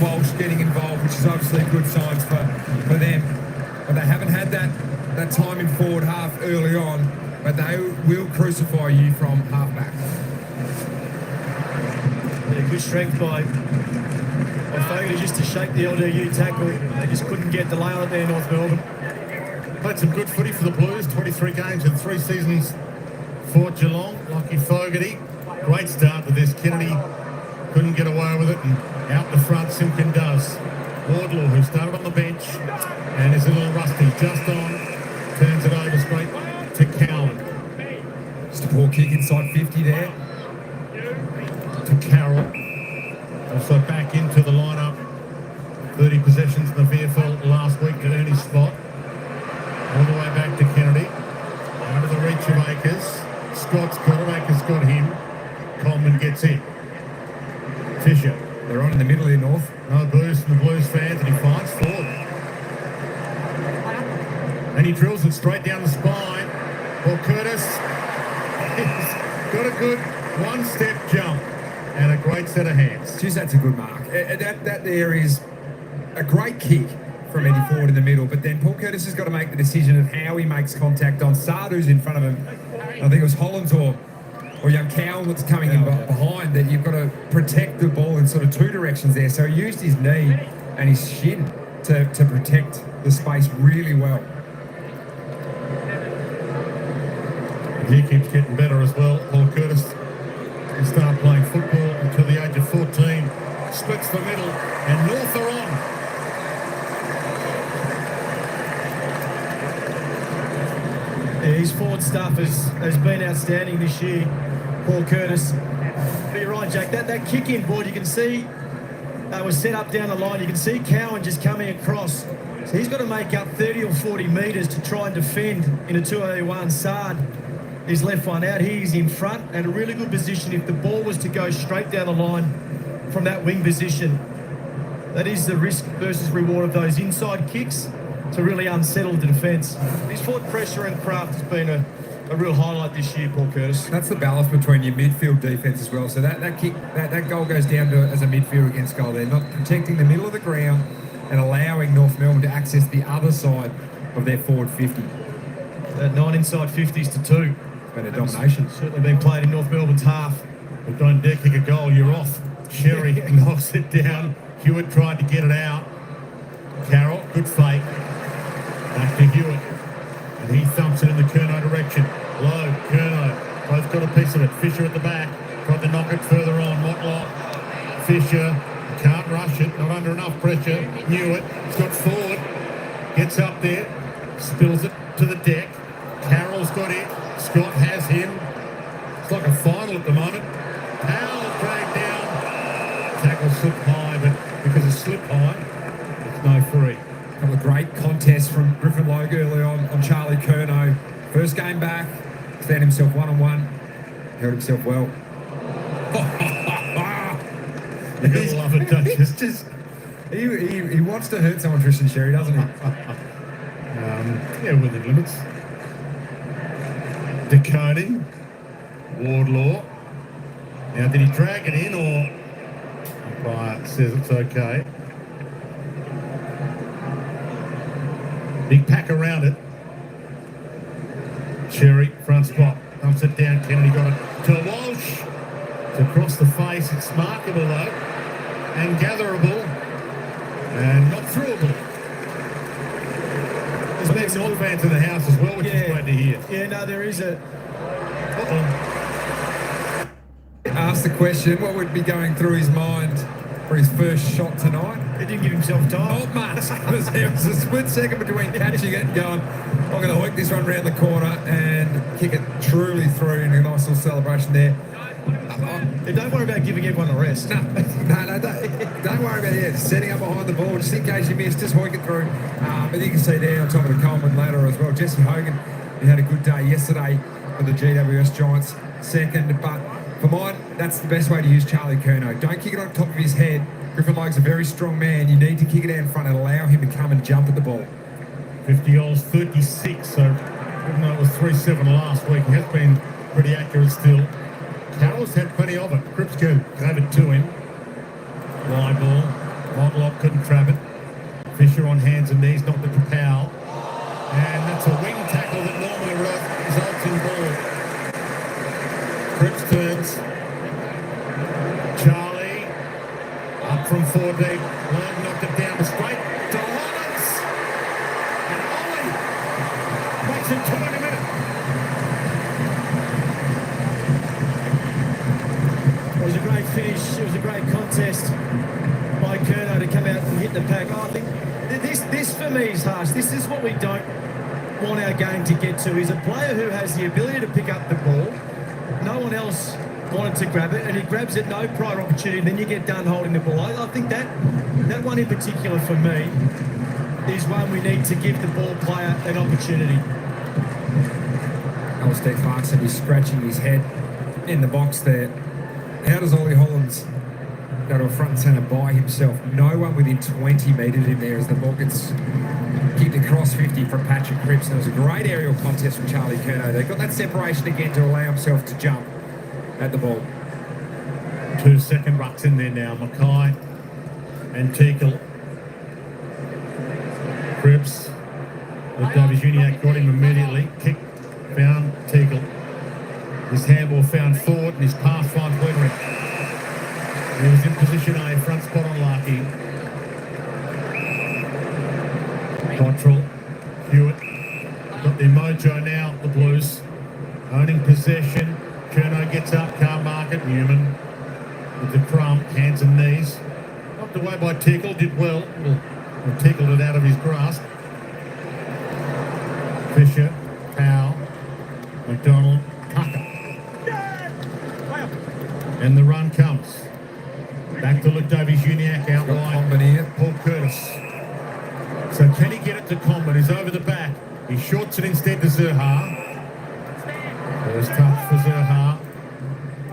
Walsh getting involved, which is obviously good signs for them. But they haven't had that time in forward half early on, but they will crucify you from half back. Yeah, good strength by Fogarty just to shake the LDU tackle. They just couldn't get the lay on it there, North Melbourne. Played some good footy for the Blues, 23 games in 3 seasons for Geelong. Lucky Fogarty. Great start to this. Kennedy couldn't get away with it, and out the front Simpkin does. Wardlaw, who started on the bench and is a little rusty, just on, turns it over straight to Cowan. Just a poor kick inside 50 there. To Carroll. Also back into the lineup. 30 possessions in the VFL last week to earn his spot. All the way back to Kennedy. Out of the reach of Akers. Scott's got it. Akers got him. Coleman gets in. Fisher. They're on in the middle here, North. No boost from the Blues fans, and he finds forward. And he drills it straight down the spine. Paul Curtis. He's got a good one-step jump and a great set of hands. Jeez, that's a good mark. That there is a great kick from Eddie Ford in the middle, but then Paul Curtis has got to make the decision of how he makes contact on Sardu's in front of him. I think it was Hollands or young Cowan that's coming in behind, that you've got to protect the ball in sort of 2 directions there. So he used his knee and his shin to protect the space really well. He keeps getting better as well. Paul Curtis will start playing football until the age of 14. Splits the middle, and North are on. Yeah, his forward stuff has been outstanding this year, Paul Curtis. But you're right, Jack, that kick-in board, you can see that was set up down the line. You can see Cowan just coming across. So he's got to make up 30 or 40 metres to try and defend in a 2-1. Sard is left one out. He's in front and a really good position. If the ball was to go straight down the line from that wing position, that is the risk versus reward of those inside kicks to really unsettle the defence. His forward pressure and craft has been a real highlight this year, Paul Curtis. That's the balance between your midfield defence as well. So that kick, that goal goes down to as a midfield against goal. They're not protecting the middle of the ground and allowing North Melbourne to access the other side of their forward 50. That 9 inside 50s to 2. It's been a domination. Certainly been played in North Melbourne's half. But don't dare kick a goal, you're off. Sherry knocks it down. Hewitt tried to get it out. Carroll, good fake. Back to Hewitt. And he thumps it in the Curnow direction. Low, Curnow. Both got a piece of it. Fisher at the back. Tried to knock it further on. Motlop. Fisher. Can't rush it. Not under enough pressure. Hewitt. He's got forward. Gets up there. Spills it to the deck. Carroll's got it. Scott has him. It's like a final at the moment. Powell dragged down. Tackle slipped high, but because it slipped high, it's no free. A couple of great contests from Griffin Logue early on Charlie Curnow. First game back, found himself one-on-one, held himself well. You gotta love it, don't you? Just he wants to hurt someone, Tristan Sherry, doesn't he? Yeah, within limits. Decoding. Wardlaw. Now, did he drag it in, or umpire says it's okay? Big pack around it. Cherry, front spot. Dumps it down. Kennedy got it to Walsh. It's across the face. It's markable, though. And gatherable. And not throughable. There's North fans in the house as well, which is great to hear. Yeah, no, there is a... Asked the question, what would be going through his mind for his first shot tonight? He didn't give himself time. Not much. It was a split second between catching it and going, I'm going to hook this one round the corner and kick it truly through in a nice little celebration there. Don't worry about giving everyone a rest. No, don't worry about it. Setting up behind the ball, just in case you miss, just hoik it through. But you can see there on top of the Coleman ladder as well. Jesse Hogan, he had a good day yesterday for the GWS Giants, second. But for mine, that's the best way to use Charlie Curnow. Don't kick it on top of his head. Griffin Logue's a very strong man. You need to kick it out in front and allow him to come and jump at the ball. 50 goals, 36. So even though it was 3-7 last week, he has been pretty accurate still. Carroll's had plenty of it. Cripps gave it to him. Wide ball. couldn't trap it. Fisher on hands and knees, knocked it to Powell. And that's a wing tackle that normally results in ball. Cripps turns. Charlie up from 4 deep. Loeb knocked it down straight to Hollands. And Ollie makes it 2 in a minute. It was a great finish. It was a great contest by Curnow to come out and hit the pack. I think this for me is harsh. This is what we don't want our game to get to. He's a player who has the ability to pick up the ball. No one else wanted to grab it, and he grabs it, no prior opportunity, and then you get done holding the ball. I think that one in particular for me is one we need to give the ball player an opportunity. Alistair Clarkson is scratching his head in the box there. How does Ollie Hollands go to a front and centre by himself? No one within 20 metres in there as the ball gets kicked across 50 from Patrick Cripps. And it was a great aerial contest from Charlie Curnow. They got that separation again to allow himself to jump at the ball. 2 second rucks in there now. Mackay and Teakle. Cripps. Davies-Uniacke got him immediately. Kick, found Teakle. His handball found forward and his pass finds Wedrick. He was in position A, front spot on Larky. Cottrell, Hewitt. Got their mojo now, the Blues. Owning possession. Curnow gets up, can't mark it. Newman with the crump, hands and knees. Knocked away by Tickle, did well. Well, tickled it out of his grasp. Fisher, Powell, McDonald, Tucker. And the run comes. Back to Luke Davies-Uniacke out wide. Paul Curtis. So can he get it to Comben? He's over the back. He shorts it instead to Zerha. First touch for Zerha.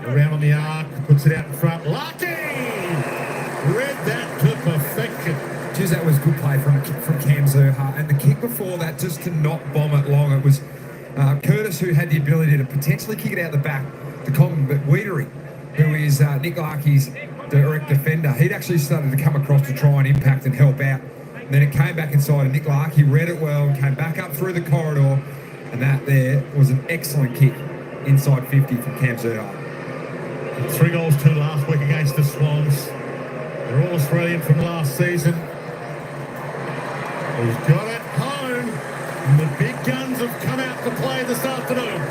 Around on the arc. Puts it out in front. Lucky! Read that to perfection. Geez, that was good play from Cam Zerha. And the kick before that, just to not bomb it long, it was Curtis who had the ability to potentially kick it out the back to Comben, but Weedery, who is Nick Larkey's direct defender, he'd actually started to come across to try and impact and help out. And then it came back inside, and Nick Larkey read it well and came back up through the corridor, and that there was an excellent kick inside 50 from Cam Zerha. 3 goals, 2 last week against the Swans. They're all Australian from last season. He's got it home, and the big guns have come out to play this afternoon.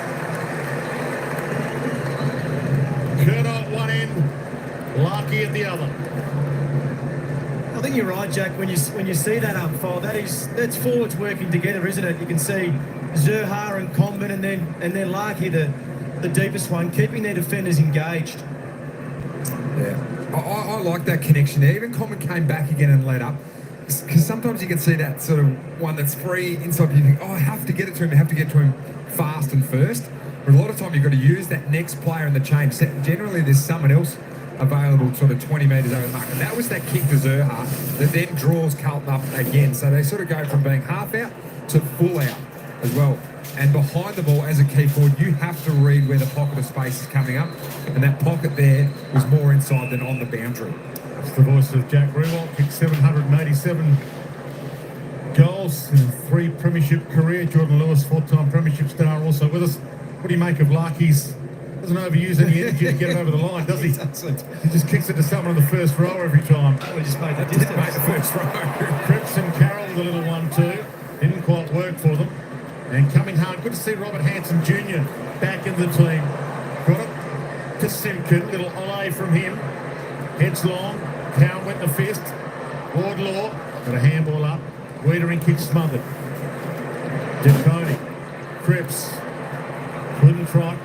Curnow at one end, Larky at the other. I think you're right, Jack. When you see that unfold, that's forwards working together, isn't it? You can see Zerha and Comben, and then Larky, the deepest one, keeping their defenders engaged. Yeah, I like that connection there. Even Comben came back again and led up, because sometimes you can see that sort of one that's free inside. You think, oh, I have to get it to him. I have to get to him fast and first. But a lot of time you've got to use that next player in the chain. Generally, there's someone else available sort of 20 metres over the mark. And that was that kick to Zerha that then draws Carlton up again. So they sort of go from being half out to full out as well. And behind the ball, as a key forward, you have to read where the pocket of space is coming up. And that pocket there was more inside than on the boundary. That's the voice of Jack Rewalt, kicked 787 goals in a 3 premiership career. Jordan Lewis, 4-time premiership star, also with us. What do you make of Larky's? Doesn't overuse any energy to get it over the line, does he? He just kicks it to someone in the first row every time. We just made the distance. Made the first row. Cripps and Carroll with a little 1-2. Didn't quite work for them. And coming hard, good to see Robert Hanson Jr. back in the team. Got it to Simpkin, little ollie from him. Heads long, Cowan went the fist. Wardlaw got a handball up. Wiedering kick smothered. DeConey, Cripps, couldn't trot,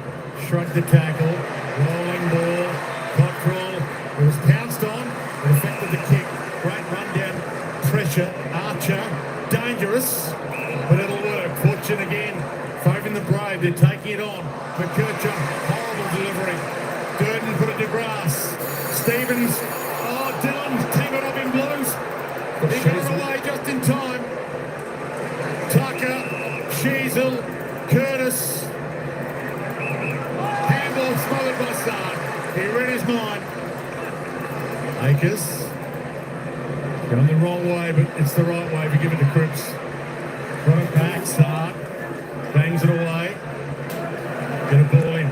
shrugged the tackle. Rolling ball, Cottrell. It was pounced on, it affected the kick. Great rundown, pressure, Archer, dangerous, but it'll work. Fortune again, favouring the brave, they're taking it on. McKerchum, horrible delivery. Durden put it to grass. Stevens, oh, Dillon, team it up in blues. He got it away just in time. Tucker, Sheasel, Curtis. Handball smothered by Sard. He read his mind. Akers. Going the wrong way, but it's the right way. We give it to Cripps. Got it back, start. Bangs it away. Get a ball in.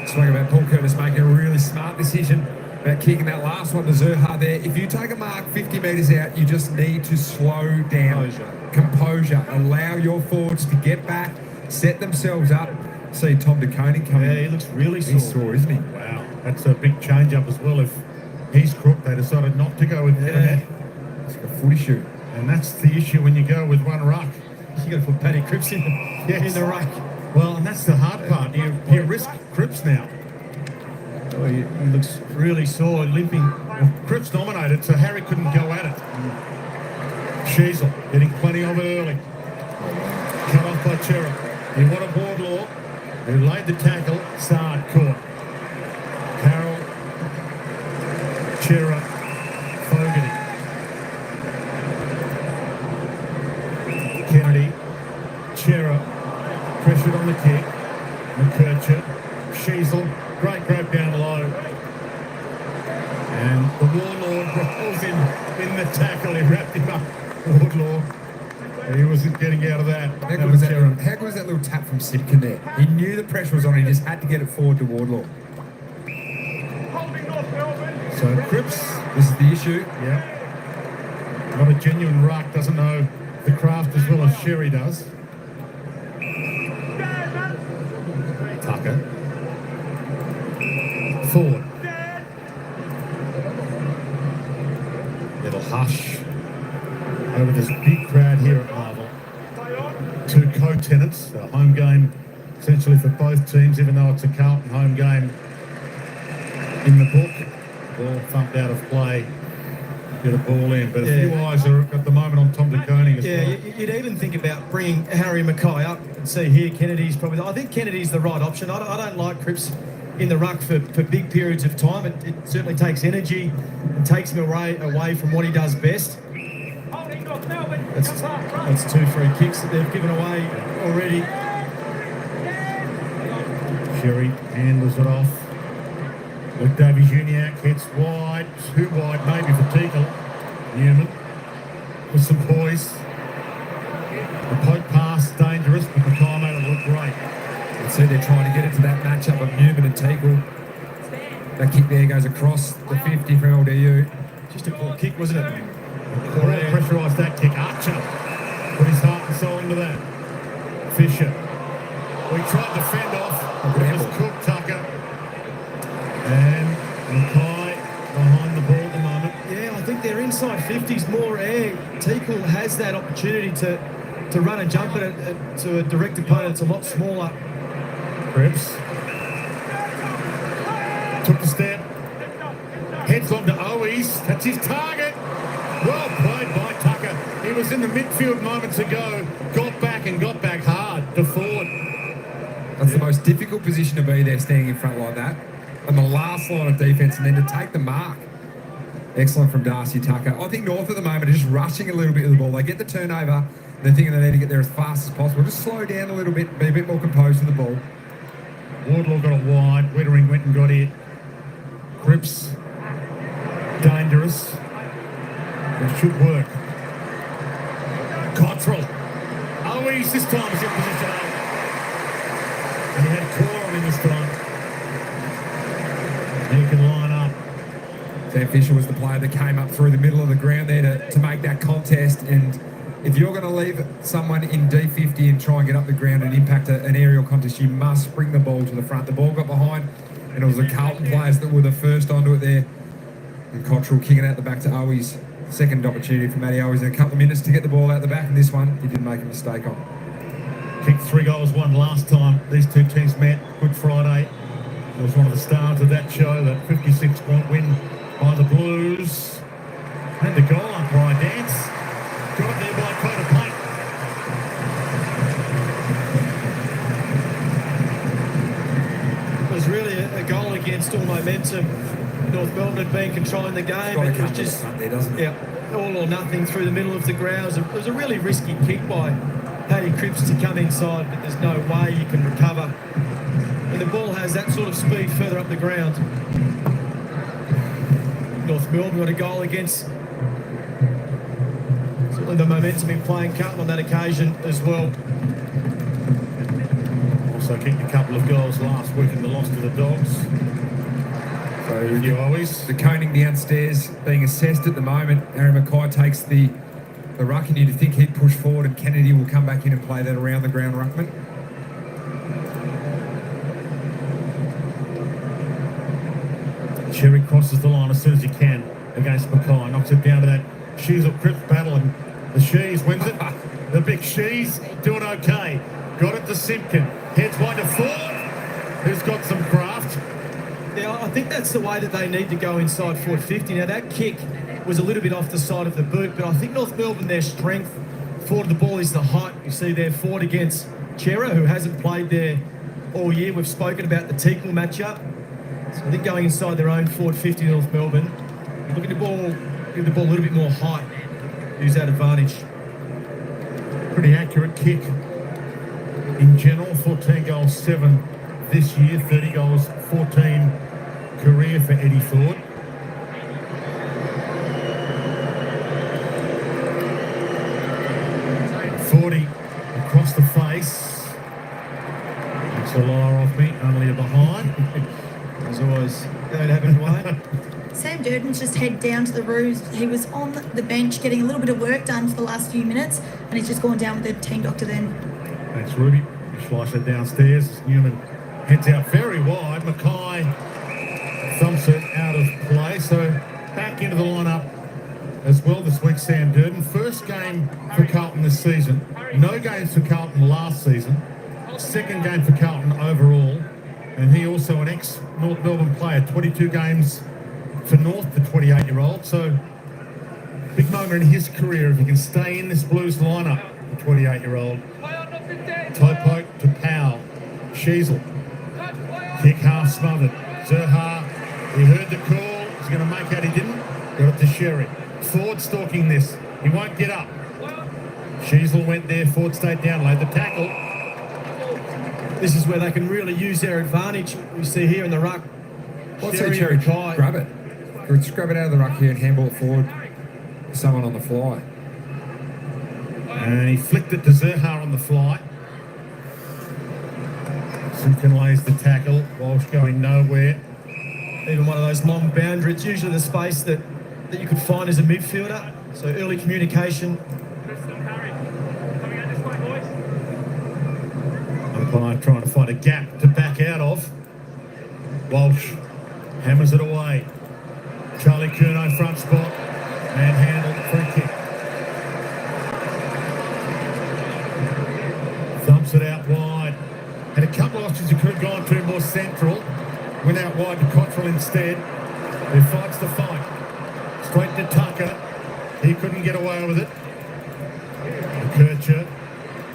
Swing about Paul Curtis making a really smart decision about kicking that last one to Zerha there. If you take a mark 50 metres out, you just need to slow down. Composure. Allow your forwards to get back, set themselves up. See Tom DeConing coming. Yeah, he looks really sore. He's sore, isn't he? Wow, that's a big change up as well. If he's crook, they decided not to go with Yeah. It's like a footy shoot. And that's the issue when you go with one ruck. You got to put Paddy Cripps in the ruck. Well, and that's the hard part. You risk Cripps now. Oh, he looks really sore, limping. Well, Cripps nominated, so Harry couldn't go at it. Sheasel getting plenty of it early. Cut off by Chera. He wanted Wardlaw, who laid the tackle. Sard caught. Carroll, Chera, Fogarty. Kennedy, Chera, pressured on the kick. McKercher, Sheasel, great grab down low. And the Warlord rolls in the tackle. He wrapped him up. Wardlaw. He wasn't getting out of that. How good was that little tap from Simpkin there? He knew the pressure was on. He just had to get it forward to Wardlaw. So Cripps, This is the issue. yeah, not a genuine ruck, doesn't know the craft as well as Sherry does. Tucker. Forward. Little hush over this big crowd here at Marvel. Two co-tenants, a home game essentially for both teams, even though it's a Carlton home game in the book. Ball thumped out of play, get a ball in. But a few eyes are at the moment on Tom DeConing as well. Yeah, you'd even think about bringing Harry Mackay up and see here Kennedy's probably... I think Kennedy's the right option. I don't like Cripps in the ruck for big periods of time. It certainly takes energy and takes him away from what he does best. That's 2 free kicks that they've given away already. Sherry handles it off. Luke Davies-Uniacke hits wide, too wide maybe for Teagle. Newman with some poise. The poke pass, dangerous, but the time made it look great. You can see they're trying to get into that matchup of Newman and Teagle. That kick there goes across the 50 from LDU. Just a poor kick, wasn't it? Corral pressurised that kick. Archer put his heart and soul into that. Fisher. We tried to fend off. It was Cook, Tucker. And Mackay behind the ball at the moment. Yeah, I think they're inside 50s, more air. Teagle has that opportunity to run and jump to a direct opponent that's a lot smaller. Cripps took the step. Heads on to Owies. That's his target. Well played by Tucker. He was in the midfield moments ago. Got back hard to forward. That's the most difficult position to be there, standing in front like that. And the last line of defence, and then to take the mark. Excellent from Darcy Tucker. I think North at the moment are just rushing a little bit of the ball. They get the turnover, they're thinking they need to get there as fast as possible. Just slow down a little bit, be a bit more composed in the ball. Wardlaw got it wide. Wettering went and got it. Cripps, dangerous. It should work. Cottrell. Owies this time is in position A. And he had Core on him this time. He can line up. Sam Fisher was the player that came up through the middle of the ground there to make that contest. And if you're going to leave someone in D50 and try and get up the ground and impact an aerial contest, you must bring the ball to the front. The ball got behind, and it was the Carlton players that were the first onto it there. And Cottrell kicking out the back to Owies. Second opportunity for Matty Owies in a couple of minutes to get the ball out the back. And this one, he didn't make a mistake on. Kicked 3 goals, won last time these two teams met. Good Friday. It was one of the stars of that show, that 56-point win by the Blues. And the goal umpire dance. Got it there by coat of paint. It was really a goal against all momentum. North Melbourne had been controlling the game. It was just there, doesn't it? all or nothing through the middle of the grounds. It was a really risky kick by Paddy Cripps to come inside, but there's no way you can recover. And the ball has that sort of speed further up the ground. North Melbourne got a goal against certainly the momentum in playing Carlton on that occasion as well. Also kicked a couple of goals last week in the loss to the Dogs. So You always. the coning downstairs being assessed at the moment. Aaron Mackay takes the ruck, and you'd think he'd push forward, and Kennedy will come back in and play that around the ground ruckman. Cherry crosses the line as soon as he can against Mackay. Knocks it down to that Shees or Cripps battle, and the Shees wins it. The big Shees doing okay. Got it to Simpkin. Heads wide to Ford, who's got some craft. Yeah, I think that's the way that they need to go inside forward 50. Now, that kick was a little bit off the side of the boot, but I think North Melbourne, their strength forward of the ball is the height. You see there forward against Chera, who hasn't played there all year. We've spoken about the Teakle matchup. So I think going inside their own forward 50 North Melbourne, look at the ball, give the ball a little bit more height, use that advantage. Pretty accurate kick in general. 14 goals, 7 this year. 30 goals, 14 career for Eddie Ford. Across the face. It's a liar off me, only a behind. As always, don't have it away. Sam Durden's just head down to the roos. He was on the bench getting a little bit of work done for the last few minutes, and he's just gone down with the team doctor then. Thanks, Ruby. Slice it downstairs. Newman heads out very wide. Mackay thumps it out of play. So back into the lineup as well this week, Sam Durden. First game for Carlton this season. No games for Carlton last season. Second game for Carlton overall. And he also an ex-North Melbourne player. 22 games for North, the 28-year-old. So big moment in his career if he can stay in this Blues lineup, the 28-year-old. Toe poke to Powell. Sheasel. Kick half smothered. Zerha, he heard the call. He's going to make out he didn't. Got it to Sherry. Ford stalking this. He won't get up. Sheasel went there. Ford stayed down, laid the tackle. This is where they can really use their advantage. We see here in the ruck. What's that, Cherry? Grab it. Or just grab it out of the ruck here and handball it forward. Someone on the fly. And he flicked it to Zerha on the fly. Simpkin lays the tackle. Walsh going nowhere. Even one of those long boundaries. It's usually the space that you could find as a midfielder. So early communication. Umpire trying to find a gap to back out of. Walsh hammers it away. Charlie Curnow front spot. Manhandled, free kick. Thumps it out wide. Had a couple of options he could have gone to more central. Went out wide to Cottrell instead. Who fights the fight. Straight to Tucker. He couldn't get away with it. Kircher.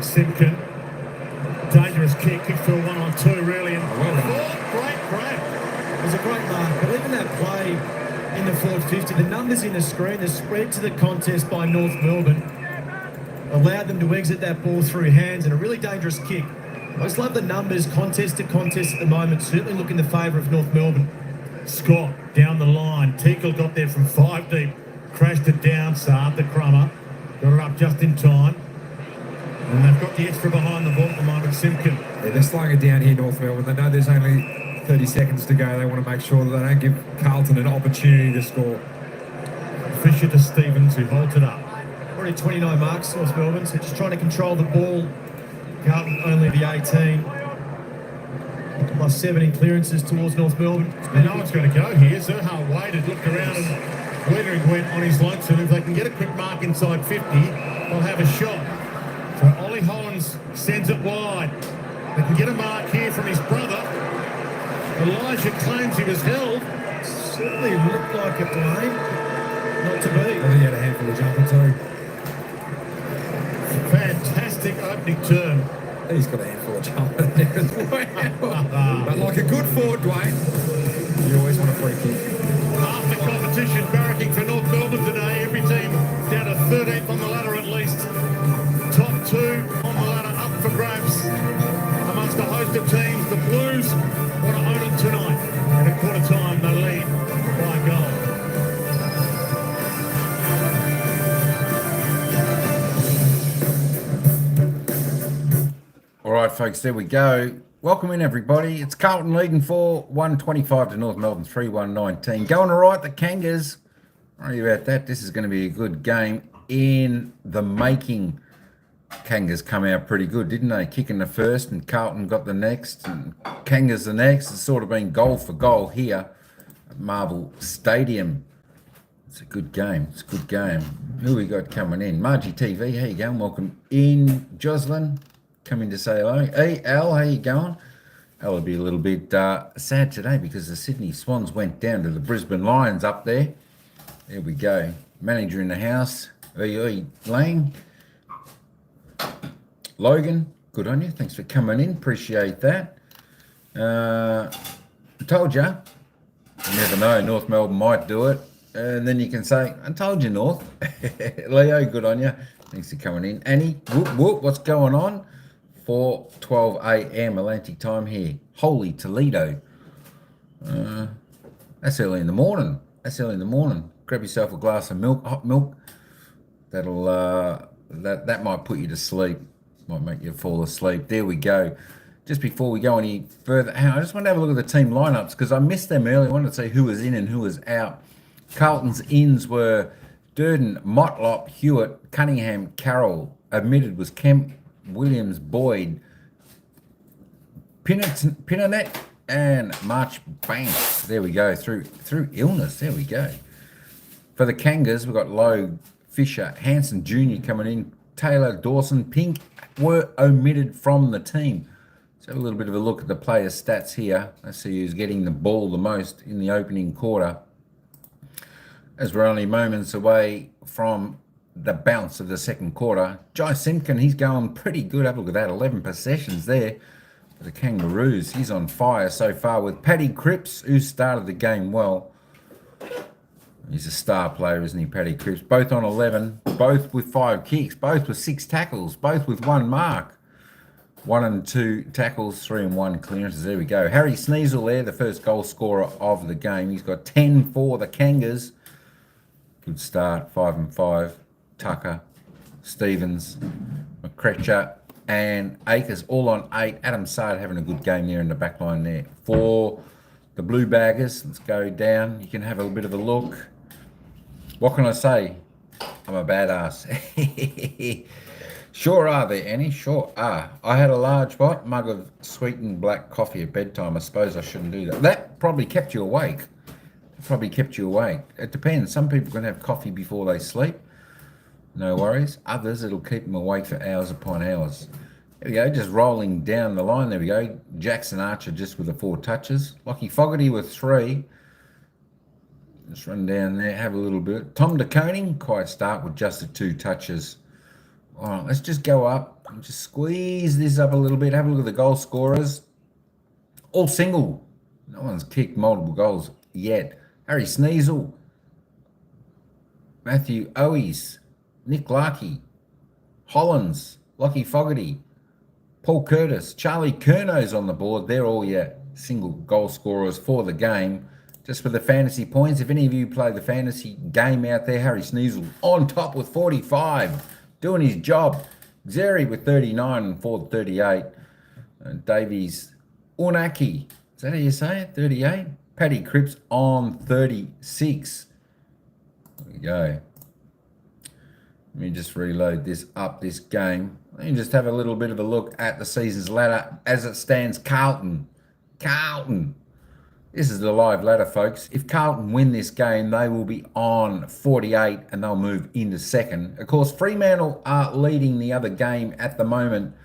Simpkin. Dangerous kick. Kicks to a 1-on-2 really. And great grab. It was a great mark. But even that play in the forward 50, the numbers in the screen, the spread to the contest by North Melbourne allowed them to exit that ball through hands, and a really dangerous kick. I just love the numbers contest to contest at the moment. Certainly look in the favour of North Melbourne. Scott down the line. Teakle got there from 5 deep. Crashed it down. Saab the crummer. Got it up just in time. And they've got the extra behind the ball at the moment. Simpkin. Yeah, they're slowing it down here, North Melbourne. They know there's only 30 seconds to go. They want to make sure that they don't give Carlton an opportunity to score. Fisher to Stevens, who holds it up. Already 29 marks, North Melbourne, so just trying to control the ball. Carlton only the 18. Plus 7 in clearances towards North Melbourne. And no one's going to go here. Zerha waited, looked around, and Weathering went on his lonesome. If they can get a quick mark inside 50, they'll have a shot. So Ollie Hollins sends it wide. They can get a mark here from his brother. Elijah claims he was held. Certainly looked like a play. Not to be. I think he had a handful of jumper too. Fantastic opening term. He's got a handful of jumper there as well. But like a good forward, Dwayne, you always want a free kick. Half the competition barracking for North Melbourne today. Every team down to 13th on the ladder at least. Top 2 on the ladder up for grabs. Amongst a host of teams, the Blues want to own it tonight. And at quarter time, they lead by a goal. right, folks, there we go. Welcome in, everybody. It's Carlton leading for 125 to North Melbourne 3-1-19. Going all right, the Kangas. Worry about that. This is going to be a good game in the making. Kangas come out pretty good, didn't they? Kicking the first, and Carlton got the next, and Kangas the next. It's sort of been goal for goal here at Marvel Stadium. It's a good game. It's a good game. Who we got coming in? Margie TV, how you going? Welcome in. Jocelyn, coming to say hello. Hey, Al, how you going? Al will be a little bit sad today because the Sydney Swans went down to the Brisbane Lions up there. There we go. Manager in the house. Oi, Lang. Logan, good on you. Thanks for coming in. Appreciate that. I told you. You never know. North Melbourne might do it. And then you can say, I told you, North. Leo, good on you. Thanks for coming in. Annie, whoop, whoop, what's going on? 4:12 a.m. Atlantic time here. Holy Toledo. That's early in the morning. That's early in the morning. Grab yourself a glass of milk, hot milk. That'll that might put you to sleep. Might make you fall asleep. There we go. Just before we go any further, I just want to have a look at the team lineups because I missed them earlier. I wanted to see who was in and who was out. Carlton's ins were Durden, Motlop, Hewitt, Cunningham, Carroll. Admitted was Kemp, Williams, Boyd, Pinanet, and March Banks. There we go. Through illness. There we go. For the Kangas, we've got Lowe, Fisher, Hanson Jr. coming in. Taylor, Dawson, Pink were omitted from the team. Let's have a little bit of a look at the players' stats here. Let's see who's getting the ball the most in the opening quarter. As we're only moments away from the bounce of the second quarter. Jai Simpkin, he's going pretty good. Have a look at that. 11 possessions there for the Kangaroos. He's on fire so far with Paddy Cripps, who started the game well. He's a star player, isn't he, Paddy Cripps? Both on 11, both with 5 kicks, both with 6 tackles, both with 1 mark. 1 and 2 tackles, 3 and 1 clearances. There we go. Harry Sneasel there, the first goal scorer of the game. He's got 10 for the Kangas. Good start, 5 and 5. Tucker, Stevens, McCretcher, and Akers all on 8. Adam Sard having a good game there in the back line there. For the Blue Baggers, let's go down. You can have a bit of a look. What can I say? I'm a badass. Sure are there, Annie. Sure are. I had a large mug of sweetened black coffee at bedtime. I suppose I shouldn't do that. That probably kept you awake. It depends. Some people can have coffee before they sleep. No worries. Others, it'll keep them awake for hours upon hours. There we go, just rolling down the line. There we go. Jackson Archer just with the 4 touches. Lockie Fogarty with 3. Just run down there, have a little bit. Tom De Koning, quiet start with just the 2 touches. All right, let's just go up and just squeeze this up a little bit. Have a look at the goal scorers. All single. No one's kicked multiple goals yet. Harry Sneasel, Matthew Owies, Nick Larkey, Hollins, Lockie Fogarty, Paul Curtis, Charlie Curno's on the board. They're all your single goal scorers for the game. Just for the fantasy points, if any of you play the fantasy game out there, Harry Sneasel on top with 45, doing his job. Xeri with 39 and Ford 38. And Davies Unaki, is that how you say it? 38. Paddy Cripps on 36. There we go. Let me just reload this game. Let me just have a little bit of a look at the season's ladder as it stands. Carlton. This is the live ladder, folks. If Carlton win this game, they will be on 48 and they'll move into second. Of course, Fremantle are leading the other game at the moment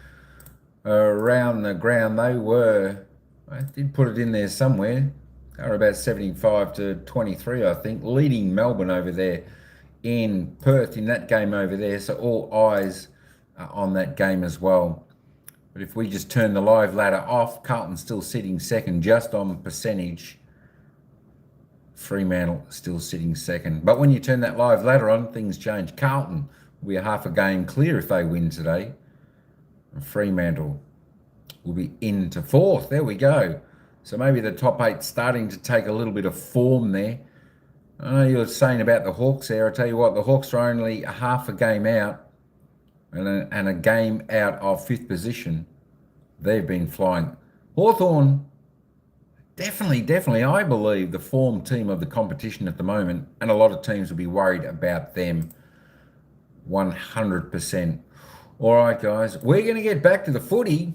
around the ground. I did put it in there somewhere. They were about 75 to 23, I think, leading Melbourne over there in Perth in that game over there. So all eyes are on that game as well. But if we just turn the live ladder off, Carlton's still sitting second just on percentage. Fremantle still sitting second. But when you turn that live ladder on, things change. Carlton will be a half a game clear if they win today. And Fremantle will be into 4th. There we go. So maybe the top 8 starting to take a little bit of form there. I know you were saying about the Hawks there. I tell you what, the Hawks are only a half a game out and a game out of 5th position. they've been flying. Hawthorn, definitely, I believe, the form team of the competition at the moment, and a lot of teams will be worried about them 100%. All right, guys, we're going to get back to the footy.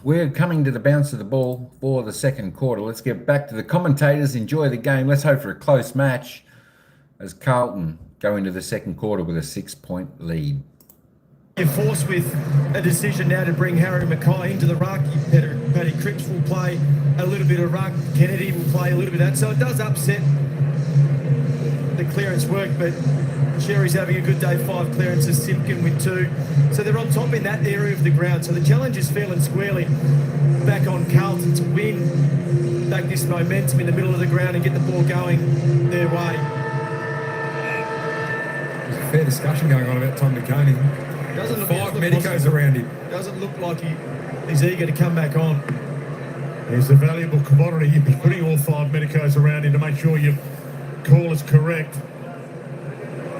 We're coming to the bounce of the ball for the second quarter. Let's get back to the commentators. Enjoy the game. Let's hope for a close match as Carlton go into the second quarter with a 6-point lead. You're forced with a decision now to bring Harry Mackay into the ruck. Paddy Cripps will play a little bit of ruck. Kennedy will play a little bit of that. So it does upset the clearance work, but Sherry's having a good day. 5 clearances, Simpkin with 2. So they're on top in that area of the ground. So the challenge is fair and squarely back on Carlton to win back this momentum in the middle of the ground and get the ball going their way. There's a fair discussion going on about Tom DeConing. Doesn't look 5 medicos around him. Doesn't look like he's eager to come back on. He's a valuable commodity. You'd be putting all 5 medicos around him to make sure your call is correct.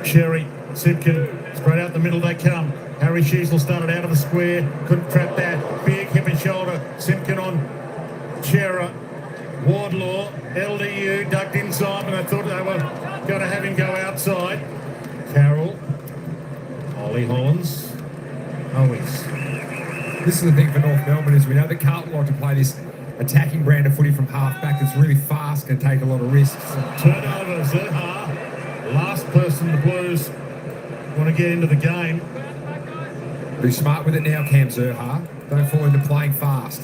Sherry, Simpkin, straight out the middle they come. Harry Sheasel started out of the square, couldn't trap that. Big hip and shoulder. Simpkin on Chera. Wardlaw, LDU, ducked inside, and I thought they were going to have him go outside. Carroll, Ollie Hollins, Owens. This is the thing for North Melbourne is we know that Carlton like to play this attacking brand of footy from half back that's really fast, can take a lot of risks. Turnover, Zerha. Last person the Blues want to get into the game. Be smart with it now, Cam Zerha. Don't fall into playing fast.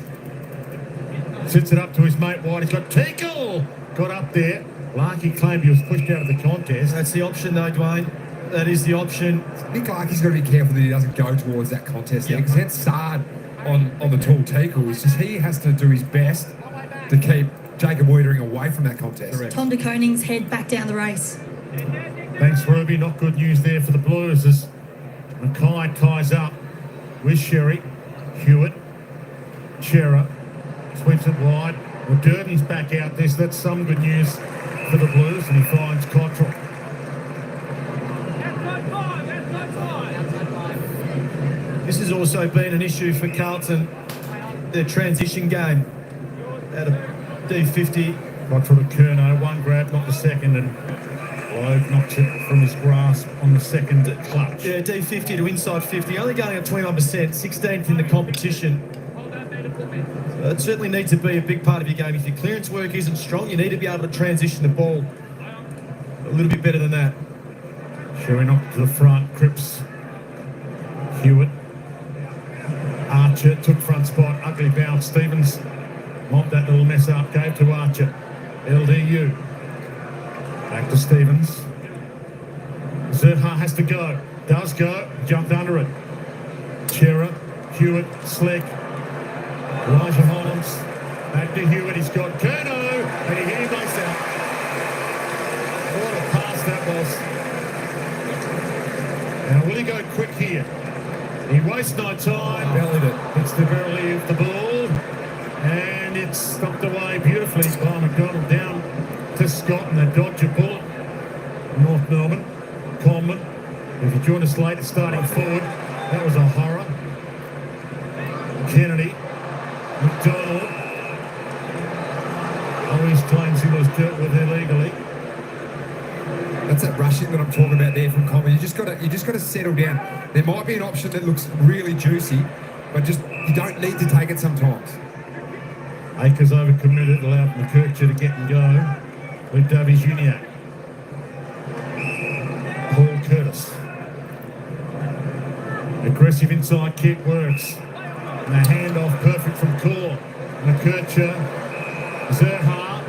Sits it up to his mate White. He's got Tinkle. Got up there. Larkey claimed he was pushed out of the contest. That's the option though, Dwayne. That is the option. Nick Larkey's got to be careful that he doesn't go towards that contest there, because that's Sard on the tall tackle. It's just he has to do his best to keep Jacob Wiedering away from that contest. Correct. Tom DeConing's head back down the race. Thanks, Ruby. Not good news there for the Blues as Mackay ties up with Sherry. Hewitt. Chera. Sweeps it wide. Well, Durden's back out there, so that's some good news for the Blues, and he finds Cottrell. This has also been an issue for Carlton, their transition game. Out of D50. Cottrell to Curnow. One grab, not the second, and Logue knocks it from his grasp on the second clutch. Yeah, D50 to inside 50. Only going at 21%, 16th in the competition. So it certainly needs to be a big part of your game. If your clearance work isn't strong, you need to be able to transition the ball a little bit better than that. Sherry knocked to the front. Cripps. Hewitt. Archer took front spot. Ugly bounce. Stevens mopped that little mess up. Gave to Archer. LDU. Back to Stevens. Zerha has to go. Does go. Jumped under it. Chera. Hewitt. Slick. Elijah Hollins. Back to Hewitt. He's got Curnow. And he hit him base out. What a pass that was. Now, will he go quick here? He wastes no time. Bellied it. It's the belly of the ball. And it's stopped away beautifully by McDonald down to Scott, and they dodge a bullet. North Melbourne. Coleman. If you join us late, it's starting forward. That was a horror. Kennedy. McDonald. Always claims he was dealt with illegally. That's that rushing that I'm talking about there from Coleman. You just got to settle down. There might be an option that looks really juicy, but just you don't need to take it sometimes. Akers overcommitted, allowed McKercher to get and go with Davies Uniac. Paul Curtis. Aggressive inside kick works. And the handoff perfect from Core. McKercher. Zerha.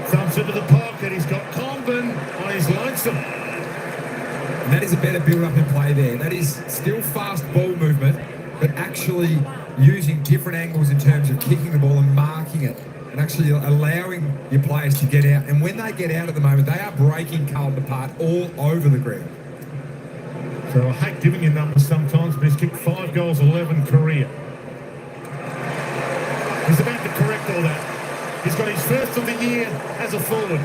Thumps into the pocket. He's got Convin on his lonesome. And that is a better build-up and play there. That is still fast ball movement, but actually using different angles in terms of kicking the ball and marking it, and actually allowing your players to get out. And when they get out at the moment, they are breaking Carlton apart all over the ground. So I hate giving you numbers sometimes, but he's kicked 5 goals, 11 career. He's about to correct all that. He's got his first of the year as a forward.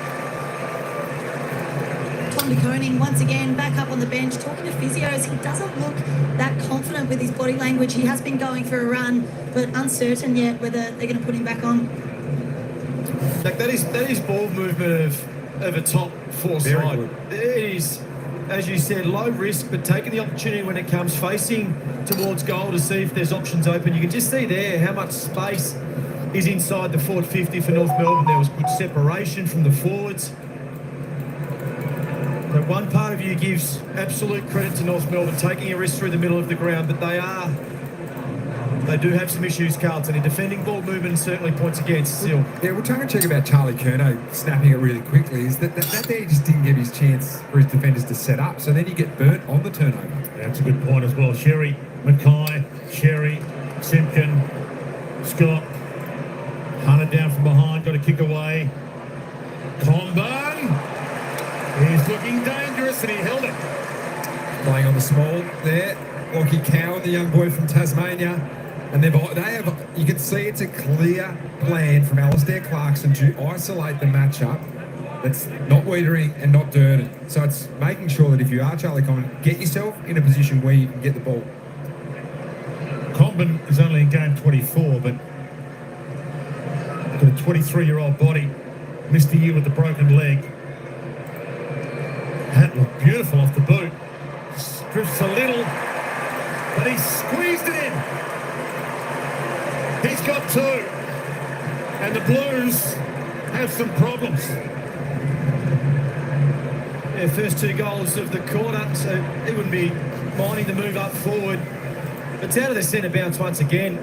Tom DeConing once again back up on the bench talking to physios. He doesn't look that confident confident with his body language. He has been going for a run, but uncertain yet whether they're going to put him back on. Like that is ball movement of a top four Very side. good. It is, as you said, low risk, but taking the opportunity when it comes, facing towards goal to see if there's options open. You can just see there how much space is inside the forward 50 for North Melbourne. There was good separation from the forwards. But one part of you gives absolute credit to North Melbourne taking a risk through the middle of the ground, but they do have some issues, Carlton, in defending ball movement and certainly points against still. Yeah, we're tongue and cheek about Charlie Curnow snapping it really quickly. Is that there just didn't give his chance for his defenders to set up, so then you get burnt on the turnover. That's a good point as well. Sherry, Mackay, Sherry, Simpkin, Scott. Hunted down from behind, got a kick away. Combine. He's looking dangerous and he held it. Playing on the small there. Lockie Cowan, the young boy from Tasmania. And they have, you can see it's a clear plan from Alistair Clarkson to isolate the matchup that's not Wiedering and not Durden. So it's making sure that if you are Charlie Common, get yourself in a position where you can get the ball. Combin is only in game 24, but got a 23-year-old body. Missed a year with the broken leg. That looked beautiful off the boot. Drifts a little, but he squeezed it in. He's got two. And the Blues have some problems. Yeah, first two goals of the quarter, so he wouldn't be minding the move up forward. It's out of the centre bounce once again.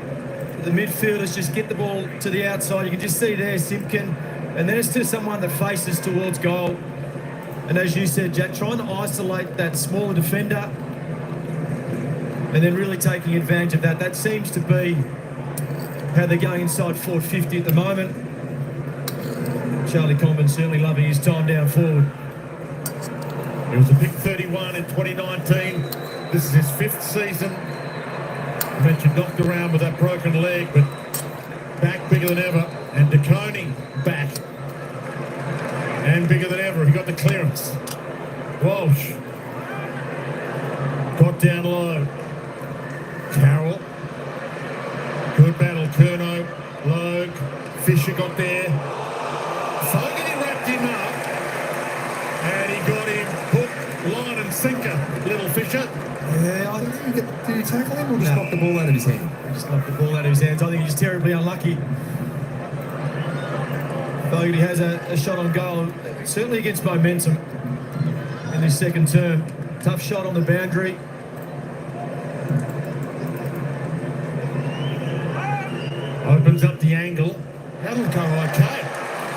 The midfielders just get the ball to the outside. You can just see there Simpkin, and then it's to someone that faces towards goal. And as you said, Jack, trying to isolate that smaller defender and then really taking advantage of that. That seems to be how they're going inside forward 50 at the moment. Charlie Combin certainly loving his time down forward. He was a big 31 in 2019. This is his fifth season. I mentioned knocked around with that broken leg, but back bigger than ever. And DeConey back. And bigger than ever. He got the clearance. Walsh. Got down low. Carroll. Good battle. Curnow. Logue. Fisher got there. Fogarty wrapped him up. And he got him hook, line and sinker. Little Fisher. Yeah, I think did he tackle him or just knock the ball out of his hand? Just knocked the ball out of his hands. I think he's just terribly unlucky. Fogarty has a shot on goal, certainly against momentum in his second term. Tough shot on the boundary. Opens up the angle. That'll go okay.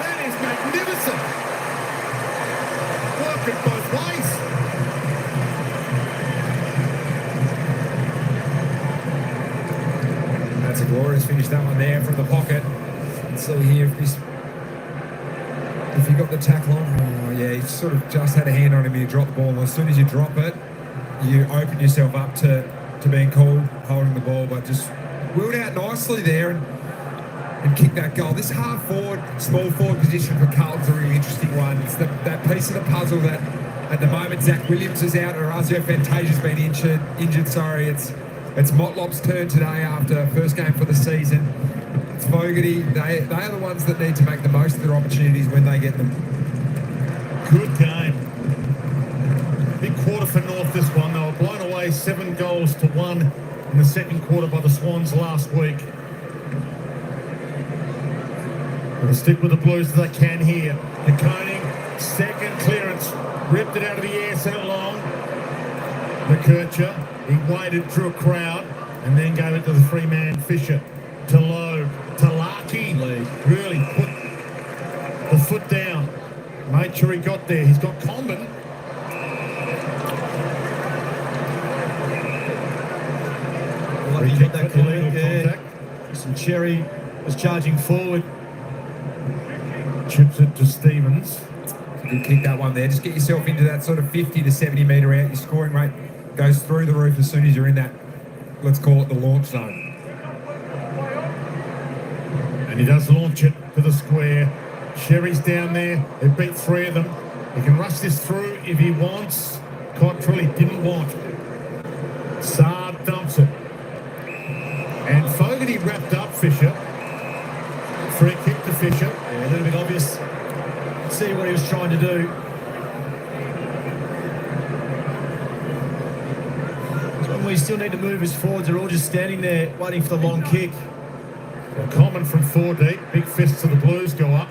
That is magnificent. Work it both ways. That's a glorious finish, that one there from the pocket. Let's see here if you got the tackle on. Oh yeah, he sort of just had a hand on him and you drop the ball. And as soon as you drop it, you open yourself up to being called holding the ball, but just wheeled out nicely there and kicked that goal. This half forward, small forward position for Carlton's a really interesting one. It's that piece of the puzzle that at the moment Zach Williams is out, Orazio Fantasia's been injured. It's Motlop's turn today after first game for the season. It's Fogarty. They are the ones that need to make the most of their opportunities when they get them. Good game. Big quarter for North this one. They were blown away 7-1 in the second quarter by the Swans last week. They'll stick with the Blues as they can here. The Koenig, second clearance. Ripped it out of the air, sent it long. McKercher. He waited through a crowd and then gave it to the three-man Fisher. To Logue, to Larky. Really put the foot down. Made sure he got there. He's got Combin. Lucky he got that clean there. Some Cherry was charging forward. Chips it to Stevens. Good kick, that one there. Just get yourself into that sort of 50 to 70 metre out. Your scoring rate goes through the roof as soon as you're in that, let's call it the launch zone. And he does launch it to the square. Sherry's down there. They beat three of them. He can rush this through if he wants. Cottrell he didn't want. Saab dumps it. we still need to move as forwards. They're all just standing there waiting for the long kick. Well, Common from 4 deep. Big fists of the Blues go up.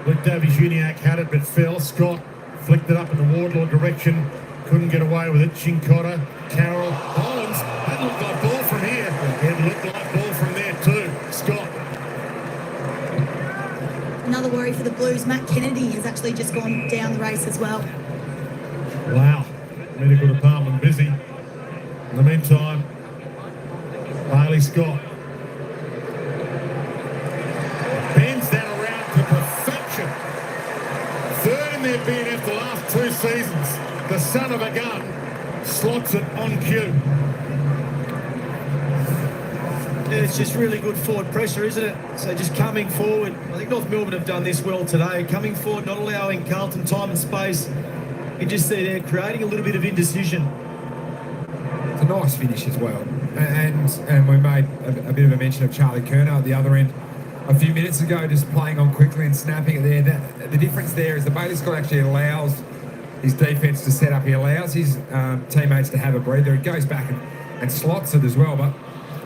Luke Davies-Uniacke had it but fell. Scott flicked it up in the Wardlaw direction. Couldn't get away with it. Chincotta, Carroll, Hollins. That looked like ball from here. It looked like ball from there too. Scott. Another worry for the Blues. Matt Kennedy has actually just gone down the race as well. Wow. Medical department busy. In the meantime, Bailey Scott bends that around to perfection. Third in their BNF the last 2 seasons. The son of a gun slots it on cue. Yeah, it's just really good forward pressure, isn't it? So just coming forward. I think North Melbourne have done this well today. Coming forward, not allowing Carlton time and space. You can just see they're creating a little bit of indecision. It's a nice finish as well. And we made a bit of a mention of Charlie Kerner at the other end a few minutes ago, just playing on quickly and snapping it there. The difference there is the Bailey Scott actually allows his defence to set up. He allows his teammates to have a breather. He goes back and slots it as well. But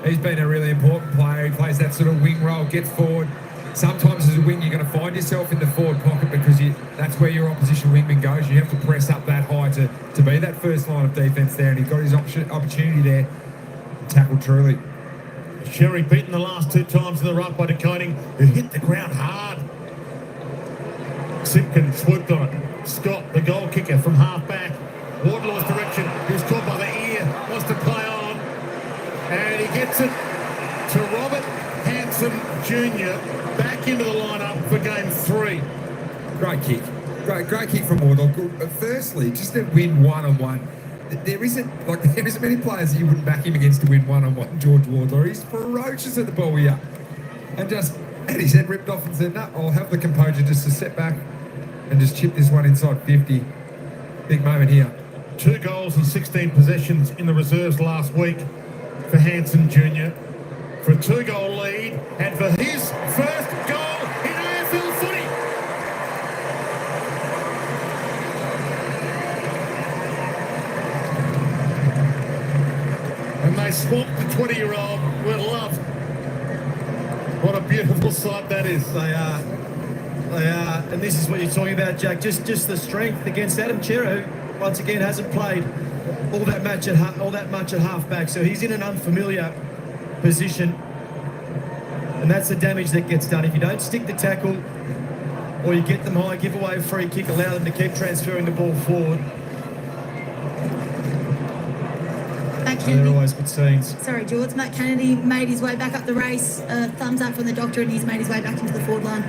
he's been a really important player. He plays that sort of wing role, gets forward. Sometimes as a wing, you're going to find yourself in the forward pocket because that's where your opposition wingman goes. You have to press up that high to be that first line of defence there. And he got his opportunity there to tackle truly. Sherry beaten the last 2 times in the ruck by DeConing, who hit the ground hard. Simpkin swooped on it. Scott, the goal kicker from half back. Wardlaw's direction. He was caught by the ear. Wants to play on. And he gets it to Robert Hanson Jr. back into the lineup for game 3. Great kick. Great kick from Wardlaw. Firstly, just to win one-on-one. There isn't many players that you wouldn't back him against to win one-on-one. George Wardlaw, he's ferocious at the ball here. And his head ripped off and said, no, I'll have the composure just to step back and just chip this one inside 50. Big moment here. 2 goals and 16 possessions in the reserves last week for Hanson Jr. for a 2-goal lead and for his first goal in AFL footy. And they swamped the 20-year-old with love. What a beautiful sight that is. They are. And this is what you're talking about, Jack. Just the strength against Adam Chera, who once again hasn't played all that much at halfback. So he's in an unfamiliar position. And that's the damage that gets done. If you don't stick the tackle or you get them high, give away a free kick, allow them to keep transferring the ball forward. They're always good scenes. Sorry, George. Matt Kennedy made his way back up the race. Thumbs up from the doctor, and he's made his way back into the forward line.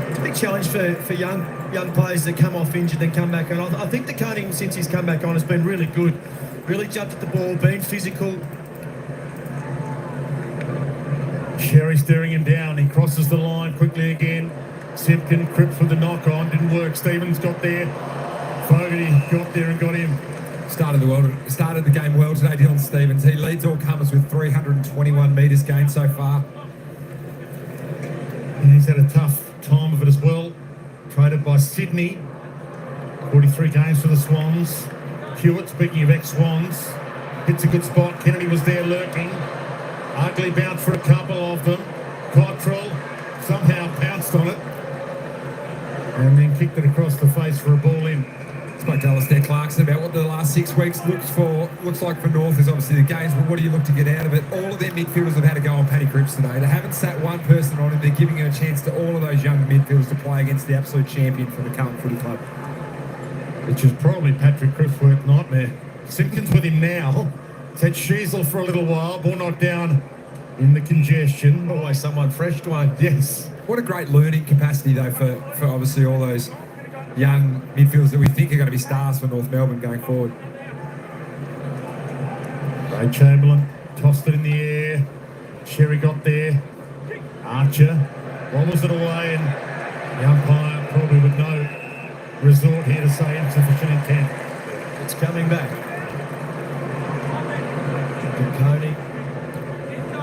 It's a big challenge for young players that come off injured and come back on. I think the coaching since he's come back on has been really good. Really jumped at the ball, been physical. Sherry staring him down. He crosses the line quickly again. Simpkin, Cripps with the knock on. Didn't work. Stevens got there. Fogarty got there and got him. Started the game well today, Dylan Stevens. He leads all comers with 321 metres gained so far. And he's had a tough time of it as well. Traded by Sydney. 43 games for the Swans. Hewitt, speaking of ex-Swans, hits a good spot. Kennedy was there lurking. Ugly bounce for a couple of them. Cottrell somehow pounced on it. And then kicked it across the face for a ball in. Spoke to Alistair Clarkson about what the last 6 weeks looks like for North is obviously the games, but what do you look to get out of it? All of their midfielders have had to go on Paddy Cripps today. They haven't sat one person on him. They're giving a chance to all of those young midfielders to play against the absolute champion for the Carlton Footy Club. Which is probably Patrick Cripps' worst nightmare. Simpkins with him now. He's had Sheasel for a little while. Ball knocked down in the congestion. Always someone fresh to one. Yes. What a great learning capacity, though, for obviously all those young midfielders that we think are going to be stars for North Melbourne going forward. Ray Chamberlain tossed it in the air. Sherry got there. Archer wobbles it away, and the umpire probably with no resort here to say insufficient intent. It's coming back. Coney.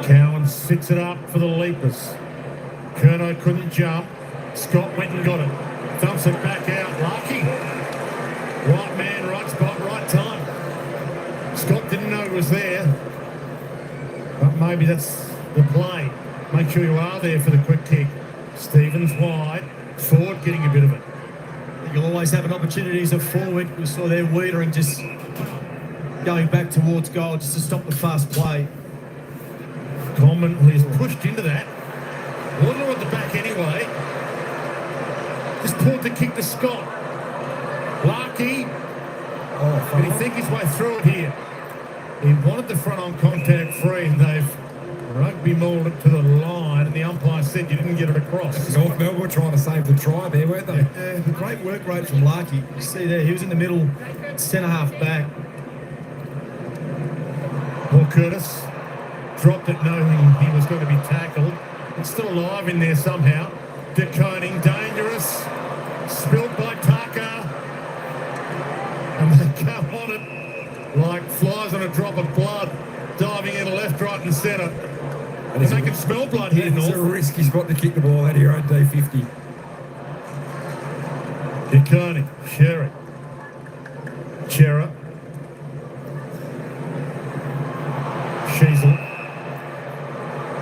Cowan sits it up for the Leapers. Curnow couldn't jump. Scott went and got it. Thumps it back out. Larky. Right man, right spot, right time. Scott didn't know was there. But maybe that's the play. Make sure you are there for the quick kick. Stevens wide. Ford getting a bit of it. You'll always have an opportunity as a forward. We saw there Wiedering just going back towards goal just to stop the fast play. Coleman, he's pushed into that. Waterloo at the back anyway. Just pulled the kick to Scott. Larky. Can he think his way through it here? He wanted the front on contact free and they've rugby mauled it to the line and the umpire said you didn't get it across. North Melbourne were trying to save the try there, weren't they? Great work rate from Larky. You see there, he was in the middle, centre half back. Paul Curtis dropped it knowing he was going to be tackled. It's still alive in there somehow. De Koning, dangerous. Spilled by Tucker. And they go on it like flies on a drop of blood, diving in left, right and centre. And they can smell blood here, It's North. a risky spot to kick the ball out of your own D50. De Koning, Sherry. Chera. Sheasel.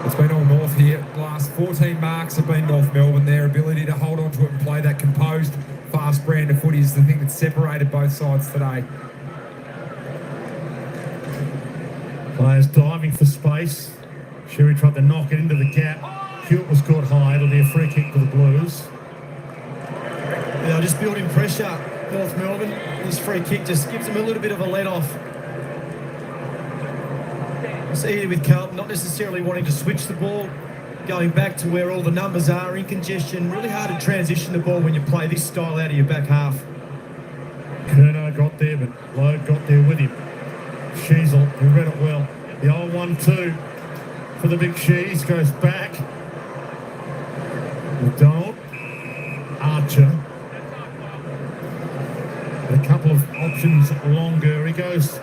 It's been all North here. The last 14 marks have been North Melbourne. Their ability to hold on to it and play that composed, fast brand of footy is the thing that's separated both sides today. Players diving for space. Sherry tried to knock it into the gap. Hewitt was caught high. It'll be a free kick for the Blues. Yeah, just building pressure, North Melbourne. This free kick just gives them a little bit of a let-off. See here with Carlton, not necessarily wanting to switch the ball, going back to where all the numbers are in congestion. Really hard to transition the ball when you play this style out of your back half. Kerno got there, but Lowe got there with him. Sheasel, who read it well. The old 1-2 for the big Shees goes back. McDonald, Archer. A couple of options longer. He goes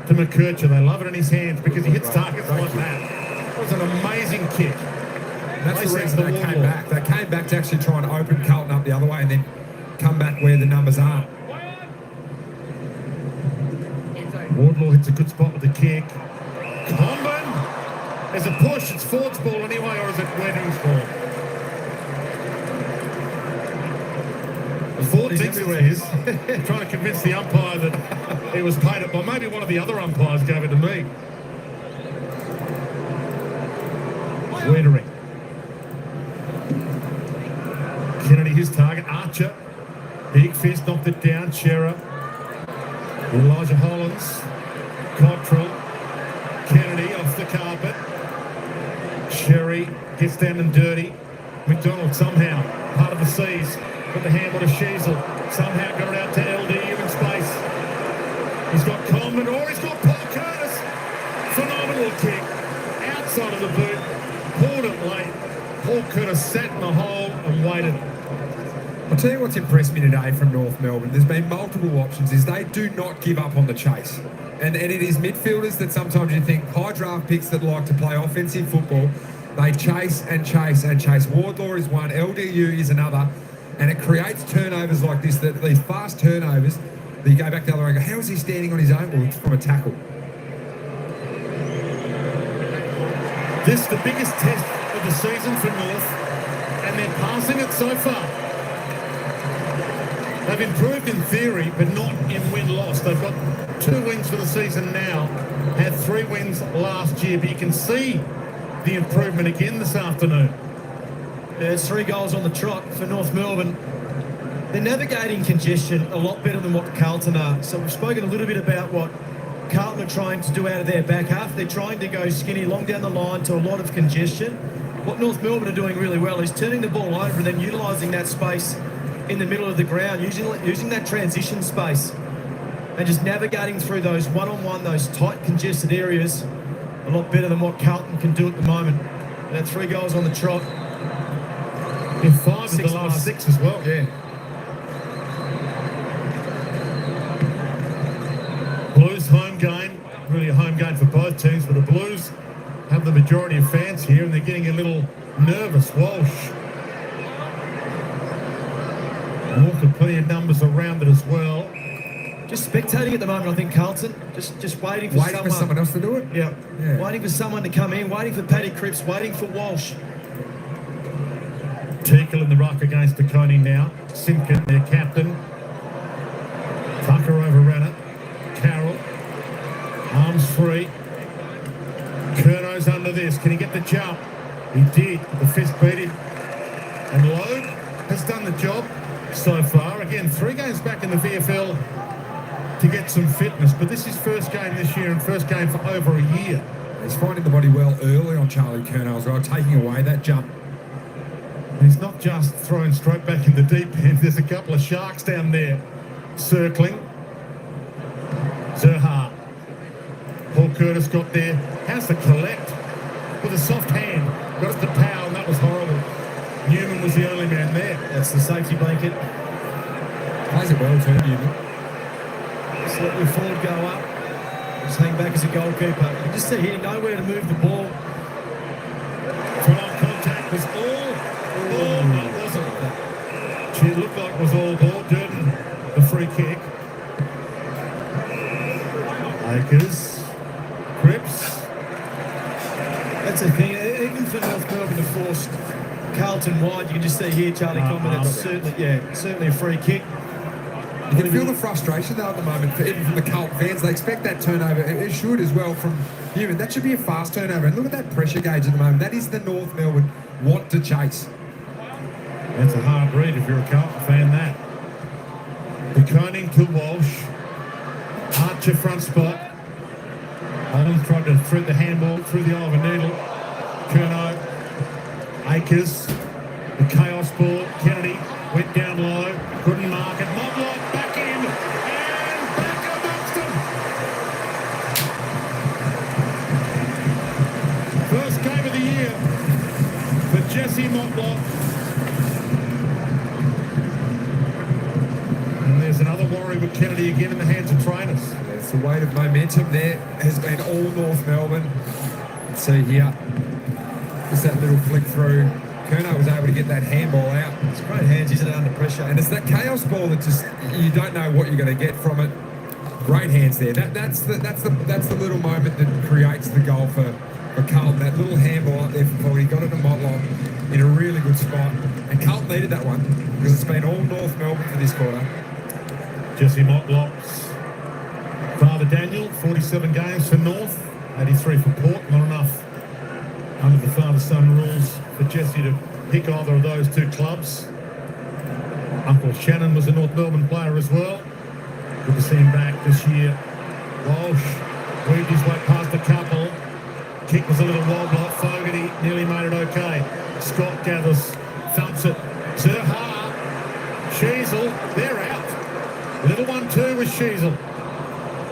to McKercher. They love it in his hands because he hits targets like that. That was an amazing kick. That's the reason they came back. They came back to actually try and open Carlton up the other way and then come back where the numbers are. Wardlaw hits a good spot with the kick. Comben. There's a push. It's Ford's ball anyway, or is it Wedding's ball? Ford thinks it is. Trying to convince the umpire that he was paid it by maybe one of the other umpires gave it to me. Weddering. Kennedy, his target. Archer. Big fist knocked it down. Chera. Elijah Hollins. Cottrell. Kennedy off the carpet. Sherry gets down and dirty. McDonald somehow part of the C's. Put the handle to Sheasel. Somehow got it out to LDU in space. He's got Coleman, or he's got Paul Curtis. Phenomenal kick. Outside of the boot. Pulled it late. Paul Curtis sat in the hole and waited. I'll tell you what's impressed me today from North Melbourne. There's been multiple options. Is they do not give up on the chase. And it is midfielders that sometimes you think high draft picks that like to play offensive football. They chase and chase and chase. Wardlaw is one. LDU is another. And it creates turnovers like this, these fast turnovers, that you go back the other way and go, how is he standing on his own? Well, it's from a tackle. This is the biggest test of the season for North, and they're passing it so far. They've improved in theory, but not in win-loss. They've got 2 wins for the season now, had 3 wins last year, but you can see the improvement again this afternoon. There's 3 goals on the trot for North Melbourne. They're navigating congestion a lot better than what Carlton are. So we've spoken a little bit about what Carlton are trying to do out of their back half. They're trying to go skinny long down the line to a lot of congestion. What North Melbourne are doing really well is turning the ball over and then utilising that space in the middle of the ground, using that transition space and just navigating through those one-on-one, those tight congested areas a lot better than what Carlton can do at the moment. They had 3 goals on the trot. In 5 of the last 6 as well. Yeah. Blues home game, really a home game for both teams, but the Blues have the majority of fans here and they're getting a little nervous. Walsh. North have plenty of numbers around it as well. just spectating at the moment, I think, Carlton. Just waiting for Waiting for someone else to do it? Yeah. Yeah. Waiting for someone to come in, waiting for Paddy Cripps, waiting for Walsh. Tickle in the ruck against De Koning now. Simpkin, their captain. Tucker overran it. Carroll. Arms free. Curno's under this. Can he get the jump? He did. The fist beat him. And Logue has done the job so far. Again, 3 games back in the VFL to get some fitness. But this is first game this year and first game for over a year. He's finding the body well early on Charlie Curnow as well, taking away that jump. And he's not just thrown straight back in the deep end. There's a couple of sharks down there circling. Zerha. Paul Curtis got there. How's the collect? With a soft hand. Got it to Powell, and that was horrible. Newman was the only man there. That's the safety blanket. Plays it well too, Newman. Just let your forward go up. Just hang back as a goalkeeper. You just see here, nowhere to move the ball. Full-on contact was all. No, it wasn't. It looked like it was all ball. Durden, the free kick. Akers. Cripps. That's the thing. Even for North Melbourne to force Carlton wide, you can just see here, Charlie Coleman, that's certainly a free kick. You can feel the frustration though at the moment, even from the Carlton fans. They expect that turnover. It should as well from Newman. That should be a fast turnover. And look at that pressure gauge at the moment. That is the North Melbourne want to chase. That's a hard read if you're a Carlton fan, that. De Koning to Walsh. Archer front spot. Holmes tried to thread the handball through the eye of a needle. Curnow. Akers. The chaos ball. Kennedy went down low. Couldn't mark it. Moblop back in. And back amongst them. First game of the year for Jesse Moblop. And there's another worry with Kennedy again in the hands of trainers. It's the weight of momentum there has been all North Melbourne. Let's see here. Just that little flick through. Curnow was able to get that handball out. It's great hands, isn't it, under pressure? And it's that chaos ball that just you don't know what you're going to get from it. Great hands there. That's the little moment that creates the goal for Carlton. That little handball up there for Paul. He got it to Motlop in a really good spot. And Carlton needed that one because it's been all North Melbourne for this quarter. Jesse Motlop's father Daniel, 47 games for North, 83 for Port. Not enough under the father-son rules for Jesse to pick either of those two clubs. Uncle Shannon was a North Melbourne player as well. Good to see him back this year. Walsh weaved his way past a couple. Kick was a little wobbler. Fogarty nearly made it okay. Scott gathers, thumps it. Zerha, Sheasel, they're out. Little 1-2 with Sheasel.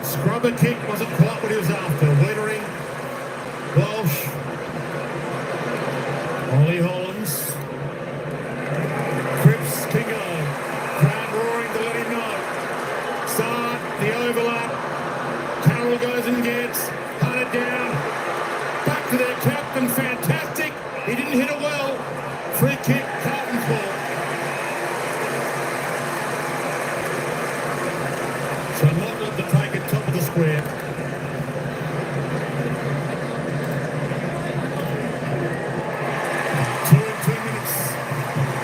Scrubber kick wasn't quite what he was after. Wiedering, Walsh, Ollie Hollands, Cripps can go. Crowd roaring to let him know. Start, the overlap. Carroll goes and gets, hunted down. Back to their captain, fantastic. He didn't hit it well. Free kick, Carlton's ball. So Motlop to take it top of the square.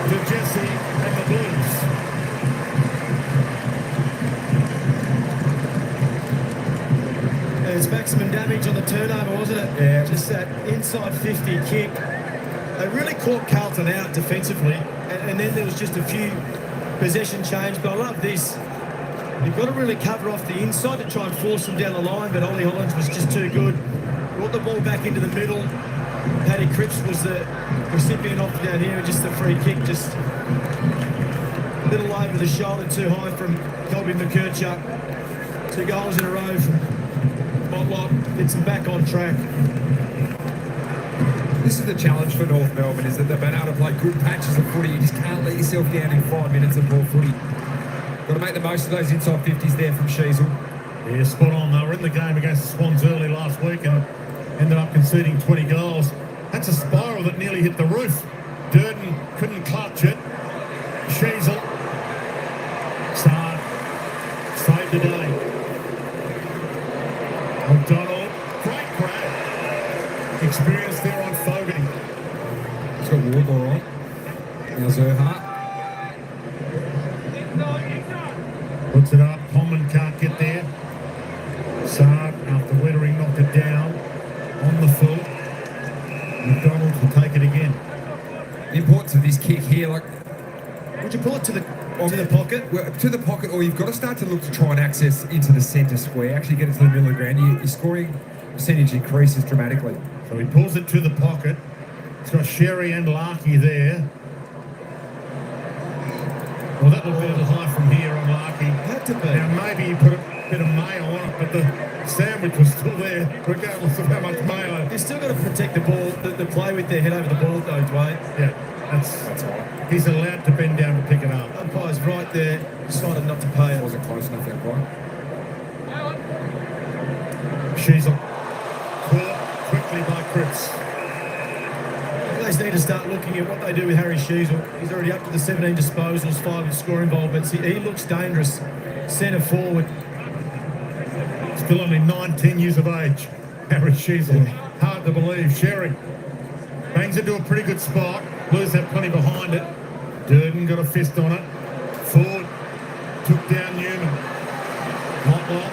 To Jesse and the Blues. There's maximum damage on the turnover, wasn't it? Yeah. Just that inside 50 kick. They really caught Carlton out defensively, and then there was just a few possession change. But I love this. You've got to really cover off the inside to try and force them down the line, but Ollie Hollands was just too good. Brought the ball back into the middle. Paddy Cripps was the recipient off down here, and just the free kick, just a little over the shoulder, too high from Colby McKerchuk. 2 goals in a row from Motlop, gets them back on track. This is the challenge for North Melbourne, is that they've been able to play good patches of footy. You just can't let yourself down in 5 minutes of ball footy. Got to make the most of those inside 50s there from Sheasel. Yeah, spot on. They were in the game against the Swans early last week and ended up conceding 20 goals. That's a spiral that nearly hit the roof. Durden couldn't clutch it. Sheasel. Saved the day. McDonald, great grab. Experience there on Fogarty. He's got Wardlaw on. Now Zerha. Puts it up. Common can't get there. Saad, after Wettering, knocked it down on the full. McDonald will take it again. The importance of this kick here, like, Would you pull it to the pocket? well, to the pocket, or you've got to start to look to try and access into the centre square, actually get it to the middle of the ground. Your scoring percentage increases dramatically. So he pulls it to the pocket. It's got Sherry and Larky there. Well, that looked a little high from here on Larky. Had to be. Now, maybe he put a bit of mayo on it, but the sandwich was still there, regardless of how much mayo. They've still got to protect the ball, the play with their head over the ball, though, Dwayne. Yeah, that's right. He's allowed to bend down to pick it up. Umpire's right there, decided not to pay It it. wasn't close enough, that quite. She's caught quickly by Cripps. They need to start looking at what they do with Harry Sheasel. He's already up to the 17 disposals, 5 score involvements. He looks dangerous. Centre forward. Still only 19 years of age. Harry Sheasel. Hard to believe. Sherry bangs into a pretty good spot. Blues have plenty behind it. Durden got a fist on it. Ford took down Newman. Motlop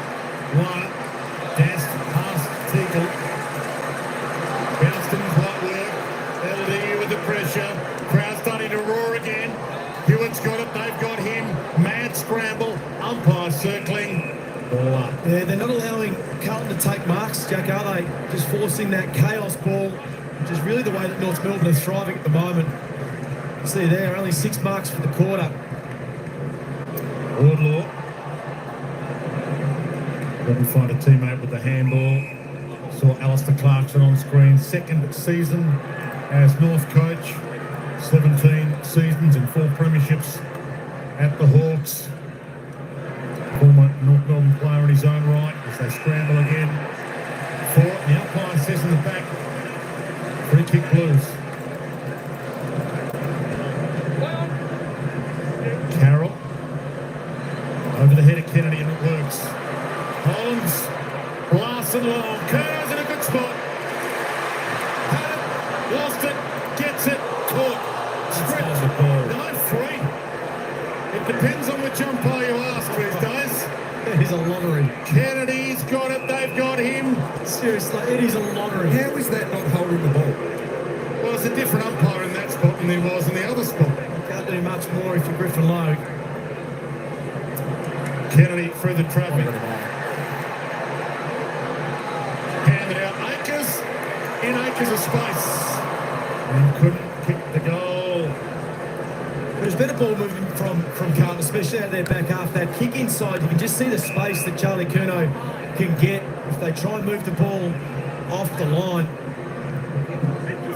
won it. Danced past Teagle. Bounced didn't quite work. LDU with the pressure. Crowd starting to roar again. Hewitt's got it. They've got him. Mad scramble. Umpire circling. Ball up. Yeah, they're not allowing Carlton to take marks, Jack, are they? Just forcing that chaos ball, which is really the way that North Melbourne are thriving at the moment. See there, only 6 marks for the quarter. Wardlaw. Couldn't find a teammate with the handball. Saw Alistair Clarkson on screen. Second season as North coach. 17 seasons and 4 premierships at the Hawks. Former North Melbourne player in his own right as they scramble again. For it, the umpire says in the back, free kick Blues. Carroll over the head of Kennedy and it works. Hollands blasts it long. Kerr's in a good spot. Had it, lost it, gets it, caught. Script. No, free. It depends on which umpire you ask these days. It is a lottery. Kennedy's got it, they've got him. Seriously, it is a lottery. How is that not holding the ball? Well, it's a different umpire in that spot than there was in the other spot. Can't do much more if you're Griffin Logue. Kennedy through the traffic. Handed out Akers. In Akers of space. And couldn't kick the goal. There's better ball movement from Carlton, especially out their back half. That kick inside, you can just see the space that Charlie Curnow can get if they try and move the ball off the line.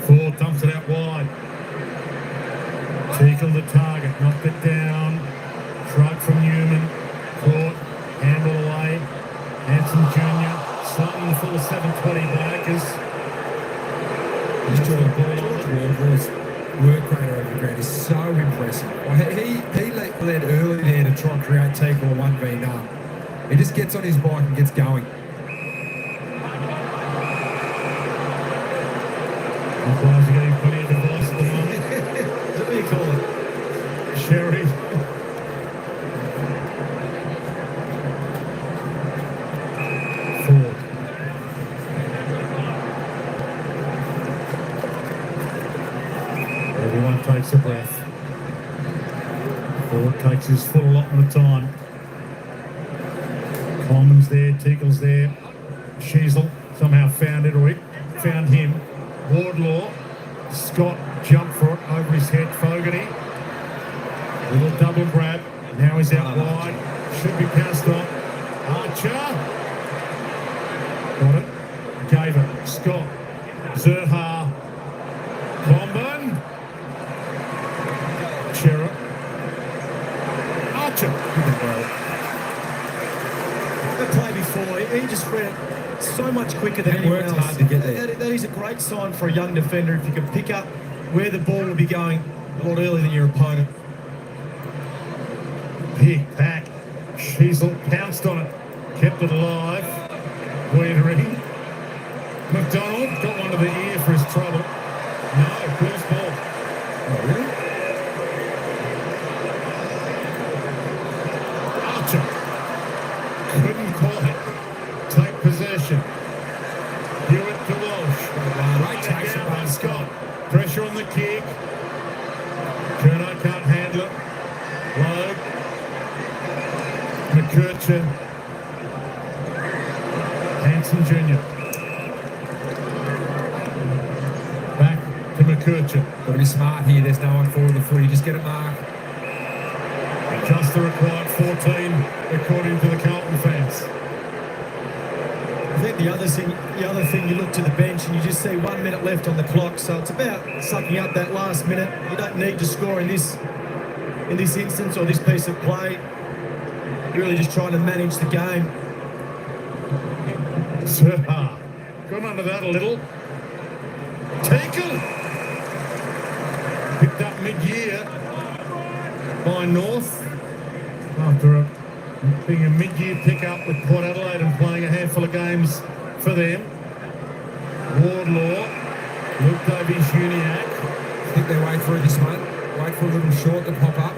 Ford dumps it out wide. Teagle the target, knocked it down. Shrug from Newman. Caught, handle away. Hanson Jr. Slightly the full of 720 by Akers. George Wardlaw's work rate over the ground is so impressive. He led early there to try and create tackle 1v none. He just gets on his bike and gets going. Umpires are getting plenty of advice at the moment. What do you call it? Sherry. Ford. Everyone takes a breath. Ford takes his full allotment of time. Coleman's there, Teagle's there. Sheasel somehow found it, or it found him. Wardlaw. Scott jumped for it over his head. Fogarty. Little double grab. Now he's out wide. Should be pounced on. Archer. Got it. Gave it. Scott. Zerha. Comben. Chera. Archer. The play before, he just read it so much quicker than He anyone worked else. hard to get there. That is a great sign for a young defender if you can pick up where the ball will be going a lot earlier than your opponent. Big pack. Sheasel pounced on it. Kept it alive. Weedering. McDonald got one to the ear for his trouble. No, Bill's ball. Oh, really? Archer couldn't quite take possession. Hewitt to Walsh. Right takes Down it by by Scott. Pressure on the kick. Kerno can't handle it. Logue. McCurcher. Hanson Jr. Back to McCurcher. Got to be smart here. There's no one forward the footy. Just get it marked. Just the required 14, according to the Carlton fans. I think the other thing, you look to the bench and you just see 1 minute left on the clock. So it's about sucking up that last minute. You don't need to score in this instance or this piece of play. You're really just trying to manage the game. Serha. Gone under that a little. Taken. Picked up mid-year by North. After being a mid-year pickup with Port Adelaide and playing a handful of games for them. Wardlaw. Luke Davies-Uniacke. I think they wait for this one. Wait for a little short to pop up.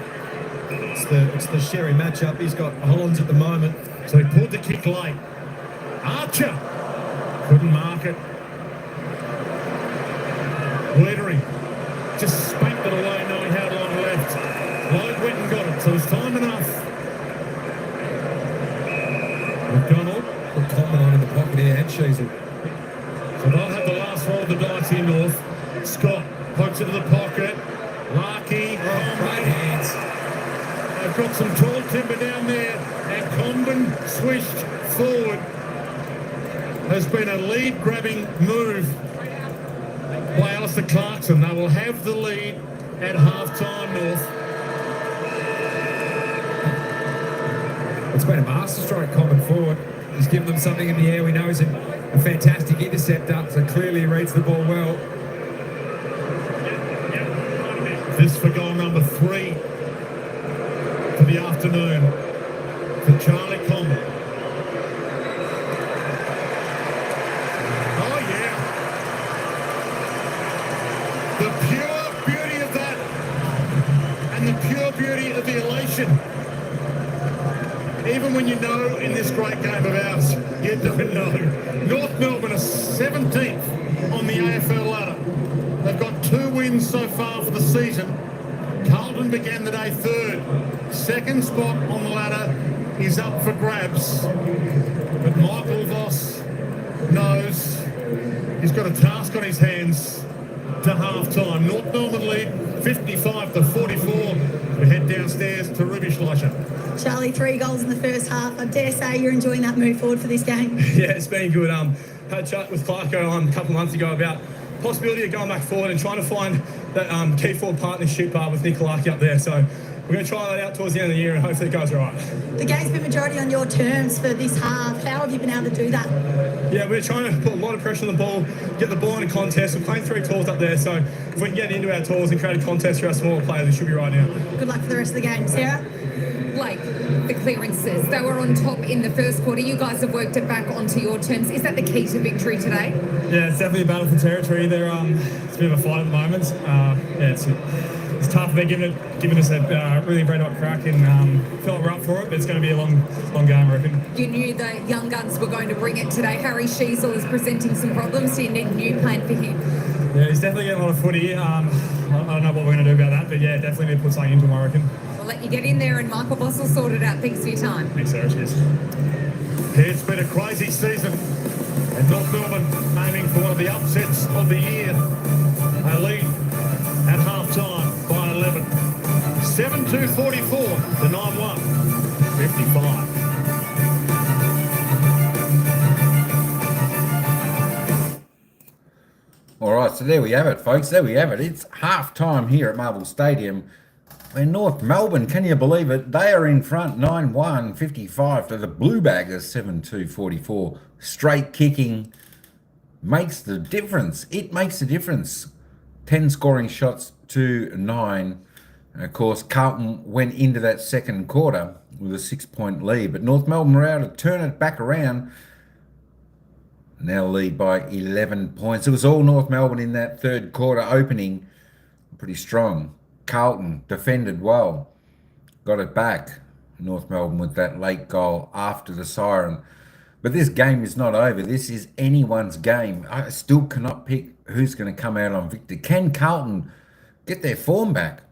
It's the Sherry matchup. He's got Hollands at the moment. So he pulled the kick late. Archer couldn't mark it. Leadery just spanked it away knowing how long left. Lloyd went and got it, so it's time enough. McDonald. Put Coleman on in the pocket here and Sheasel. So they'll have the last roll of the dice here, North. Scott pokes it to the pocket. Larkey. Great hands. They've got some tall timber down there, and Comben swished forward. Has been a lead-grabbing move by Alistair Clarkson. They will have the lead at half-time, North. It's been a masterstroke coming forward. He's given them something in the air. We know he's a fantastic interceptor, so clearly he reads the ball well. This for goal number 3 for the afternoon for Charlie Comben. Oh, yeah. The pure beauty of that and the pure beauty of the elation. Even when you know in this great game of ours, you don't know. North Melbourne are 17th on the AFL ladder. They've got 2 wins so far for the season. Carlton began the day 3rd. Second spot on the ladder is up for grabs. But Michael Voss knows he's got a task on his hands to half-time. North Melbourne lead 55-44. We head downstairs to Ruby Schleicher. Charlie, 3 goals in the first half. I dare say you're enjoying that move forward for this game. Yeah, it's been good. Had a chat with Clarko a couple of months ago about possibility of going back forward and trying to find that key forward partnership with Nikolaki up there. So we're going to try that out towards the end of the year and hopefully it goes all right. The game's been majority on your terms for this half. How have you been able to do that? Yeah, we're trying to put a lot of pressure on the ball, get the ball in a contest. We're playing 3 tools up there, so if we can get into our tools and create a contest for our smaller players, we should be right now. Good luck for the rest of the game. Sarah? Blake, the clearances, they were on top in the first quarter. You guys have worked it back onto your terms. Is that the key to victory today? Yeah, it's definitely a battle for territory. It's a bit of a fight at the moment. It's tough. They're giving us a really red hot crack and feel like we're up for it, but it's going to be a long game, I reckon. You knew the young guns were going to bring it today. Harry Sheasel is presenting some problems. Do you need a new plan for him? Yeah, he's definitely getting a lot of footy. I don't know what we're going to do about that, but yeah, definitely need to put something into him, I reckon. We'll let you get in there and Michael Boss will sort it out. Thanks for your time. Thanks, Sarah. Cheers. It's been a crazy season, and North Melbourne aiming for one of the upsets of the year. They lead at half-time by 11. 7-2-44 to 9-1. 55. All right, so there we have it, folks. There we have it. It's half-time here at Marvel Stadium. In North Melbourne, can you believe it? They are in front 9-1, 55 to the Blue Baggers 7-2, 44. Straight kicking makes the difference. It makes the difference. 10 scoring shots to 9. And of course, Carlton went into that second quarter with a 6-point lead. But North Melbourne were able to turn it back around now lead by 11 points. It was all North Melbourne in that third quarter opening. Pretty strong. Carlton defended well. Got it back. North Melbourne with that late goal after the siren. But this game is not over. This is anyone's game. I still cannot pick who's going to come out on victor. Can Carlton get their form back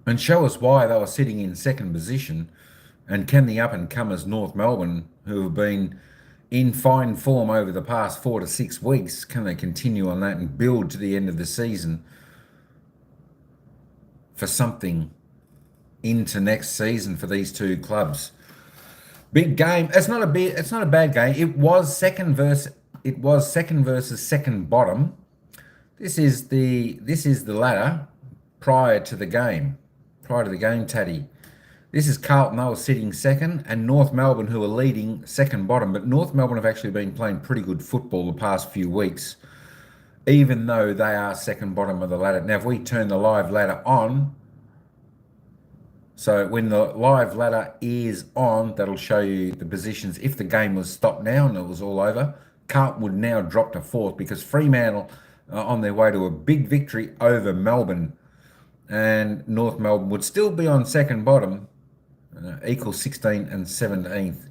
and show us why they were sitting in second position? And can the up-and-comers North Melbourne, who have been in fine form over the past 4 to 6 weeks, can they continue on that and build to the end of the season for something into next season for these two clubs? Big game. It's not a bad game. It was second versus second bottom. This is the ladder prior to the game. Prior to the game, Taddy. This is Carlton. They were sitting second, and North Melbourne, who are leading second bottom. But North Melbourne have actually been playing pretty good football the past few weeks, even though they are second bottom of the ladder. Now, if we turn the live ladder on, so when the live ladder is on, that'll show you the positions. If the game was stopped now and it was all over, Carlton would now drop to fourth because Fremantle are on their way to a big victory over Melbourne. And North Melbourne would still be on second bottom, equal 16th and 17th.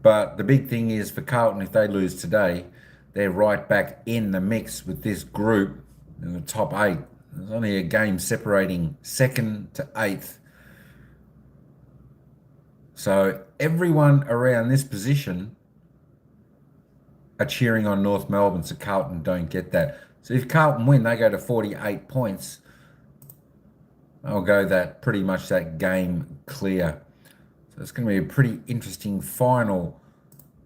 But the big thing is for Carlton, if they lose today, they're right back in the mix with this group in the top 8. There's only a game separating 2nd to 8th. So everyone around this position are cheering on North Melbourne, so Carlton don't get that. So if Carlton win, they go to 48 points. I'll go that pretty much that game clear. So it's going to be a pretty interesting final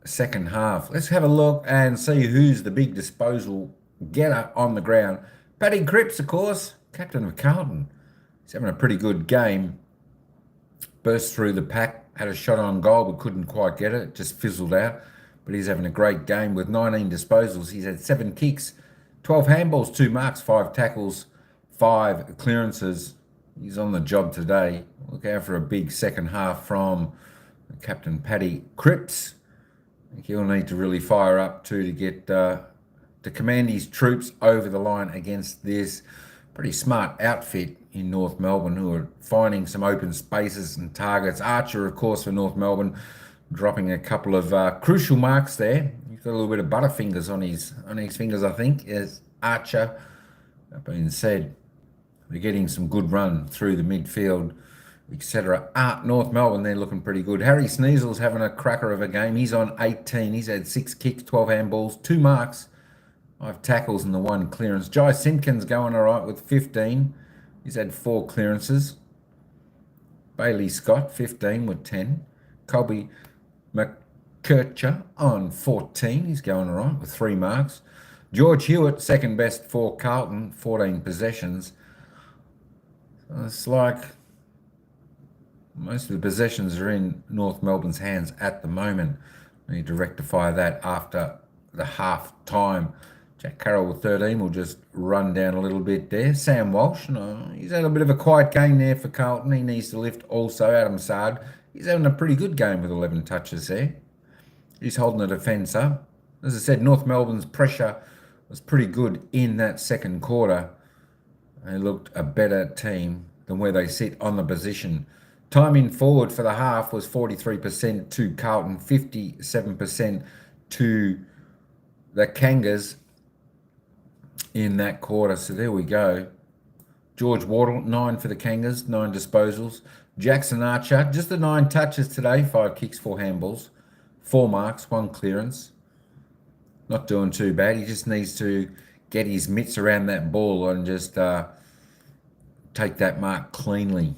second half. Let's have a look and see who's the big disposal getter on the ground. Paddy Cripps, of course, captain of Carlton. He's having a pretty good game. Burst through the pack, had a shot on goal but couldn't quite get it. It just fizzled out. But he's having a great game with 19 disposals. He's had 7 kicks, 12 handballs, 2 marks, 5 tackles, 5 clearances. He's on the job today. Look out for a big second half from Captain Paddy Cripps. I think he'll need to really fire up too to get to command his troops over the line against this pretty smart outfit in North Melbourne, who are finding some open spaces and targets. Archer, of course, for North Melbourne, dropping a couple of crucial marks there. He's got a little bit of butterfingers on his fingers, I think, as Archer. That being said, we're getting some good run through the midfield, etc. North Melbourne, they're looking pretty good. Harry Sneasel's having a cracker of a game. He's on 18. He's had 6 kicks, 12 handballs, 2 marks, 5 tackles and the 1 clearance. Jai Simpkins going all right with 15. He's had 4 clearances. Bailey Scott, 15 with 10. Colby McKercher on 14. He's going all right with 3 marks. George Hewitt, second best for Carlton, 14 possessions. So it's like most of the possessions are in North Melbourne's hands at the moment. We need to rectify that after the half time. Jack Carroll with 13 will just run down a little bit there. Sam Walsh, no, he's had a bit of a quiet game there for Carlton. He needs to lift also. Adam Sard, he's having a pretty good game with 11 touches there. He's holding the defence up. As I said, North Melbourne's pressure was pretty good in that second quarter. They looked a better team than where they sit on the position. Time in forward for the half was 43% to Carlton, 57% to the Kangas in that quarter. So there we go. George Wardle, 9 for the Kangas, 9 disposals. Jackson Archer, just the 9 touches today, 5 kicks, 4 handballs, 4 marks, 1 clearance. Not doing too bad. He just needs to get his mitts around that ball and just take that mark cleanly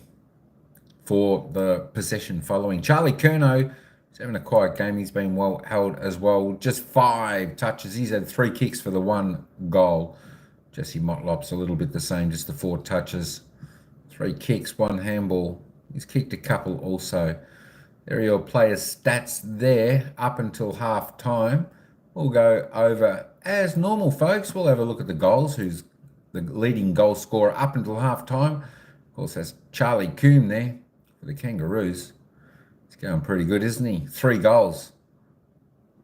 for the possession following. Charlie Curnow is having a quiet game. He's been well held as well. Just 5 touches. He's had 3 kicks for the 1 goal. Jesse Motlop's a little bit the same, just the 4 touches. 3 kicks, 1 handball. He's kicked a couple also. There are your players' stats there up until half time. We'll go over as normal, folks. We'll have a look at the goals, who's the leading goal scorer up until half time. Of course, that's Charlie Coombe there for the Kangaroos. He's going pretty good, isn't he? 3 goals.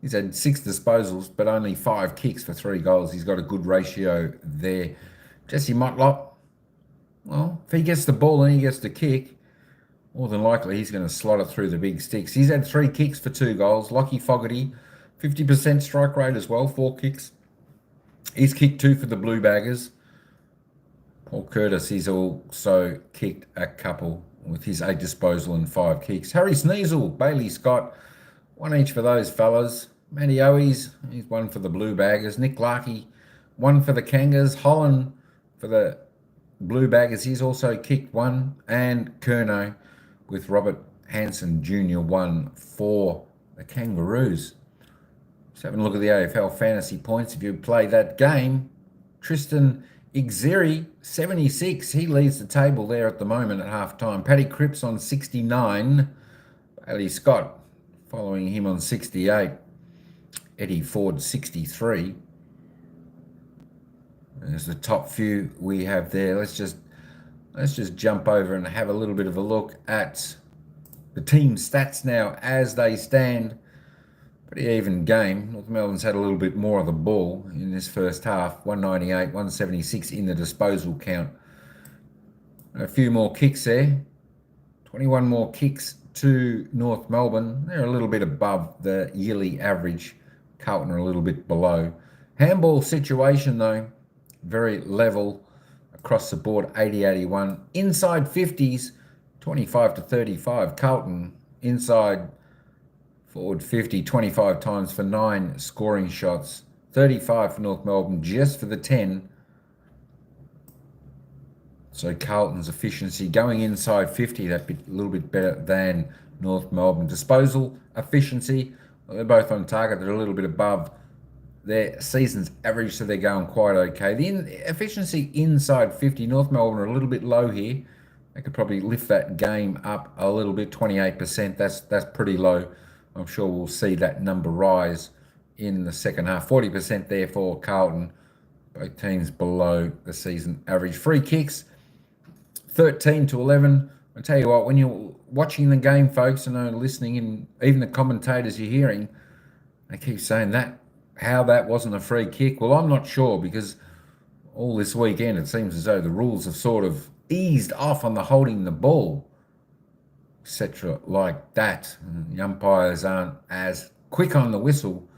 He's had 6 disposals, but only 5 kicks for 3 goals. He's got a good ratio there. Jesse Motlop, well, if he gets the ball and he gets the kick, more than likely he's going to slot it through the big sticks. He's had 3 kicks for 2 goals. Lockie Fogarty, 50% strike rate as well, 4 kicks. He's kicked 2 for the Blue Baggers. Paul Curtis, he's also kicked a couple with his 8 disposal and 5 kicks. Harry Sneasel, Bailey Scott, 1 each for those fellas. Matty Owies, he's 1 for the Blue Baggers. Nick Larkey, 1 for the Kangas. Holland for the Blue Baggers, he's also kicked 1. And Curnow with Robert Hansen Jr. 1 for the Kangaroos. Let's have a look at the AFL fantasy points. If you play that game, Tristan Ixeri, 76. He leads the table there at the moment at half-time. Paddy Cripps on 69. Bailey Scott following him on 68. Eddie Ford, 63. There's the top few we have there. Let's just jump over and have a little bit of a look at the team stats now as they stand. Pretty even game. North Melbourne's had a little bit more of the ball in this first half. 198, 176 in the disposal count. A few more kicks there. 21 more kicks to North Melbourne. They're a little bit above the yearly average. Carlton are a little bit below. Handball situation though, very level across the board, 80-81. Inside 50s, 25-35. Carlton inside forward 50, 25 times for 9 scoring shots. 35 for North Melbourne, just for the 10. So Carlton's efficiency going inside 50, that bit, a little bit better than North Melbourne. Disposal efficiency, well, they're both on target. They're a little bit above their season's average, so they're going quite okay. The efficiency inside 50, North Melbourne are a little bit low here. They could probably lift that game up a little bit, 28%. That's pretty low. I'm sure we'll see that number rise in the second half. 40% there for Carlton. Both teams below the season average. Free kicks, 13-11. I tell you what, when you're watching the game, folks, and listening, and even the commentators you're hearing, they keep saying that how that wasn't a free kick. Well, I'm not sure, because all this weekend it seems as though the rules have sort of eased off on the holding the ball, etc. like that. And the umpires aren't as quick on the whistle.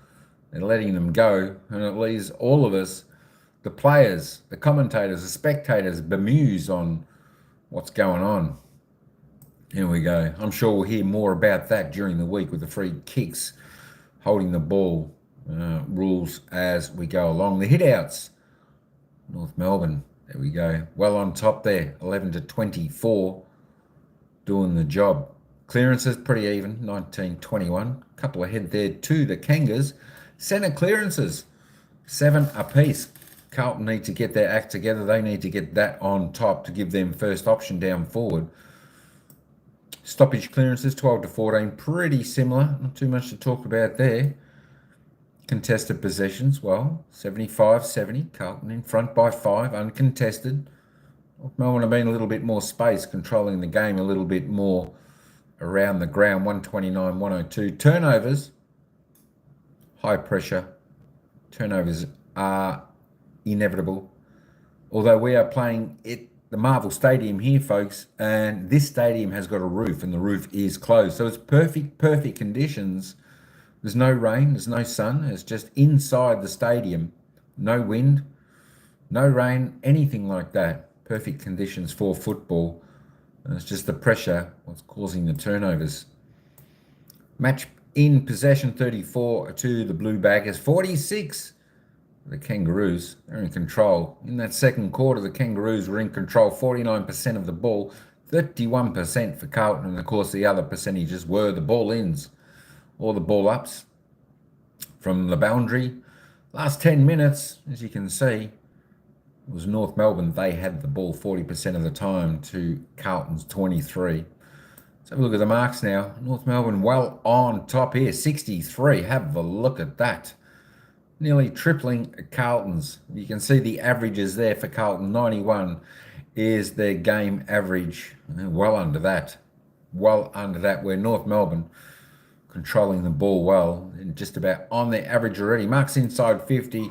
They're letting them go, and it leaves all of us, the players, the commentators, the spectators, bemused on what's going on. Here we go. I'm sure we'll hear more about that during the week with the free kicks, holding the ball rules as we go along. The hit-outs, North Melbourne, there we go. Well on top there, 11-24, doing the job. Clearances pretty even, 19-21. Couple ahead there to the Kangas. Centre clearances, 7 apiece. Carlton need to get their act together. They need to get that on top to give them first option down forward. Stoppage clearances, 12-14, pretty similar. Not too much to talk about there. Contested possessions, well, 75-70. Carlton in front by 5, uncontested. Melbourne have been a little bit more space, controlling the game a little bit more around the ground. 129-102. Turnovers, high pressure. Turnovers are inevitable. Although we are playing at the Marvel Stadium here, folks, and this stadium has got a roof, and the roof is closed. So it's perfect conditions. There's no rain, there's no sun. It's just inside the stadium. No wind, no rain, anything like that. Perfect conditions for football. And it's just the pressure what's causing the turnovers. Match in possession, 34 to the Blue Baggers, 46 the Kangaroos. They're in control. In that second quarter, the Kangaroos were in control, 49% of the ball, 31% for Carlton, and of course the other percentages were the ball ins or the ball ups from the boundary. Last 10 minutes, as you can see, was North Melbourne. They had the ball 40% of the time to Carlton's 23. Let's have a look at the marks now. North Melbourne well on top here, 63. Have a look at that. Nearly tripling Carlton's. You can see the averages there for Carlton. 91 is their game average. Well under that. Well under that, where North Melbourne controlling the ball well. In just about on their average already. Marks inside 50.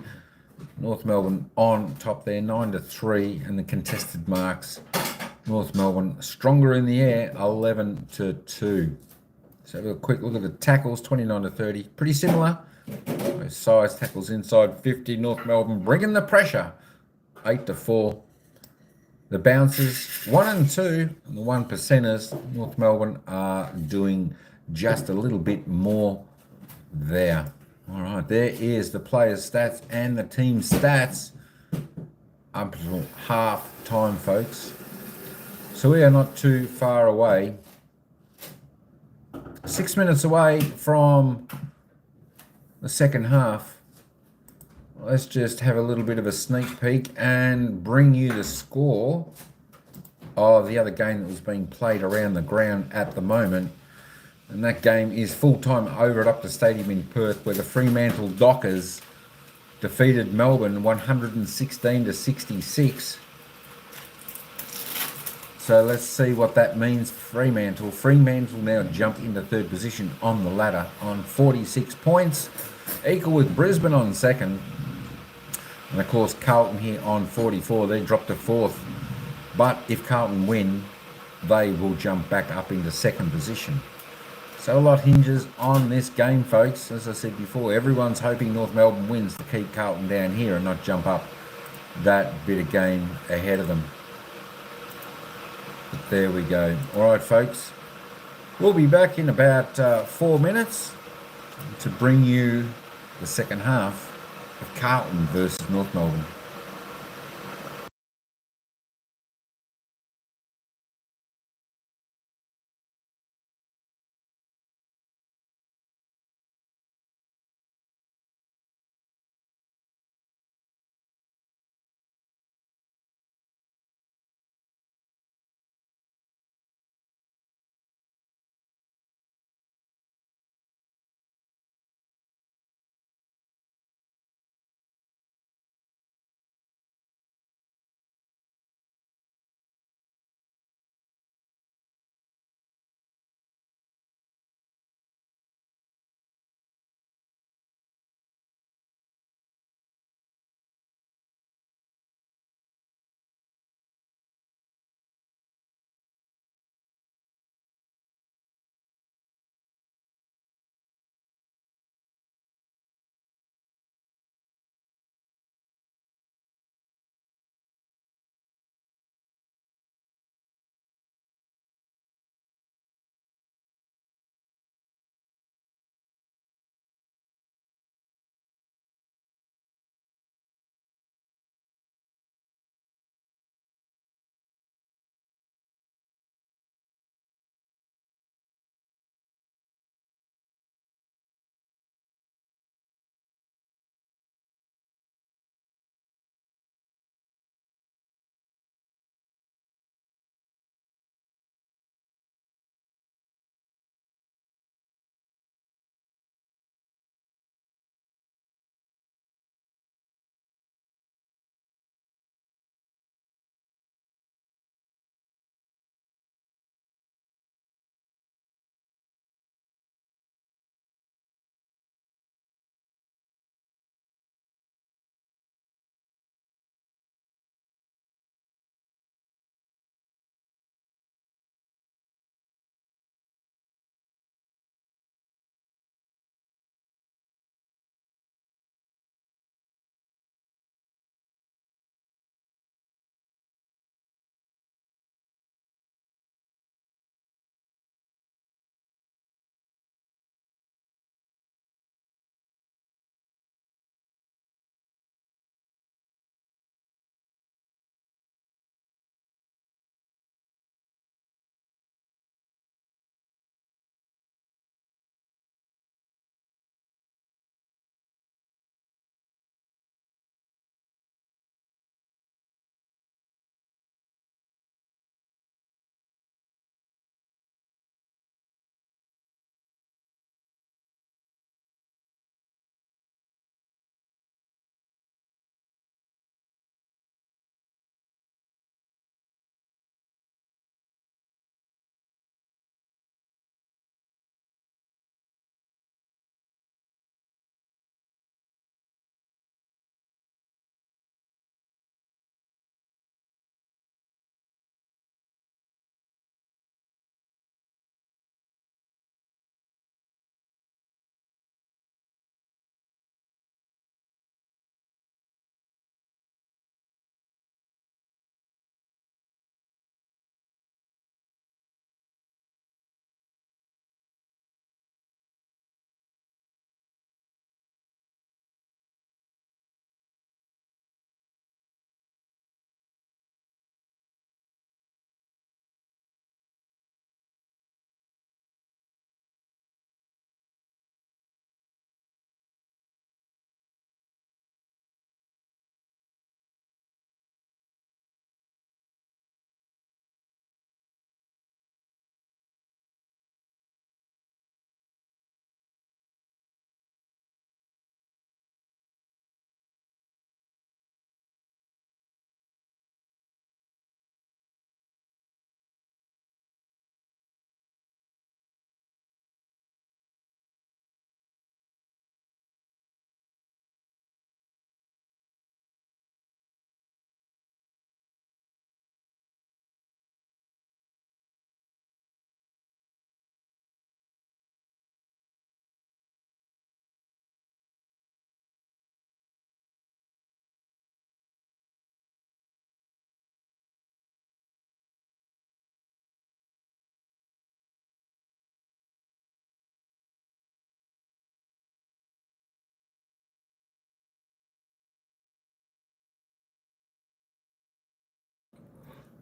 North Melbourne on top there, 9-3, and the contested marks. North Melbourne stronger in the air, 11-2. So have a quick look at the tackles, 29-30, pretty similar. Those size tackles inside 50. North Melbourne bringing the pressure, 8-4. The bounces, 1 and 2, and the 1 percenters. North Melbourne are doing just a little bit more there. All right, there is the players' stats and the team stats up to half time, folks. So we are not too far away. 6 minutes away from the second half. Let's just have a little bit of a sneak peek and bring you the score of the other game that was being played around the ground at the moment. And that game is full-time over at Optus Stadium in Perth, where the Fremantle Dockers defeated Melbourne 116-66. So let's see what that means for Fremantle. Fremantle now jump into third position on the ladder on 46 points, equal with Brisbane on second. And of course, Carlton here on 44. They dropped to fourth. But if Carlton win, they will jump back up into second position. So a lot hinges on this game, folks. As I said before, everyone's hoping North Melbourne wins to keep Carlton down here and not jump up that bit of game ahead of them. But there we go. All right, folks. We'll be back in about 4 minutes to bring you the second half of Carlton versus North Melbourne.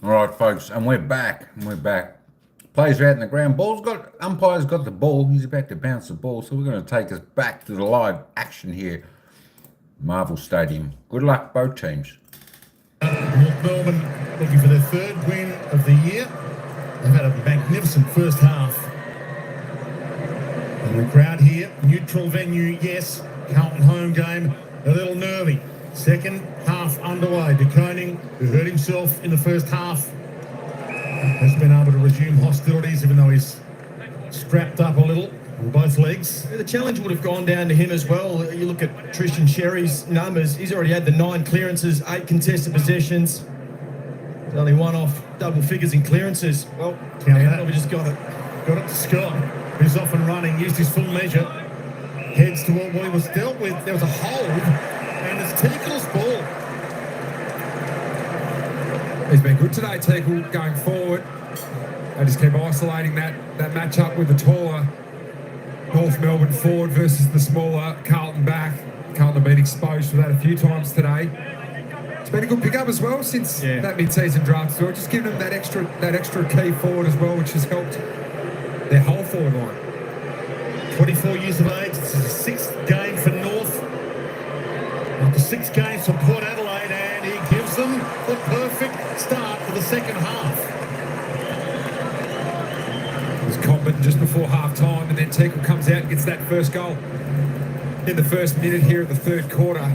All right, folks, and we're back. We're back. Players are out in the ground. Umpire's got the ball. He's about to bounce the ball. So we're going to take us back to the live action here. Marvel Stadium. Good luck, both teams. North Melbourne looking for their third win of the year. They've had a magnificent first half. And the crowd here, neutral venue, yes. Carlton home game, a little nervy. Second half underway. De Koning, who hurt himself in the first half, has been able to resume hostilities, even though he's strapped up a little on both legs. The challenge would have gone down to him as well. You look at Tristan Sherry's numbers. He's already had the 9 clearances, 8 contested possessions. He's only one off double figures in clearances. Well, we just got it. Got it to Scott, who's off and running, used his full measure. Heads toward what he was dealt with. There was a hold, and it's Teagle's ball. He's been good today, Teagle, going forward. They just keep isolating that matchup with the taller North Melbourne forward versus the smaller Carlton back. Carlton have been exposed for that a few times today. It's been a good pickup as well since that mid-season draft. So just giving them that extra key forward as well, which has helped their whole forward line. 24 years of age. This is the 6th game for North. After 6 games for Port Adelaide, and he gives them the perfect start for the second half. It was Combin just before half-time, and then Teagle comes out and gets that first goal in the first minute here of the third quarter.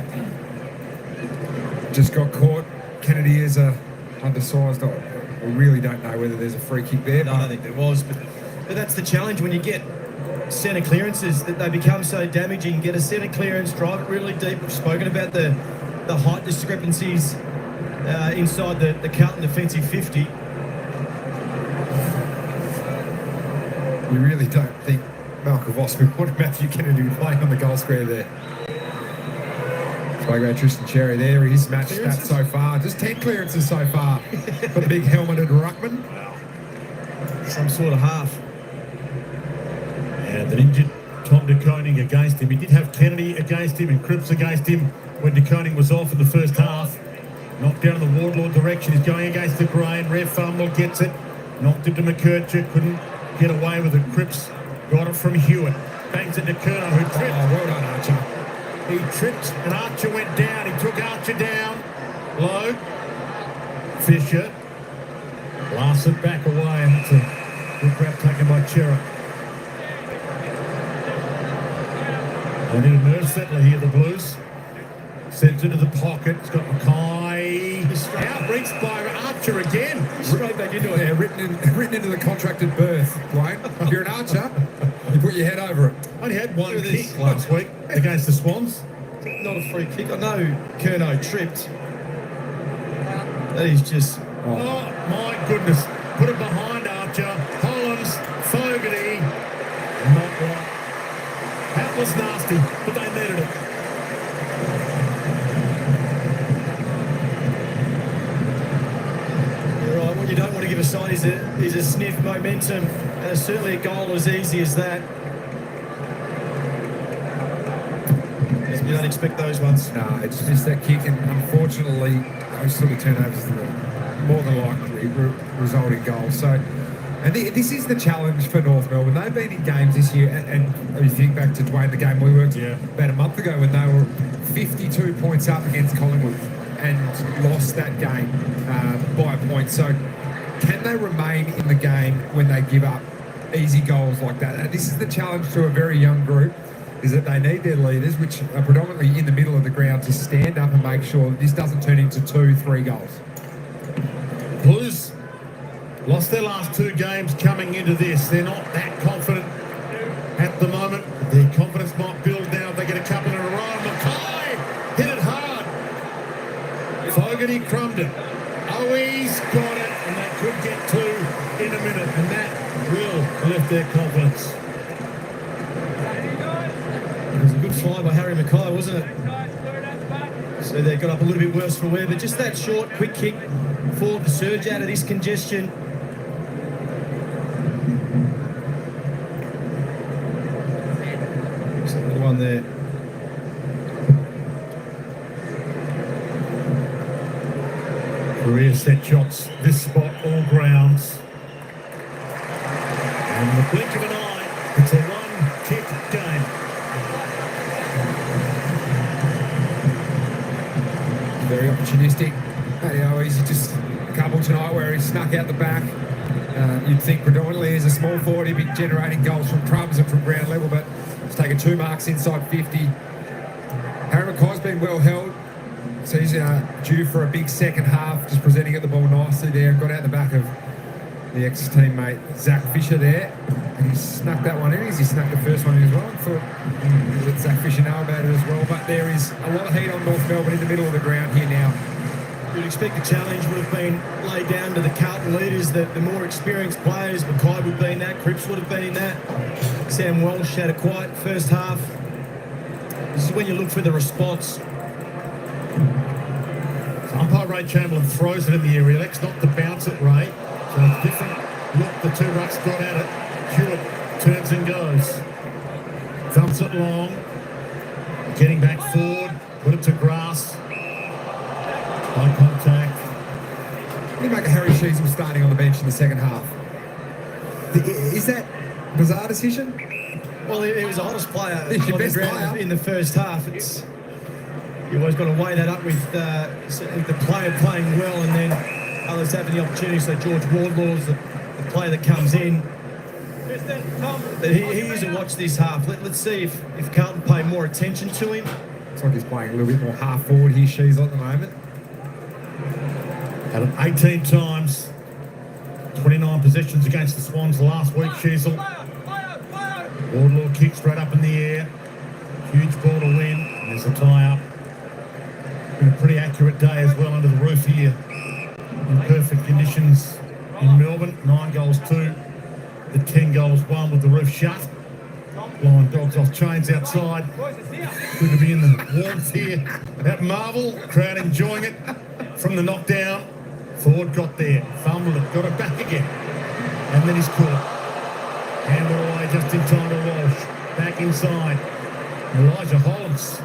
Just got caught. Kennedy is undersized. We really don't know whether there's a free kick there. No, I don't think there was, but that's the challenge when you get centre clearances, that they become so damaging. Get a centre clearance, drive it really deep. We've spoken about the height discrepancies inside the Carlton defensive 50. We really don't think Malcolm Voss would want Matthew Kennedy playing on the goal square there. Spoke about Tristan Cherry there. His match stats so far. Just 10 clearances so far for the big helmeted ruckman. Some sort of half. And an injured Tom De Koning against him. He did have Kennedy against him and Cripps against him when De Koning was off in the first half. Knocked down in the Wardlaw direction. He's going against the grain. Rare fumble, gets it. Knocked it to McKercher. Couldn't get away with it. Cripps got it from Hewitt. Bangs it to Kerno, who tripped. Oh, well done, Archer. He tripped and Archer went down. He took Archer down. Low. Fisher. Blasts it back away. And it's a good grab taken by Chera. They need a nerve settler here, the Blues. Sends it to the pocket. It's got Mackay. Outreached by Archer again. Straight back into it. Yeah, written into the contracted berth, Wayne. If you're an Archer, you put your head over it. Only had one kick last week against the Swans. Not a free kick. I know Kerno tripped. That is just... Oh, my goodness. Put it behind Archer. Collins, Fogarty. Not right. That was nasty, but they needed it. You're right. What you don't want to give a sign is a sniff momentum, and certainly a goal as easy as that. You don't expect those ones. No, it's just that kick, and unfortunately, those sort of turnovers are more than likely result in goals. So, and this is the challenge for North Melbourne. They've been in games this year, and you think back to Dwayne, the game we worked about a month ago when they were 52 points up against Collingwood and lost that game by a point. So, can they remain in the game when they give up easy goals like that? And this is the challenge to a very young group, is that they need their leaders, which are predominantly in the middle of the ground, to stand up and make sure that this doesn't turn into 2-3 goals. Blues lost their last 2 games coming into this. They're not that confident at the moment. Their confidence might build now if they get a couple in a row. Mackay hit it hard. Fogarty crumbed it. Owies got it, and they could get 2 in a minute, and that will lift their confidence. It was a good fly by Harry Mackay, wasn't it? So they got up a little bit worse for wear, but just that short, quick kick forward the surge out of this congestion. There's another one there. Career set shots, this spot, all grounds. And the blink of an eye, it's a one-kick game. Very opportunistic. He's just a couple tonight where he snuck out the back. You'd think predominantly as a small forward he'd be generating goals from crumbs and from ground level, but he's taken 2 marks inside 50. Harry McKay's been well held, so he's due for a big second half, just presenting at the ball nicely there. Got out the back of the ex-teammate Zach Fisher there, and he snuck that one in. He snuck the first one in as well. I thought let Zach Fisher know about it as well, but there is a lot of heat on North Melbourne in the middle of the ground here now. You'd expect the challenge would have been laid down to the Carlton leaders, the more experienced players. Mackay would have been in that, Cripps would have been in that. Sam Walsh had a quiet first half. This is when you look for the response. Umpire Ray Chamberlain throws it in the air. He elects not to bounce it, Ray. So it's different look. The two rucks got at it. Hewitt turns and goes. Thumps it long. Getting back forward. Put it to grass. High contact. What do you make of Harry Sheasel starting on the bench in the second half? Is that a bizarre decision? Well, he was the hottest player He's your on the best ground player. in the first half. You always got to weigh that up with the player playing well and then others having the opportunity. So George Wardlaw's the player that comes in. But he is a watch this half. Let's see if Carlton pay more attention to him. Looks like he's playing a little bit more half forward here, Sheasel, at the moment. Had it 18 times. 29 possessions against the Swans last week, Sheasel. Wardlaw kick straight up in the air. Huge ball to win. There's a tie-up. Been a pretty accurate day as well under the roof here. In perfect conditions in Melbourne. 9 goals 2. The 10 goals 1 with the roof shut. Blind dogs off chains outside. Good to be in the warmth here at Marvel. Crowd enjoying it from the knockdown. Ford got there, fumbled it, got it back again. And then he's caught. Handed away just in time to Walsh. Back inside. Elijah Hollands.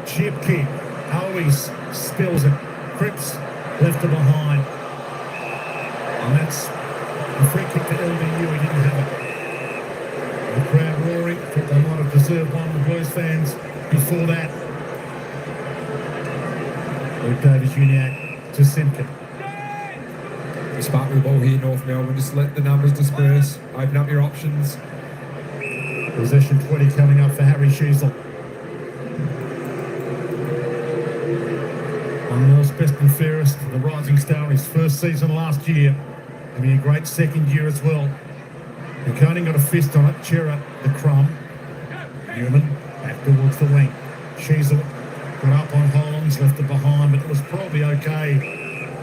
Chip kick. Always spills it. Cripps left it behind. And that's a free kick to LDU. He didn't have it. The crowd roaring. Thought they might have deserved one, the Blues fans, before that. Luke Davis-Uniacke to Simpkin. Smart with the ball here, North Melbourne. Just let the numbers disperse. Open up your options. Possession 20 coming up for Harry Sheasel. One North's best and fairest, the rising star in his first season last year. Having a great second year as well. McConey got a fist on it. Chera, the crumb. Newman back towards the wing. Sheasel got up on Hollands, left it behind, but it was probably okay.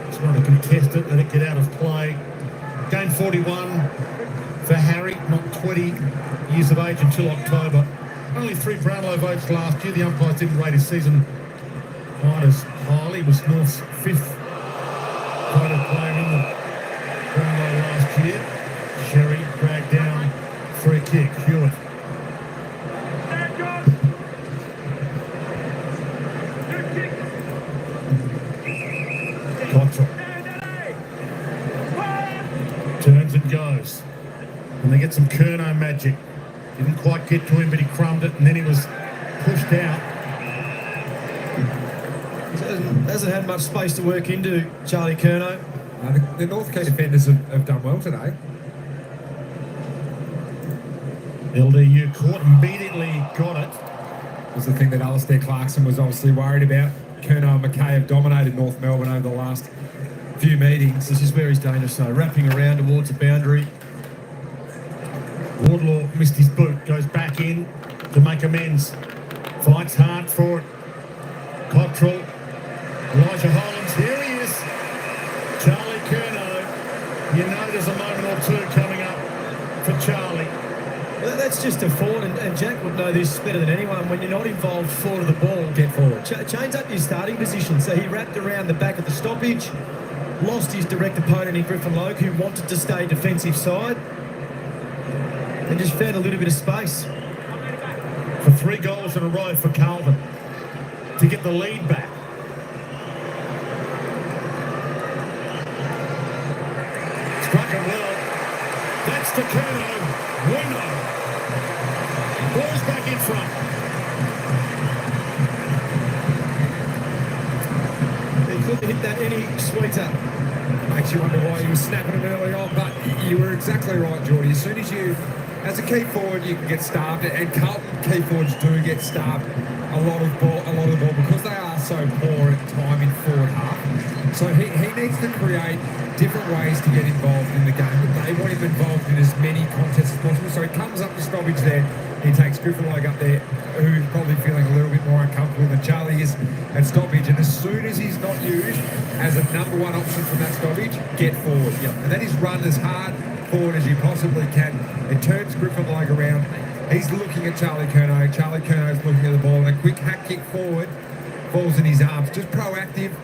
It's not a contestant, let it get out of play. Game 41 for Harry, not 20 years of age until October. Only 3 Brownlow votes last year. The umpires didn't rate his season quite as highly. He was North's 5th voted player in the Brownlow last year. Sherry dragged down free kick. Hewitt. Cottrell. Turns and goes. And they get some Kerno magic. Didn't quite get to him, but he crumbed it, and then he was pushed out. Hasn't had much space to work into, Charlie Kerno. The North Key defenders have done well today. LDU caught, immediately got it. Was the thing that Alistair Clarkson was obviously worried about. Kerno and McKay have dominated North Melbourne over the last few meetings. This is where he's dangerous, though. Wrapping around towards the boundary. Wardlaw missed his boot, goes back in to make amends. Fights hard for it. Cottrell. Elijah Hollands, here he is. Charlie Kerno. You know there's a moment or two coming up for Charlie. Well, that's just a forward, and Jack would know this better than anyone. When you're not involved forward of the ball, Get forward. change up your starting position. So he wrapped around the back of the stoppage, lost his direct opponent in Griffin Logue, who wanted to stay defensive side, and just found a little bit of space. For 3 goals in a row for Carlton to get the lead back. sweeter. Makes you wonder why he was snapping him early on, but you were exactly right, Geordie. As soon as you, as a key forward, you can get starved, and Carlton key forwards do get starved a lot of the ball because they are so poor at time in forward half. So he needs to create different ways to get involved in the game, but they want him involved in as many contests as possible. So he comes up to stoppage there. He takes Griffin-Logue up there, who's probably feeling a little bit more uncomfortable than Charlie is at stoppage. And as soon as he's not used as a number one option from that stoppage, get forward. Yep. And that is run as hard forward as you possibly can. It turns Griffin-Logue around. He's looking at Charlie Curnow. Charlie Curnow's looking at the ball, and a quick hack kick forward falls in his arms. Just proactive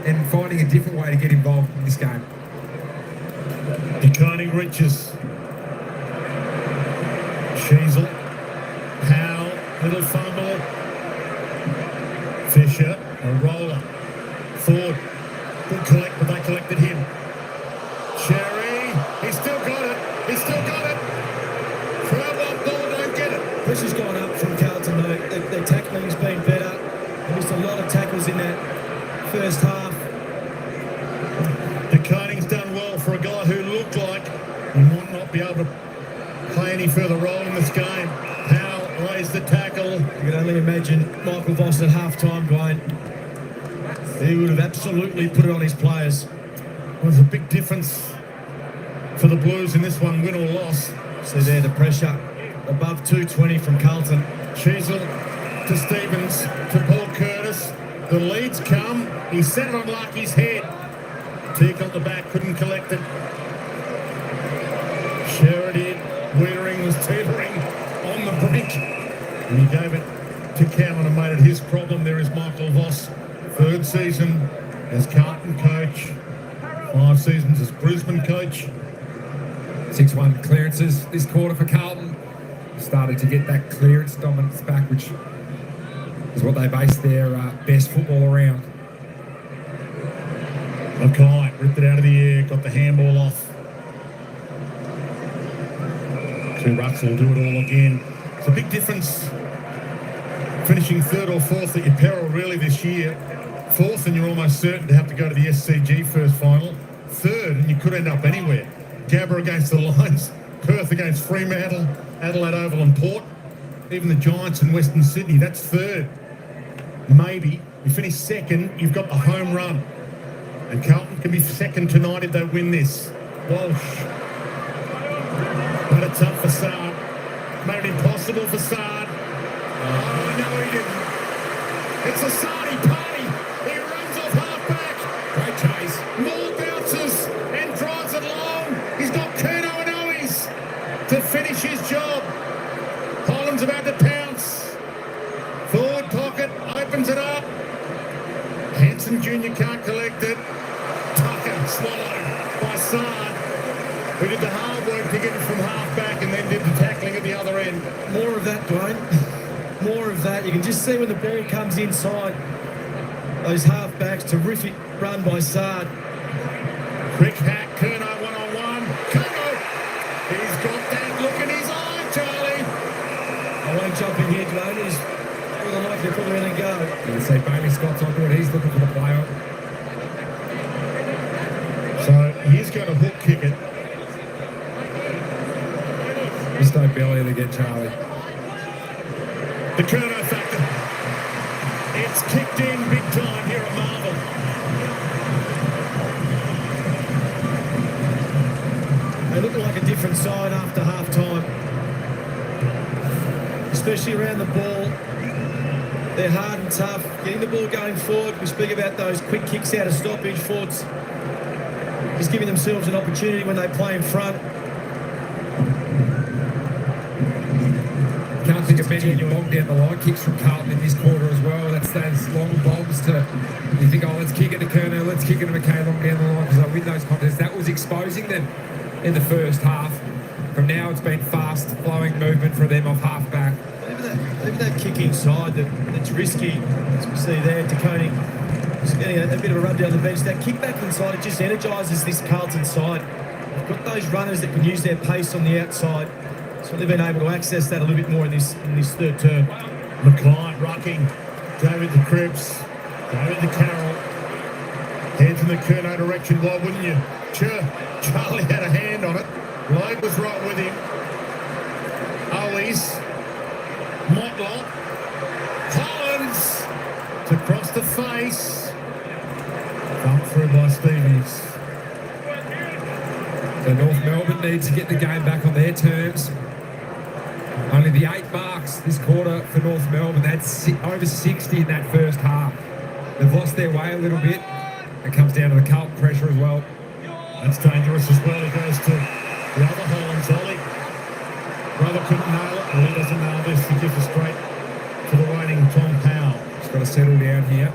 and finding a different way to get involved in this game. DeConing reaches. Sheasel. Powell, little fumble. Fisher, a roller. Ford, good collect, but they collected him. Sherry, he's still got it. He's still got it. Throw one ball, don't get it. Pressure's gone up from Carlton, though. Their tackling's been better. They missed a lot of tackles in that first half. DeConing's done well for a guy who looked like he might not be able to play any further role in this game. Powell lays the tackle. You can only imagine Michael Voss at half-time going, he would have absolutely put it on his players. There's a big difference for the Blues in this one, win or loss. So there, the pressure above 220 from Carlton. Chisel to Stevens to Paul Curtis. The leads come. He set it on Lucky's head. Teague on the back, couldn't collect it. Sheridan, Wiedering was teetering on the brink. And he gave it to Cameron and made it his problem. There is Michael Voss, third season as Carlton coach, 5 seasons as Brisbane coach. 6-1 clearances this quarter for Carlton. Started to get that clearance dominance back, which is what they base their best football around. Mackay ripped it out of the air, got the handball off. Two rucks will do it all again. It's a big difference finishing third or fourth at your peril really this year. Fourth and you're almost certain to have to go to the SCG first final. Third and you could end up anywhere. Gabba against the Lions, Perth against Fremantle, Adelaide Oval and Port. Even the Giants in Western Sydney, that's third. Maybe. You finish second, you've got the home run. And Carlton can be second tonight if they win this. Walsh. Made it tough for Saad. Made it impossible for Saad. Oh, no, he didn't. It's a Saadi party. He runs off half-back. Great chase. More bounces and drives it long. He's got Curnow and Owies to finish his job. Holland's about to pounce. Forward pocket, opens it up. Hanson Jr. can't collect it. Tucker swallowed by Saad, who did the hard work to get it from half-back and then did the tackling at the other end. More of that, Dwayne. More of that. You can just see when the ball comes inside. Those half-backs, terrific run by Saad. Quick hack, Curnow one-on-one. Curnow! He's got that look in his eye, Charlie. I won't jump in here, Dwayne. He's more than likely probably going to go. You can see Bailey Scott's onto it. He's looking for the player. So he's going to hook kick it. Just no belly to get Charlie. The Curnow factor. It's kicked in big time here at Marvel. They look like a different side after half-time. Especially around the ball. They're hard and tough. Getting the ball going forward. We speak about those quick kicks out of stoppage. Fords just giving themselves an opportunity when they play in front. Can't think of many long down the line kicks from Carlton in this quarter as well. That's those long bombs to, you think, oh, let's kick it to Curnow, let's kick it to McKay long down the line because they win those contests. That was exposing them in the first half. From now, it's been fast flowing movement for them off half-back. Maybe that kick inside that's risky, as we see there, DeConing just getting a bit of a run down the bench. That kick back inside, it just energises this Carlton side. They've got those runners that can use their pace on the outside. So they've been able to access that a little bit more in this third term. Mackay rucking. David the Cripps. David the Carroll. Heads in the Kerno direction, why wouldn't you? Sure, Charlie had a hand on it. Logue was right with him. Owies. Motlop. Collins. It's across the face. Thumped through by Stevens. So North Melbourne needs to get the game back on their terms. Only the 8 marks this quarter for North Melbourne. That's over 60 in that first half. They've lost their way a little bit. It comes down to the Carlton pressure as well. That's dangerous as well. He goes to the other Hollands, Ollie. Brother couldn't nail it. Well, he doesn't nail this. He gives it straight to the reigning Tom Powell. Just got to settle down here.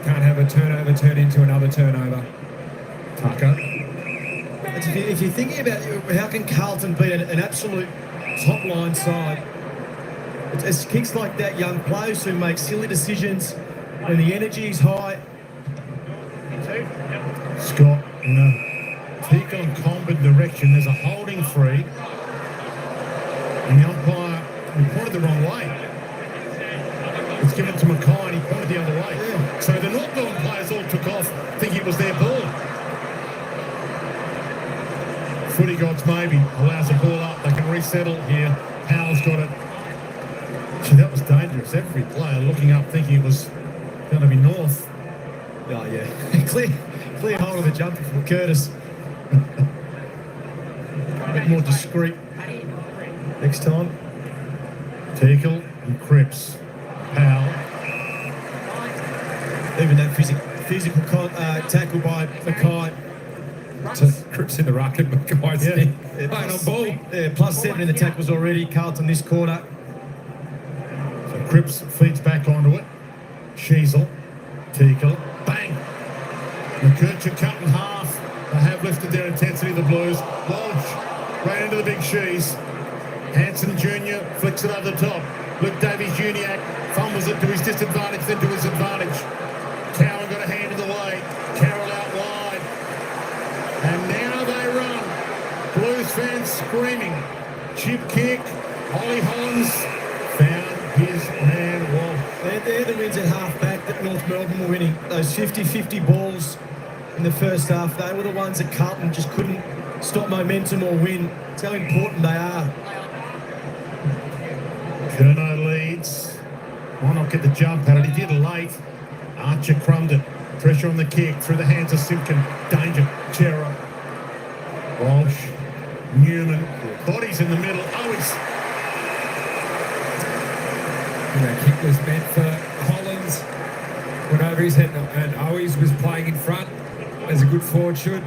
Can't have a turnover turn into another turnover. Tucker. If you're thinking about how can Carlton beat an absolute top-line side, it's kicks like that, young players who make silly decisions when the energy is high. Scott in a Teagle and Combat direction. There's a holding free. And the umpire, he pointed the wrong way. It's given to Mackay and he pointed the other way. Yeah. So the North Melbourne players all took off thinking it was their ball. Footy gods maybe allows the ball up. They can resettle here. Powell's got it. Gee, that was dangerous. Every player looking up thinking it was going to be North. Oh, yeah. clear hold of the jumper from Curtis. A bit more discreet next time. Teagle and Cripps. Powell. Even that physical tackle by Mackay. So Cripps in the ruck and Mackay's playing on ball. Yeah, +7 in the tackles already. Carlton this quarter. So Cripps feeds back onto it. Sheasel. Teagle. Bang! McKercher cut in half. They have lifted their intensity, the Blues. Walsh right into the big Shees. Hanson Jr. flicks it over the top. Luke Davies-Uniacke fumbles it to his disadvantage, then to his advantage. Cowan got a hand in the way. Carroll out wide. And now they run. Blues fans screaming. Chip kick. Ollie Hollands found his man Walsh. They're the wins at half-back that North Melbourne were winning. Those 50-50 balls in the first half, they were the ones that Carlton just couldn't stop momentum or win. It's how important they are. Kerno leads. Why not get the jump at it? He did late. Archer crumbed it. Pressure on the kick. Through the hands of Simpkin. Danger. Chera. Walsh. Newman. Bodies in the middle. Owies. That kick was meant for Collins. Went over his head and Owies was playing in front as a good forward should.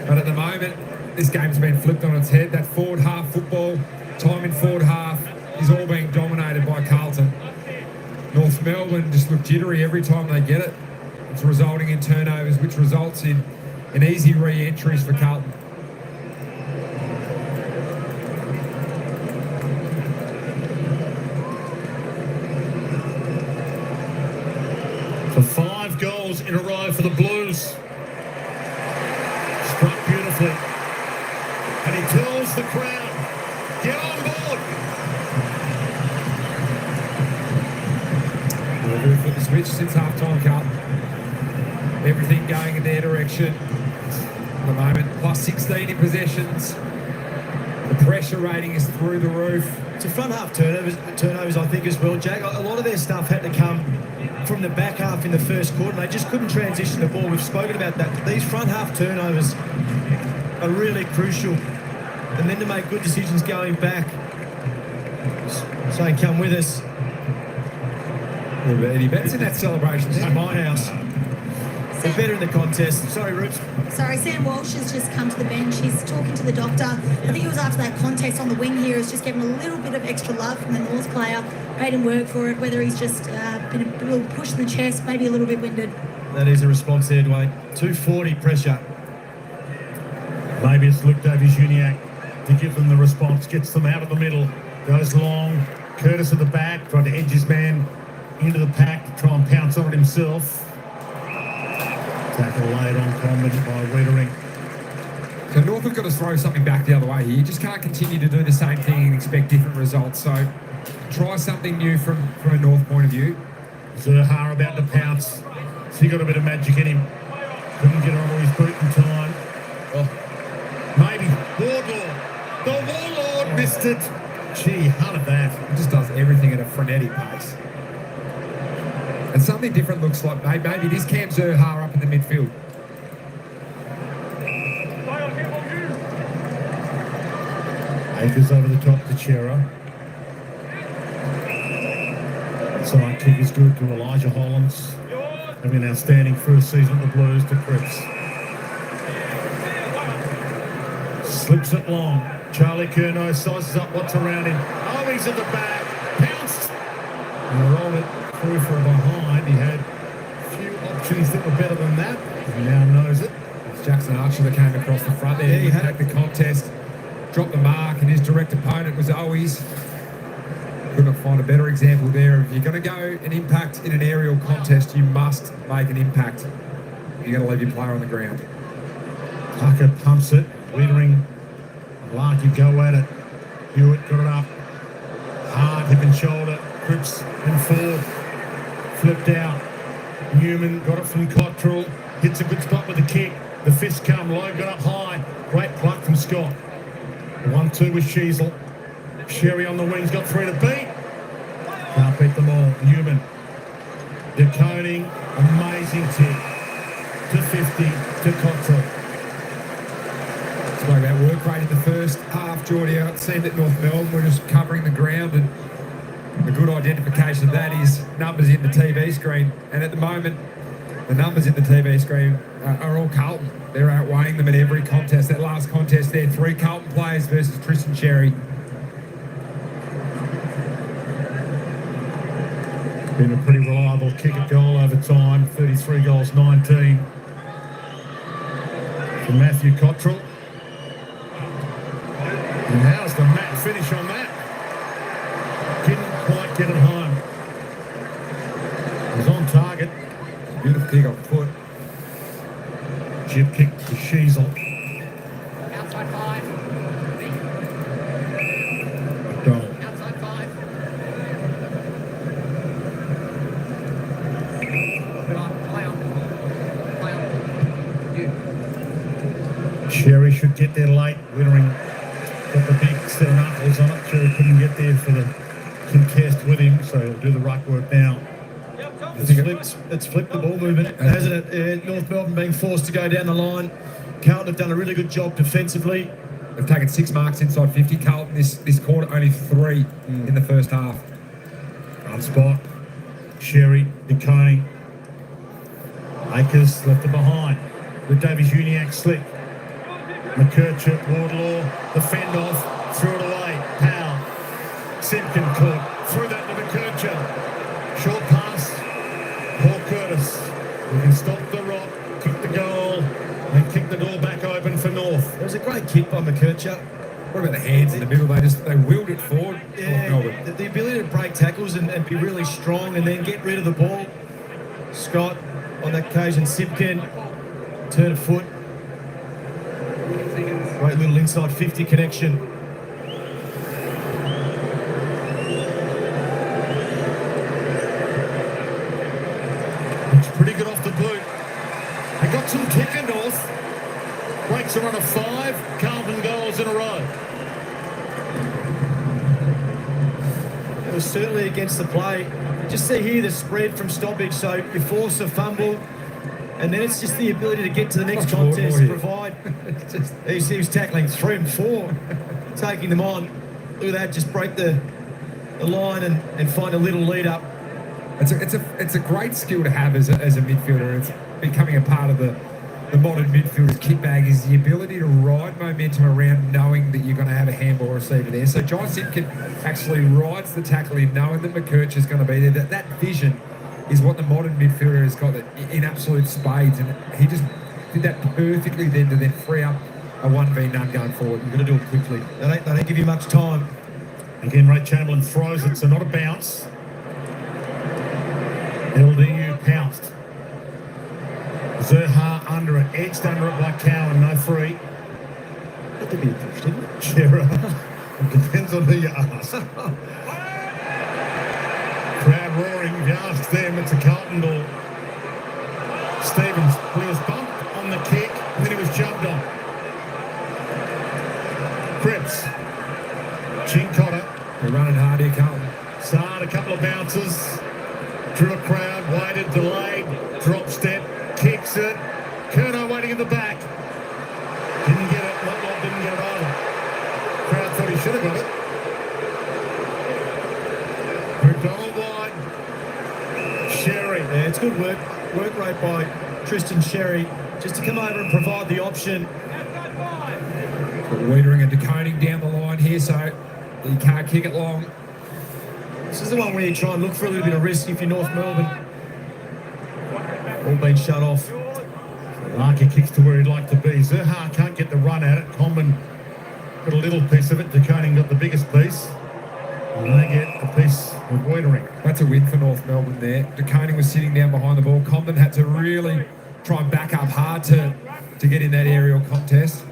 But at the moment, this game's been flipped on its head. That forward half football, time in forward half, is all being dominated by Carlton. North Melbourne just look jittery every time they get it. It's resulting in turnovers, which results in easy re-entries for Carlton. For 5 goals in a row for the Blues. Struck beautifully. And he tells the crowd, get on board. We'll flip the switch since half-time, Carlton. Everything going in their direction. At the moment, +16 in possessions. The pressure rating is through the roof. It's a front half turnovers, I think, as well, Jack. A lot of their stuff had to come from the back half in the first quarter, and they just couldn't transition the ball. We've spoken about that. These front half turnovers are really crucial. And then to make good decisions going back. Saying, come with us. Eddie Betts in that celebration. This is my house. They're better in the contest. Sorry, Roots. Sorry, Sam Walsh has just come to the bench. He's talking to the doctor. I think it was after that contest on the wing here. He's just given a little bit of extra love from the North player. Paid him work for it, whether he's just been a little push in the chest, maybe a little bit winded. That is a response there, Dwayne. 240 pressure. Maybe it's Luke Davies-Uniacke to give them the response. Gets them out of the middle. Goes long. Curtis at the back. Trying to edge his man into the pack to try and pounce on it himself. Tackle laid on Coleman by Wettering. So North have got to throw something back the other way here. You just can't continue to do the same thing and expect different results. So try something new from a North point of view. Zerha about to pounce. So he got a bit of magic in him. Couldn't get onto his boot in time. Oh, maybe Warlord. The Warlord missed it. Gee, how did that? He just does everything at a frenetic pace. And something different looks like maybe it is Cam Zerha up in the midfield. Akers over the top to Chera. Side kick is good to Elijah Hollands. Having an outstanding first season at the Blues to Cripps. Slips it long. Charlie Curnow sizes up what's around him. Oh, he's at the back. Pounced. And rolled it through for a behind. He had a few options that were better than that. He now knows it. It's Jackson Archer that came across the front there. He had the contest, dropped the mark, and his direct opponent was always. Could not find a better example there. If you're going to go an impact in an aerial contest, you must make an impact. You're going to leave your player on the ground. Tucker pumps it. Wiedering. Larky go at it. Hewitt got it up. Hard hip and shoulder. Cripps and forward. Flipped out. Newman got it from Cottrell. Hits a good spot with the kick. The fist come low, got up high. Great pluck from Scott. 1-2 with Sheasel. Sherry on the wings, got three to beat. Can't beat them all. Newman. DeConing, amazing tip. To 50 to Cottrell. Spoke about work rate in the first half, Geordie. It seemed that North Melbourne were just covering the ground, and a good identification of that is numbers in the TV screen. And at the moment, the numbers in the TV screen are all Carlton. They're outweighing them in every contest. That last contest there, 3 Carlton players versus Tristan Sherry. Been a pretty reliable kick at goal over time. 33 goals, 19. For Matthew Cottrell. And how's the matte finish on that? Didn't quite get it home. It was on target. Beautiful kick off foot. Jib kick to Sheasel. Outside 5. McDonald. Outside 5. Sherry should get there late. Wittering got the big set of knuckles on it. Sherry couldn't get there for the contest with him, so he'll do the ruck work now. It's flipped the ball movement, hasn't it? North Melbourne being forced to go down the line. Carlton have done a really good job defensively. They've taken 6 marks inside 50. Carlton this quarter, only 3 in the first half. On spot. Sherry, DeConing. Akers left it behind. With Davies Uniacke slick. McKercher, Wardlaw, the fend off, threw it away. Powell. Simpkin caught. Threw that to McKercher. Short pass. Paul Curtis. We can stop the rock, kick the goal, and kick the door back open for North. It was a great kick by McKercher. What about the hands in the middle? They wheeled it forward. Yeah, the ability to break tackles and be really strong and then get rid of the ball. Scott, on that occasion, Simpkin, turn of foot. Great little inside 50 connection. Looks pretty good off the boot. They got some kicker North. Breaks a run of 5 Carlton goals in a row. It was certainly against the play. Just see here the spread from stoppage. So you force a fumble, and then it's just the ability to get to the next contest and provide. He was tackling 3 and 4, taking them on. Look at that, just break the line and find a little lead up. It's a great skill to have as a midfielder. It's becoming a part of the modern midfielder's kit bag, is the ability to ride momentum around knowing that you're going to have a handball receiver there. So John Simpkin actually rides the tackle in knowing that McKercher's going to be there. That vision is what the modern midfielder has got in absolute spades, and he just did that perfectly then to then free up a 1v none going forward. You've got to do it quickly. They don't give you much time. Again, Ray Chamberlain throws it, so not a bounce. LDU pounced. Zerha under it, edged under it by Cowan, no free. That'd be a push, didn't it? Chera. It depends on who you ask. Crowd roaring. If you ask them, it's a Carlton ball. Stevens, Leah's bumped bounces, drew a crowd, waited, delayed, drop step, kicks it. Curnow waiting in the back. Didn't get it, Lotlop didn't get it either. Crowd thought he should have got it. McDonald wide. Sherry. Yeah, it's good work rate by Tristan Sherry just to come over and provide the option. Wiedering and De Koning down the line here, so you can't kick it long. This is the one where you try and look for a little bit of risk if you're North Melbourne. All been shut off. Larky kicks to where he'd like to be. Zerha can't get the run at it. Comben got a little piece of it. De Koning got the biggest piece. And they get a piece of Wiedering. That's a win for North Melbourne there. De Koning was sitting down behind the ball. Comben had to really try and back up hard to get in that aerial contest.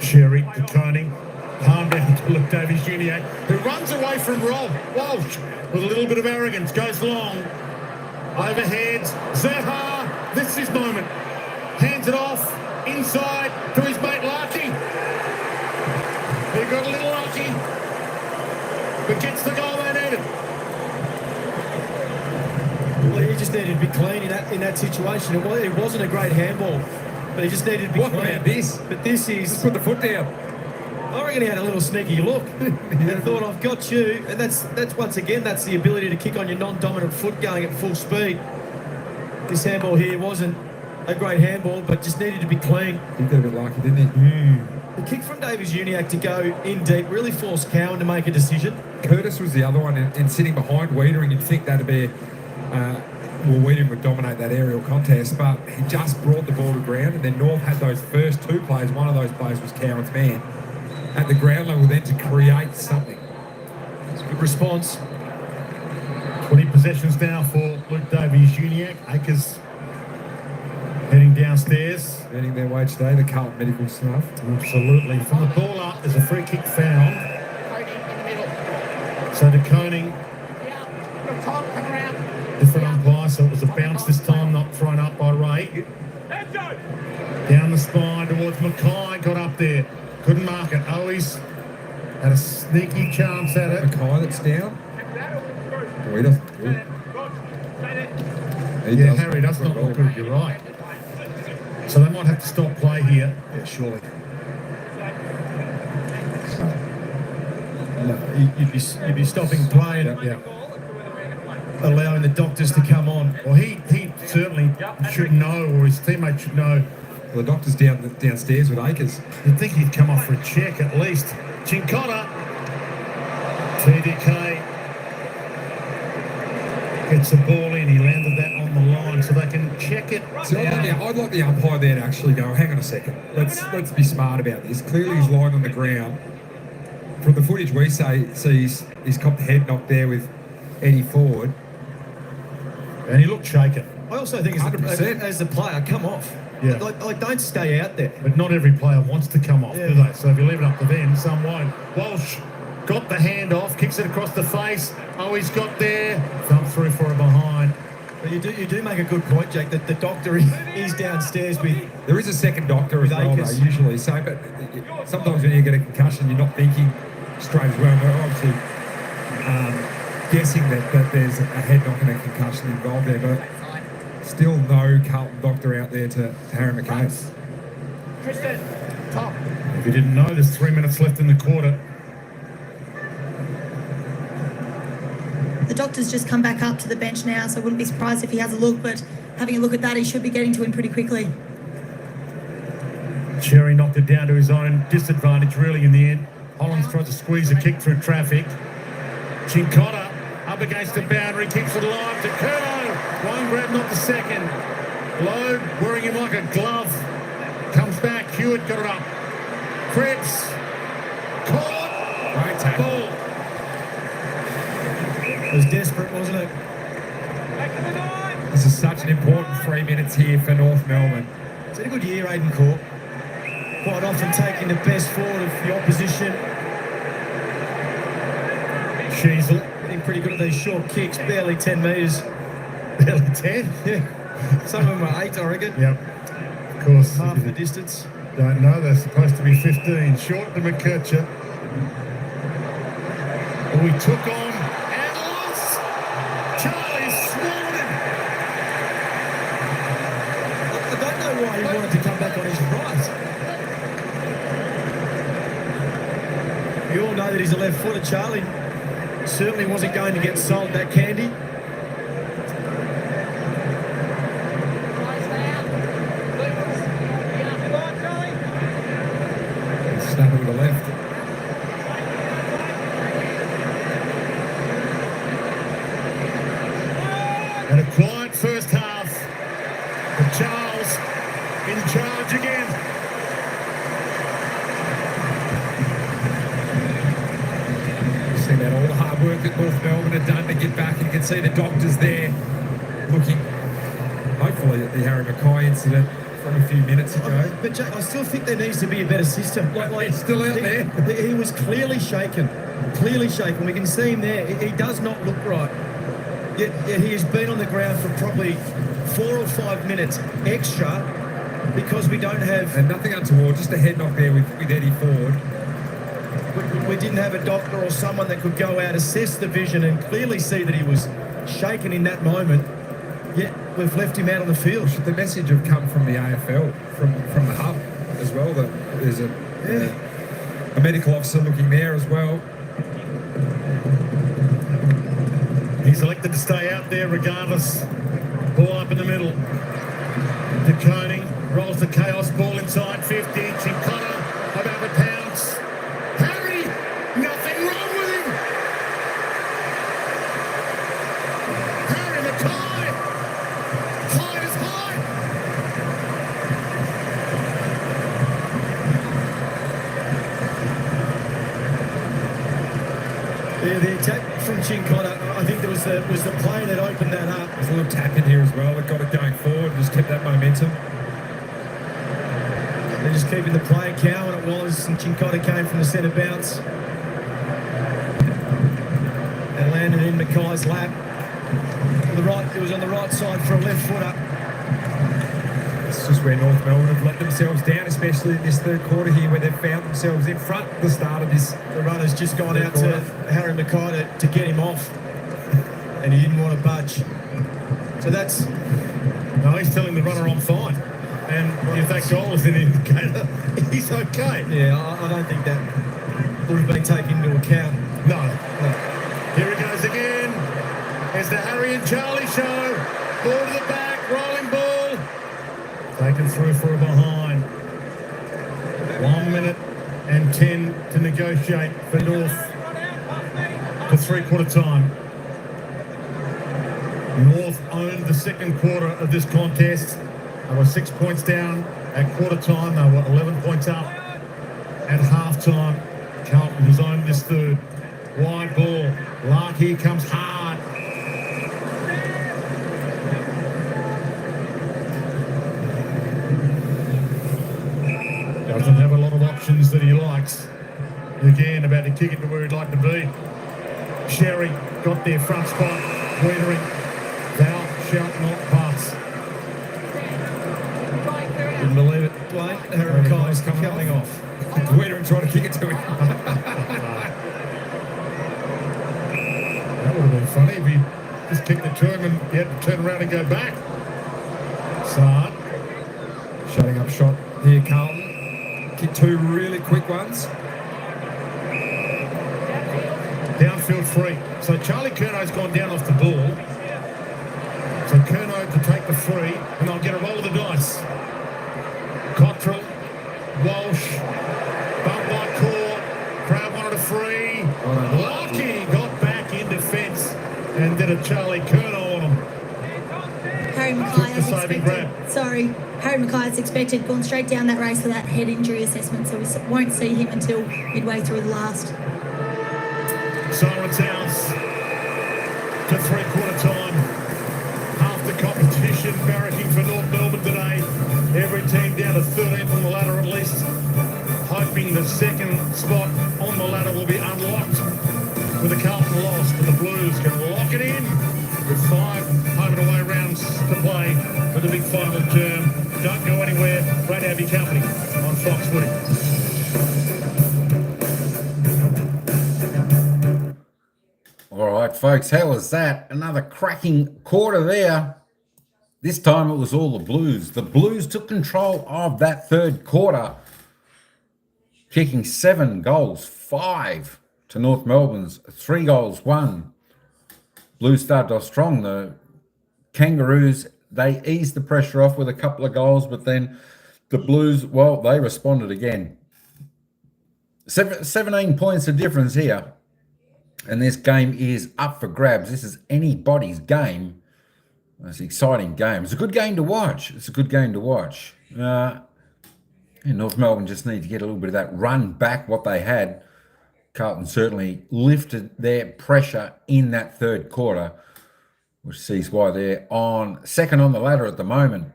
Sherry, De Koning, palm down to Luke Davies-Uniacke, who runs away from Rob Walsh with a little bit of arrogance, goes long, overheads, Zerha, this is his moment, hands it off, inside to his mate Larky. He got a little lucky, but gets the goal they needed. Well, he just needed to be clean in that situation. It wasn't a great handball, but he just needed to be What clean. about this? But this is... Just put the foot down. I reckon he had a little sneaky look and thought, I've got you. And that's once again, that's the ability to kick on your non-dominant foot going at full speed. This handball here wasn't a great handball, but just needed to be clean. He got a bit lucky, didn't he? The kick from Davies-Uniacke to go in deep really forced Cowan to make a decision. Curtis was the other one, and sitting behind Wiedering, you'd think that'd be... Wiedering would dominate that aerial contest, but he just brought the ball to ground, and then North had those first two plays. One of those plays was Cowan's man at the ground level then to create something. It's a good response. 20 possessions now for Luke Davies-Uniacke. Akers heading downstairs. Earning their wage today, the Carlton medical staff. Absolutely. From the ball up, there's a free kick found. So De Koning, different umpire, so it was a bounce this time, not thrown up by Ray. Down the spine towards Mackay, got up there. Couldn't mark it. Owies had a sneaky chance at it. Mackay that's down. Oh, he doesn't do it. Yeah, Harry does not look good, you're right. So they might have to stop play here. Yeah, surely. No, You'd be stopping play and allowing the doctors to come on. Well, he certainly should know, or his teammate should know. well, the doctor's downstairs with Akers. You'd think he'd come off for a check at least. Chincotta. TDK gets the ball in. He landed that on the line so they can check it. So I'd like the umpire there to actually go, hang on a second, let's be smart about this. Clearly he's lying on the ground. From the footage we see he's copped the head knock there with Eddie Ford. And he looked shaken. I also think 100%. as the player, come off. Yeah. Like don't stay out there. But not every player wants to come off, Yeah. do they? So if you leave it up to them, some won't. Walsh got the hand off, kicks it across the face. Oh, he's got there. Thumb through for a behind. But you do make a good point, Jack, that the doctor is downstairs with... There is a second doctor as well, though, Akers. usually. So, but sometimes when you get a concussion, you're not thinking straight as well. We're obviously guessing that there's a head knock and a concussion involved there, but still no Carlton doctor out there to harry the case. If you didn't know, there's 3 minutes left in the quarter. The doctor's just come back up to the bench now, so I wouldn't be surprised if he has a look, but having a look at that, he should be getting to him pretty quickly. Cherry knocked it down to his own disadvantage, really, in the end. Hollands tries to squeeze a kick through traffic. Chincotta up against the boundary, keeps it alive to Curnow. One grab, not the second. Lowe wearing him like a glove. Comes back, Hewitt got it up. Cripps. Caught. Great tackle. Ball. It was desperate, wasn't it? This is such an important 3 minutes here for North Melbourne. It's had a good year, Aidan Court. Quite often taking the best forward of the opposition. Sheasel. Getting pretty good at these short kicks, barely 10 metres. Barely 10. Yeah. Some of them are 8, I reckon. Yep. Of course. Half the distance. Don't know, they're supposed to be 15. Short to McKercher. Who we took on Charlie's swallowed him. I don't know why he wanted to come back on his right. You all know that he's a left-footer. Charlie certainly wasn't going to get sold that candy. Snap it with the left. And a quiet first half. But Charles in charge again. Seen that all the hard work that North Melbourne had done to get back, and you can see the doctors there looking, hopefully, at the Harry Mackay incident from a few minutes ago. But Jack, I still think there needs to be a better system. It's still out there. He was clearly shaken. Clearly shaken. We can see him there. He does not look right. Yet he has been on the ground for probably 4 or 5 minutes extra because we don't have... And nothing untoward, just a head knock there with Eddie Ford. We didn't have a doctor or someone that could go out, assess the vision and clearly see that he was shaken in that moment. Yet we've left him out on the field. The message have come from the AFL, from the hub as well, that there's a medical officer looking there as well. He's elected to stay out there regardless. Ball up in the middle. De Koning rolls the chaos ball inside 50. Chincotta about to pounce. Harry, nothing wrong with him. Harry Mackay, high as high. Yeah, the attack from Chincotta, I think there was the play that opened that up. There's a little tap in here as well. It got it going forward, just kept that momentum. They're just keeping the play count when it was, and Chincotta came from the centre bounce. And landed in Mackay's lap. It was on the right side for a left footer. It's just where North Melbourne have let themselves down, especially in this third quarter here, where they've found themselves in front at the start of this. The runner's just gone out to Harry Mackay to get him off. And he didn't want to budge. So that's... No, he's telling the runner I'm fine. And if that goal is an indicator, he's okay. Yeah, I don't think that would have been taken into account. No. Here he goes again. It's the Harry and Charlie show. Ball to the back, rolling ball. Taken through for a behind. 1 minute and 10 to negotiate for North for three-quarter time. North owned the second quarter of this contest. They were 6 points down at quarter time. They were 11 points up at half time. Carlton has owned this third. Wide ball. Lark here comes hard. Doesn't have a lot of options that he likes. Again, about to kick it to where he'd like to be. Sherry got their front spot. Wiedering. Thou shalt not pass. Didn't believe it. Dwayne, Harry Mackay's coming off. Wiedering trying to kick it to him. That would have been funny if he just kicked it to him and he had to turn around and go back. Saad. Shutting up shot here, Carlton. Kick two really quick ones. Downfield free. So Charlie Curno's gone down off the ball. So Curno to take the free, and I'll get a roll of the dice. Cottrell, Walsh, bump by court, crowd wanted a free. Lucky got back in defence and did a Charlie Curno on him. Harry Mackay The saving grab. Harry Mackay is expected, gone straight down that race for that head injury assessment, so we won't see him until midway through the last. Siren sounds to three-quarter time. Half the competition barracking for North Melbourne today. Every team down to 13th on the ladder at least. Hoping the second spot on the ladder will be unlocked with the Carlton loss. And the Blues can lock it in with 5 home and away rounds to play for the big final term. Don't go anywhere. Great to have your company on Fox Footy. All right, folks, how was that? Another cracking quarter there. This time it was all the Blues. The Blues took control of that third quarter, kicking 7 goals, 5 to North Melbourne's 3 goals, 1. Blues started off strong. The Kangaroos, they eased the pressure off with a couple of goals, but then the Blues, well, they responded again. 17 points of difference here. And this game is up for grabs. This is anybody's game. It's an exciting game. It's a good game to watch. It's a good game to watch. And North Melbourne just need to get a little bit of that run back what they had. Carlton certainly lifted their pressure in that third quarter, which sees why they're on second on the ladder at the moment.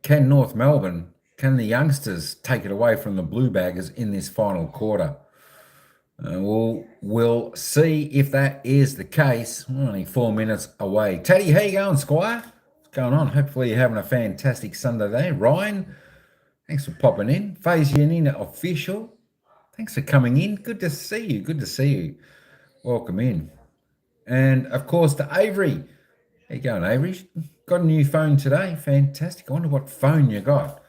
Can North Melbourne, can the youngsters take it away from the Blue Baggers in this final quarter? We'll see if that is the case. Only 4 minutes away. Teddy, how you going, Squire? What's going on? Hopefully you're having a fantastic Sunday there. Ryan, thanks for popping in. Fazianina Official, thanks for coming in. Good to see you. Good to see you. Welcome in. And, of course, to Avery. How you going, Avery? Got a new phone today. Fantastic. I wonder what phone you got.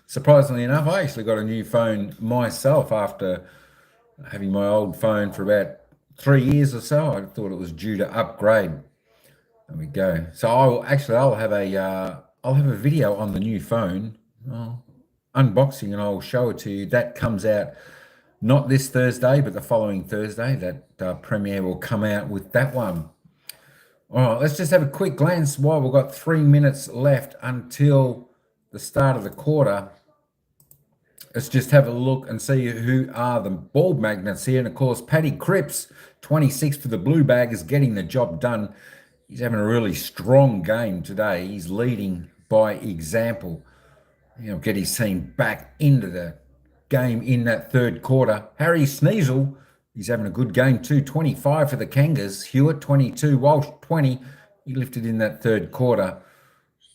Surprisingly enough, I actually got a new phone myself after having my old phone for about 3 years or so. I thought it was due to upgrade. There we go. So I'll have a video on the new phone, unboxing, and I'll show it to you. That comes out not this Thursday, but the following Thursday. That Premiere will come out with that one. All right, let's just have a quick glance while we've got 3 minutes left until the start of the quarter. Let's just have a look and see who are the ball magnets here. And, of course, Paddy Cripps, 26 for the Blue Bag, is getting the job done. He's having a really strong game today. He's leading by example. Get his team back into the game in that third quarter. Harry Sneasel, he's having a good game too. 25 for the Kangas. Hewitt, 22. Walsh, 20. He lifted in that third quarter.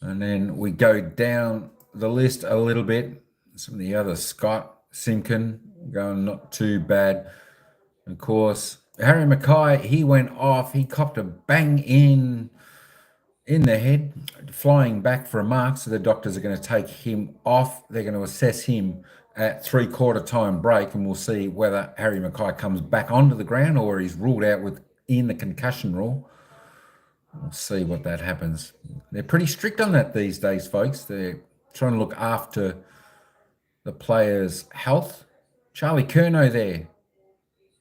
And then we go down the list a little bit. Some of the others, Scott Simkin, going not too bad. Of course, Harry Mackay, he went off. He copped a bang in the head, flying back for a mark. So the doctors are going to take him off. They're going to assess him at 3/4 time break, and we'll see whether Harry Mackay comes back onto the ground or he's ruled out within the concussion rule. We'll see what that happens. They're pretty strict on that these days, folks. They're trying to look after the players' health. Charlie Curnow there,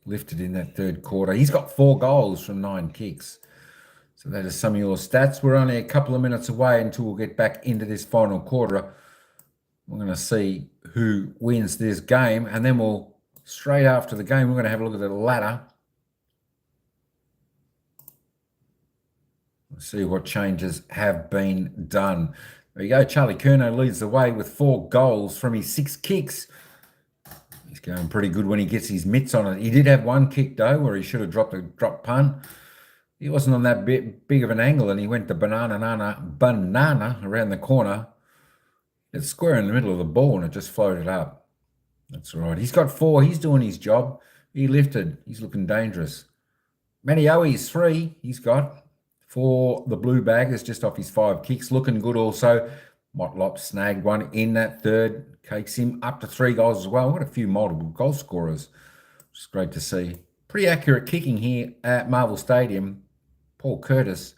lifted in that third quarter. He's got 4 goals from 9 kicks. So that is some of your stats. We're only a couple of minutes away until we'll get back into this final quarter. We're going to see who wins this game. And then straight after the game, we're going to have a look at the ladder. Let's see what changes have been done. There you go. Charlie Curnow leads the way with 4 goals from his 6 kicks. He's going pretty good when he gets his mitts on it. He did have 1 kick, though, where he should have dropped a drop punt. He wasn't on that big of an angle, and he went the banana around the corner. It's square in the middle of the ball, and it just floated up. That's all right. He's got 4. He's doing his job. He lifted. He's looking dangerous. Manioe's 3. He's got for the Blue Baggers, just off his 5 kicks. Looking good also. Motlop snagged 1 in that third. Takes him up to 3 goals as well. What a few multiple goal scorers. It's great to see. Pretty accurate kicking here at Marvel Stadium. Paul Curtis,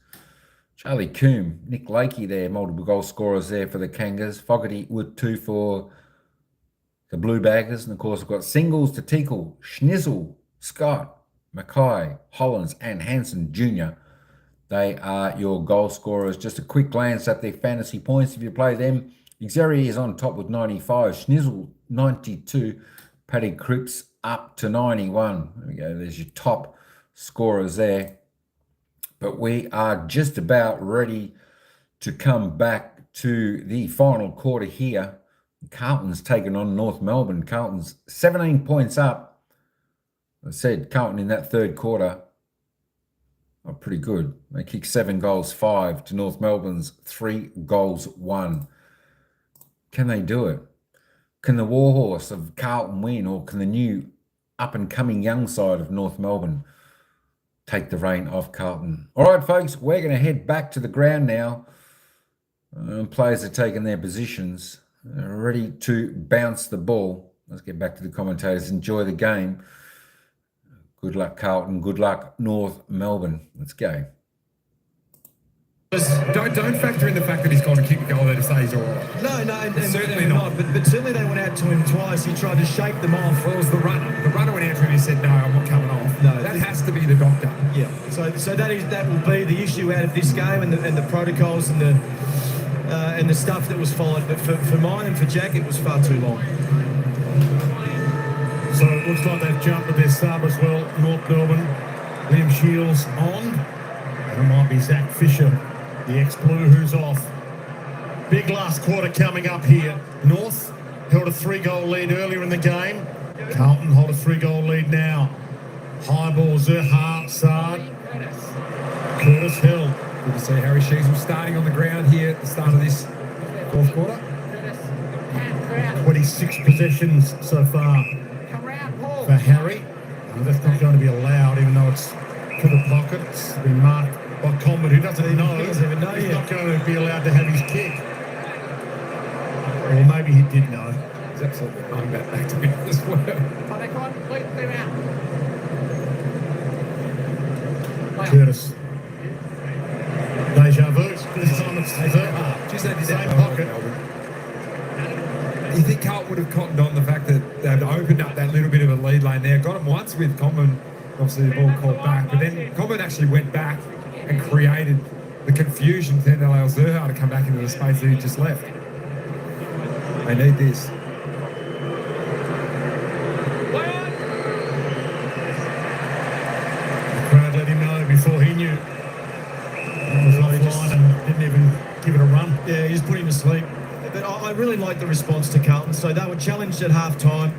Charlie Coombe, Nick Lakey there, multiple goal scorers there for the Kangas. Fogarty with 2 for the Blue Baggers. And, of course, we've got singles to Tickle, Schnizzle, Scott, Mackay, Hollins, and Hanson Jr. They are your goal scorers. Just a quick glance at their fantasy points if you play them. Xeri is on top with 95. Schnizzle, 92. Paddy Cripps up to 91. There we go. There's your top scorers there. But we are just about ready to come back to the final quarter here. Carlton's taken on North Melbourne. Carlton's 17 points up. I said Carlton in that third quarter are pretty good. They kicked 7 goals, 5 to North Melbourne's 3 goals, 1. Can they do it? Can the Warhorse of Carlton win, or can the new up-and-coming young side of North Melbourne take the reign off Carlton. All right, folks, we're going to head back to the ground now. Players are taking their positions, ready to bounce the ball. Let's get back to the commentators. Enjoy the game. Good luck, Carlton. Good luck, North Melbourne. Let's go. Don't factor in the fact that he's gone to kick a goal there to say he's all right. No, and Certainly not. But certainly they went out to him twice. He tried to shake them off. Well, it was the runner. The runner went out to him and said, no, I'm not coming off. No, that has to be the doctor. Yeah. So that will be the issue out of this game and the protocols and the stuff that was followed. But for mine and for Jack, it was far too long. So it looks like they've jumped with their sub as well. North Melbourne, Liam Shields on. And it might be Zach Fisher, the ex-Blue, who's off. Big last quarter coming up here. North held a 3-goal lead earlier in the game. Carlton hold a 3-goal lead now. High ball, Zerha, Saad. Curtis Hill. Good to see Harry Sheasel starting on the ground here at the start of this fourth quarter. 26 possessions so far for Harry. That's not going to be allowed, even though it's to the pocket. It's been marked by Coleman, who doesn't know. He doesn't even know He's yet. not going to be allowed to have his kick. Or maybe he did know. He's absolutely hung back to be this work. Curtis. Deja vu. This time it's Zerha. Just had this Same out pocket. You think Carlton would have cottoned on the fact that they've opened up that little bit of a lead lane there? Got him once with Coleman, obviously the ball called back, but then Coleman actually went back and created the confusion to then allow Zerha to come back into the space that he just left. They need this. The crowd let him know before he knew. It was offline and didn't even give it a run. Yeah, he just put him to sleep. But I really like the response to Carlton. So they were challenged at half-time.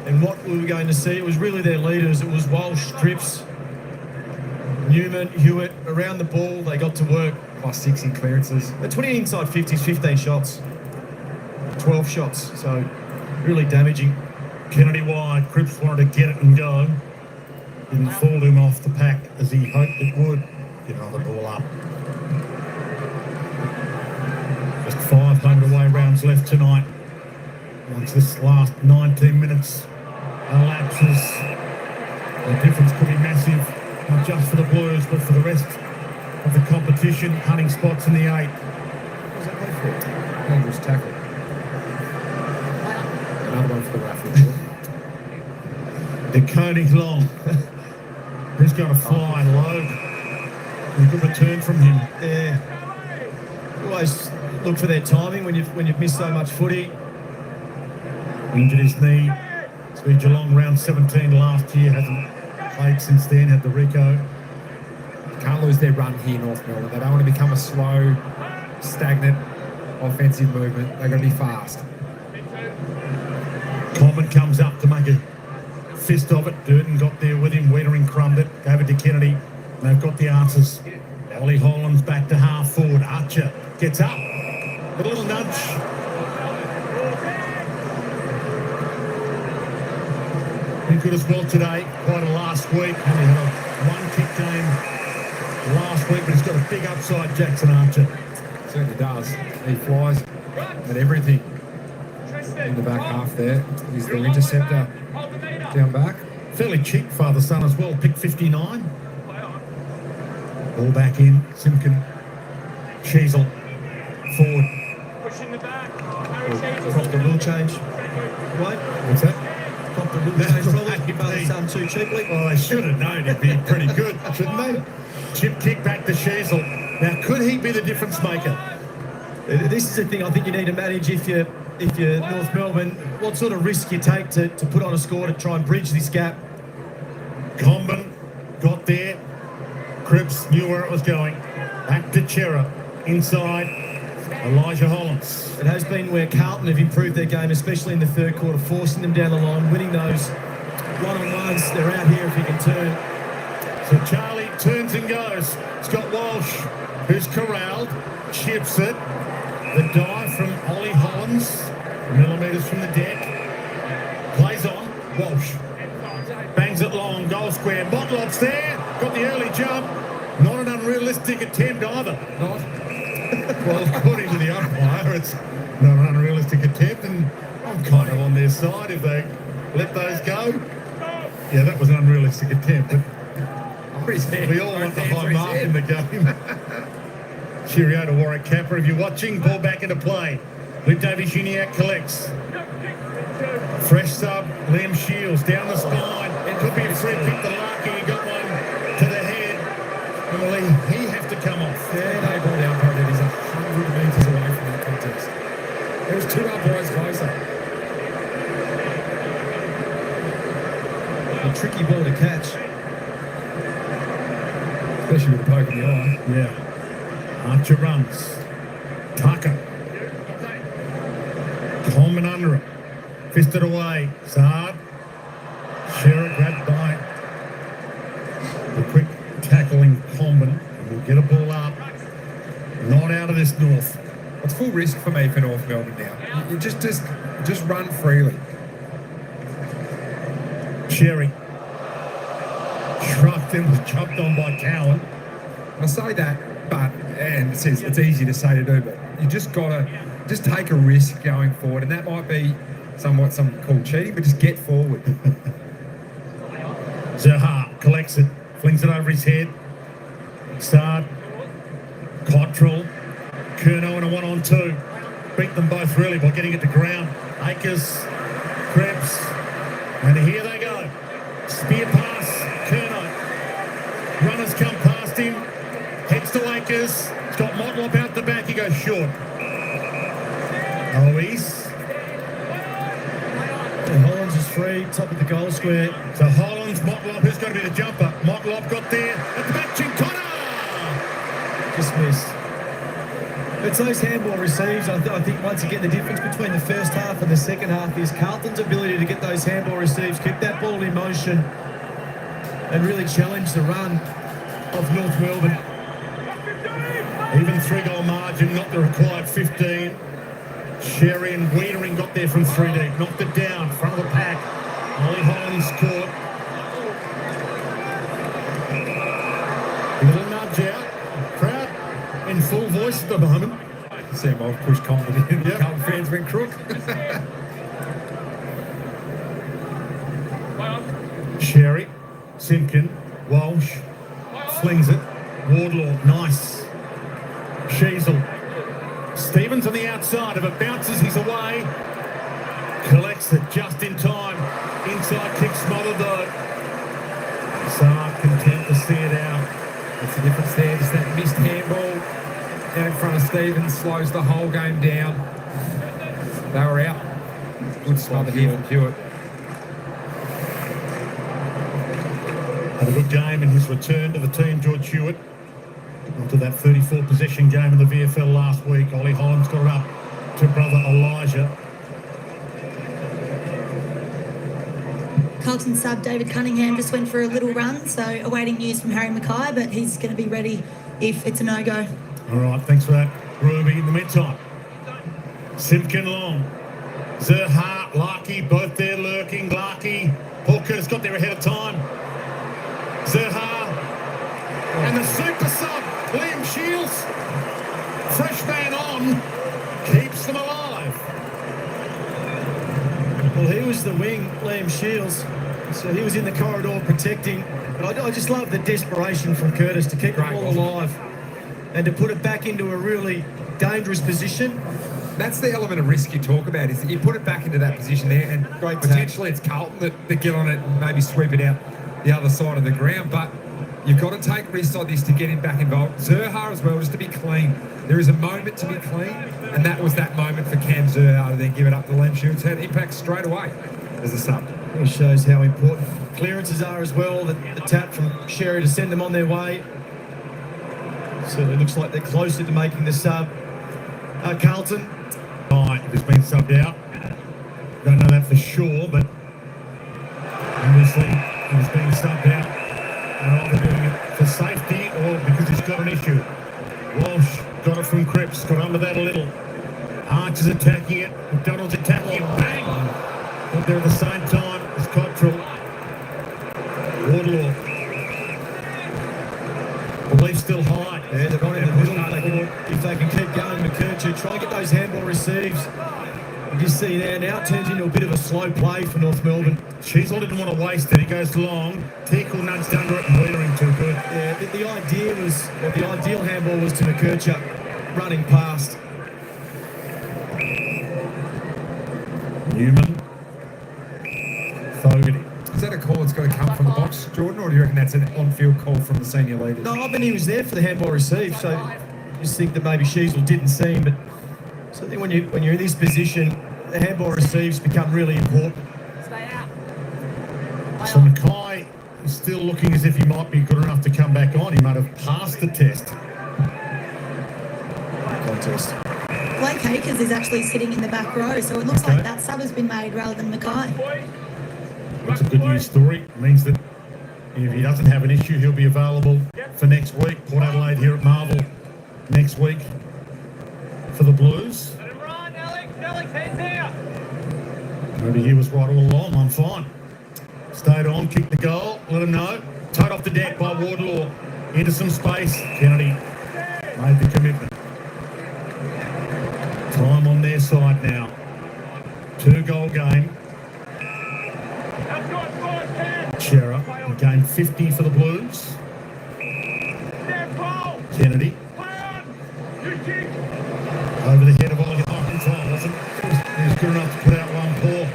And what we were going to see, it was really their leaders. It was Walsh, Cripps, Newman, Hewitt, around the ball. They got to work. +6 in clearances. They're 20 inside 50s, 15 shots. 12 shots. So really damaging. Kennedy wide. Cripps wanted to get it and go. Didn't fall him off the pack as he hoped it would. Get another ball up. Just 5 home-and-away rounds left tonight. Once this last 19 minutes elapses, the difference could be massive, not just for the Blues, but for the rest of the competition, hunting spots in the 8. What was that play for? Dangerous tackle. Another one for the raffle. DeConey Long. He's going to fly low. A good return from him. Yeah. Always look for their timing when you've missed so much footy. Injured his knee. It's been Geelong round 17 last year. Hasn't played since then. Had the Rico. Can't lose their run here, North Melbourne. They don't want to become a slow, stagnant offensive movement. They've got to be fast. Coleman comes up to make a fist of it. Durden got there with him. Wiedering crumbed it. Gave it to Kennedy. They've got the answers. Ollie Holland's back to half forward. Archer gets up. A little nudge. Been good as well today. Quite a last week. Only had a one-kick game last week, but he's got a big upside, Jackson Archer. Certainly does. He flies at everything in the back half there. He's the interceptor down back. Fairly cheap father-son as well. Pick 59. Ball back in. Simkin. Sheasel. Forward. Prop the rule change. Wait. What's that? Prop the rule change. Probably both some too cheaply. Oh, I should have known he'd be pretty good, shouldn't they? Chip kick back to Sheasel. Now, could he be the difference maker? This is the thing I think you need to manage if you're North Melbourne. What sort of risk you take to put on a score to try and bridge this gap. Comben got there. Cripps knew where it was going. Back to Chera. Inside. Elijah Hollands. It has been where Carlton have improved their game, especially in the third quarter, forcing them down the line, winning those one-on-ones. They're out here if you can turn. So Charlie turns and goes. Scott Walsh, who's corralled, chips it. The dive from Ollie Hollands, millimetres from the deck. Plays on. Walsh bangs it long, goal square. Motlop's there. Got the early attempt either. Not. Well, according to the umpire, it's not an unrealistic attempt, and I'm kind of on their side if they let those go. Yeah, that was an unrealistic attempt, but we all want the high mark in the game. Cheerio to Warwick Capper. If you're watching, ball back into play. Luke Davies-Uniacke collects. Fresh sub, Liam Shields down the spine. It could be a free kick to Larky. He got one to the head. And will he have to come off? Yeah, they brought out probably that he's 100 metres away from that contest. There was two umpires closer. A tricky ball to catch. Especially with a poke in the eye. Yeah. Archer runs. Tucker. Coleman under it. Fisted away. Saad. Shearer grabbed by the quick tackling Coleman. We'll get a ball up. Not out of this North. It's full risk for me for North Melbourne now. You just run freely. Sherry. Shrugged and was jumped on by Cowan. I say that, but and it's easy to say to do, but you just gotta take a risk going forward, and that might be somewhat some called cheating, but just get forward. Zaha collects it, flings it over his head. Sard, Cottrell, Curnow in a 1-on-2. Beat them both really by getting it to ground. Akers, Krebs, and here they go. Spear pass, Curnow. Runners come past him, heads to Akers. He's got Motlop out the back, he goes short. Owies. And Hollands is free, top of the goal square. So Hollands, Motlop, who's going to be the jumper? Motlop got there, at the back, Chincotta! Just missed. It's those handball receives. I think once again the difference between the first half and the second half is Carlton's ability to get those handball receives, keep that ball in motion, and really challenge the run of North Melbourne. Even 3-goal margin, not the required 15. Sherry and Wiedering got there from 3 deep, knocked it down, front of the pack. Ollie Hollands caught. Little nudge out. Crowd in full voice at the moment. Sam I've pushed confident in. Yep. Carlton fans went crook. Sherry, Simpkin, Walsh, flings it. Wardlaw, nice. Sheasel. Stevens on the outside. If it bounces, he's away. Collects it just in time. Inside kick smothered though. Saar content to see it out. That's the difference there. Just that missed handball out in front of Stevens slows the whole game down. They were out. Good smother here from Hewitt. Had a good game in his return to the team, George Hewitt. After that 34 possession game in the VFL last week, Ollie Hollands got it up to brother Elijah. Carlton sub David Cunningham just went for a little run, so awaiting news from Harry Mackay, but he's going to be ready if it's a no-go. All right, thanks for that, Ruby. In the meantime, Simpkin Long, Zerhart, Larky, both there lurking. Larky, Paul Curtis got there ahead of time. Zerhart, and the super sub, Liam Shields, fresh man on, keeps them alive. Well, he was the wing, Liam Shields, so he was in the corridor protecting. But I just love the desperation from Curtis to keep the ball alive and to put it back into a really dangerous position. That's the element of risk you talk about, is that you put it back into that position there, and Great potentially it's Carlton that get on it and maybe sweep it out the other side of the ground. But you've got to take risks like this to get him back involved. Zerha as well, just to be clean. There is a moment to be clean, and that was that moment for Cam Zerha to then give it up to Liam Shields. Had impact straight away as a sub. It shows how important clearances are as well. The tap from Sherry to send them on their way. Certainly looks like they're closer to making the sub. Carlton. Right, has been subbed out. Don't know that for sure, but obviously he was being subbed out. And either doing it for safety or because he's got an issue. Walsh got it from Cripps, got under that a little. Archer's attacking it, McDonald's attacking it, bang! Got there at the same time as Cottrell. Wardlaw. Belief still high. Yeah, they've got thought if they can keep going, McKercher, try and get those handball receives. You just see now it turns into a bit of a slow play for North Melbourne. Sheasel didn't want to waste it. He goes long. Tickle nudged under it and Wiedering too good. Yeah, the idea was, or the ideal handball was to McKercher running past. Newman. Fogarty. Is that a call that's got to come from the box, Jordan, or do you reckon that's an on-field call from the senior leaders? No, I mean he was there for the handball receive, so I just think that maybe Sheasel didn't see him. But so I think when you're in this position, the handball receives become really important. So Mackay is still looking as if he might be good enough to come back on. He might have passed the test. Contest. Blake Hakers is actually sitting in the back row, so it looks like that sub has been made rather than Mackay. That's a good news story. It means that if he doesn't have an issue, he'll be available for next week. Port Adelaide here at Marvel next week for the Blues. Maybe he was right all along. I'm fine. Stayed on, kicked the goal, let him know. Towed off the deck by Wardlaw. Into some space. Kennedy made the commitment. Time on their side now. 2-goal game. Shera, game 50 for the Blues. Kennedy. Over the head of Ollie Hawkins. Wasn't he was good enough to put out one paw.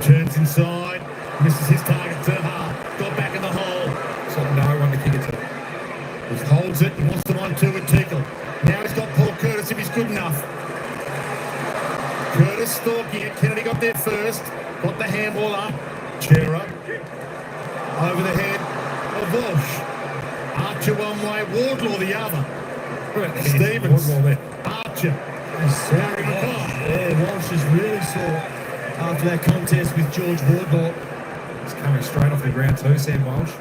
Turns inside. Misses his target. Zerha got back in the hole. So no one to kick it to. He holds it. He wants the 1-2 with Tickle. Now he's got Paul Curtis if he's good enough. Curtis stalking it. Kennedy got there first. Got the handball up. Chera. Over the head of Walsh. Archer one way. Wardlaw the other. Stevens. Archer. Yeah, Walsh is really sore after that contest with George Wardlaw. He's coming straight off the ground too, Sam Walsh.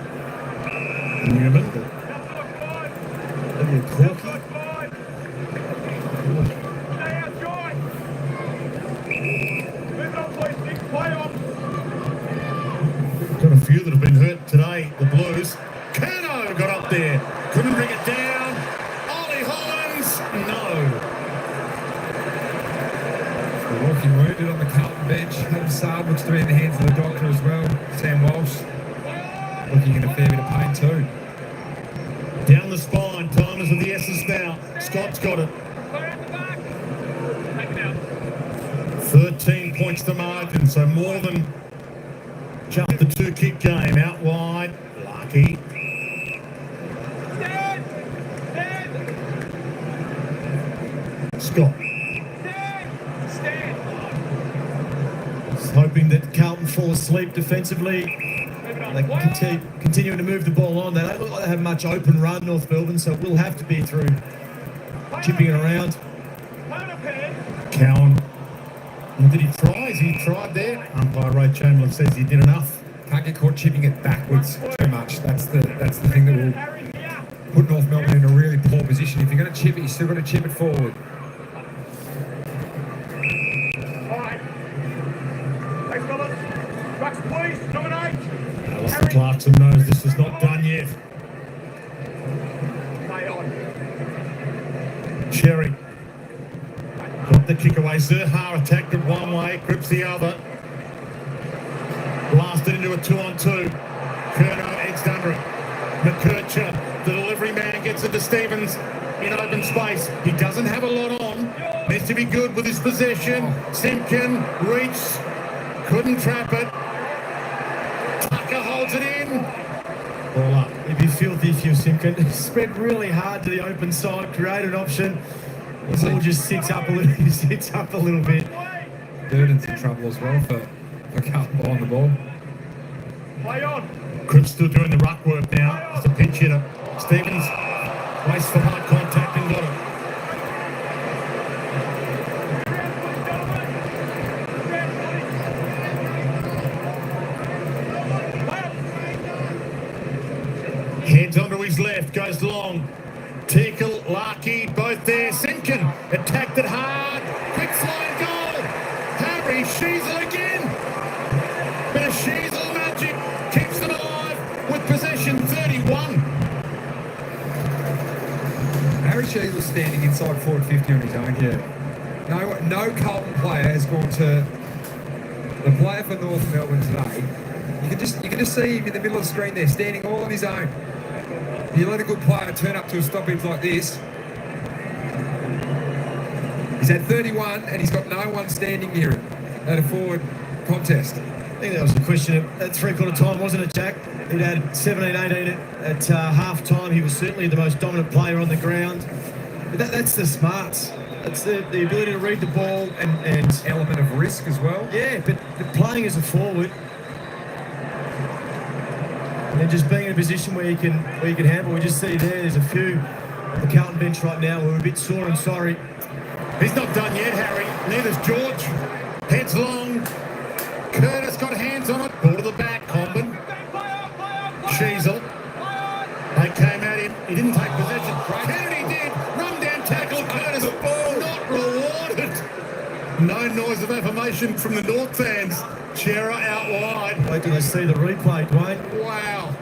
Newman. Maybe a corky. Got a few that have been hurt today, the Blues. Kerno got up there. Couldn't bring it down. Ollie Hollins, no. Walking wounded on the Carlton bench. Adam Saab looks to be in the hands of the doctor as well. Sam Walsh looking in a fair bit of pain too. Down the spine, time is of the essence now. Scott's got it. 13 points to margin, so more than just the 2-kick game. Out wide, Lucky. Scott. Just hoping that Carlton fall asleep defensively. They continue to move the ball on. They don't look like they have much open run, North Melbourne, so it will have to be through chipping it around. Cowan. And did he try? Has he tried there? Umpire Ray Chamberlain says he did enough. Can't get caught chipping it backwards too much. That's the thing that will put North Melbourne in a really poor position. If you're going to chip it, you still got to chip it forward. Alistair Clarkson knows this is not done yet. Cherry. Got the kick away. Zerha attacked it one way, grips the other. Blasted into a 2-on-2. Kerno edged under it. McKercher, the delivery man, gets it to Stevens in open space. He doesn't have a lot on. Needs to be good with his possession. Simpkin reached. Couldn't trap it. Tucker holds it in. Ball up. It'd be filthy if you're Simpkin. Spread really hard to the open side, create an option. The ball just sits up a little bit. Durden's in trouble as well for Carlton behind the ball. Play on. Cripps still doing the ruck work now. It's a pinch hitter. Stevens waits for hard contact and got it. Heads onto his left, goes long. Tickle, Larky, both there. Simpkin attacked it hard. Quick flying goal. Harry Sheasel again. Bit of Sheasel magic. Keeps them alive with possession 31. Harry Sheezel's standing inside forward 50 on his own here. No Carlton player has gone to the player for North Melbourne today. You can just see him in the middle of the screen there, standing all on his own. You let a good player turn up to a stoppage like this. He's had 31 and he's got no one standing near him at a forward contest. I think that was the question at three-quarter time, wasn't it, Jack? He'd had 17, 18 at half-time. He was certainly the most dominant player on the ground. But that's the smarts. That's the ability to read the ball and Element of risk as well. yeah, but playing as a forward and just being in a position where you can handle. We just see there's a few on the Carlton bench right now who are a bit sore and sorry. He's not done yet, Harry. Neither's George. Heads long. Curtis got hands on it. Ball to the back. Combin. Sheezel. They came at him. He didn't take possession. Kennedy did. Run down tackle. Curtis. Not rewarded. No noise of affirmation from the North fans. Chera out wide. Wait till they see the replay, Dwayne. Wow.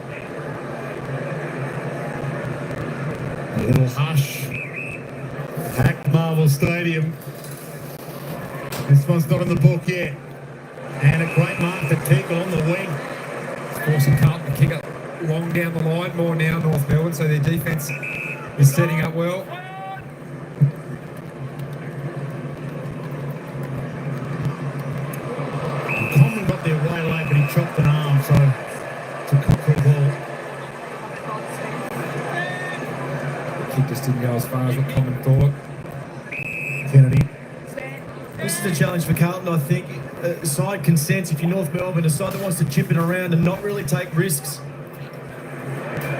A little hush. Packed Marvel Stadium. This one's not in the book yet. And a great mark to Teagle on the wing. It's forcing Carlton to kick it long down the line, more now North Melbourne, so their defence is setting up well. Common got there way late, but he chopped an arm, so it's a concrete ball. The kick just didn't go as far as what Common thought. Kennedy. This is the challenge for Carlton, I think. A side can sense if you're North Melbourne, a side that wants to chip it around and not really take risks.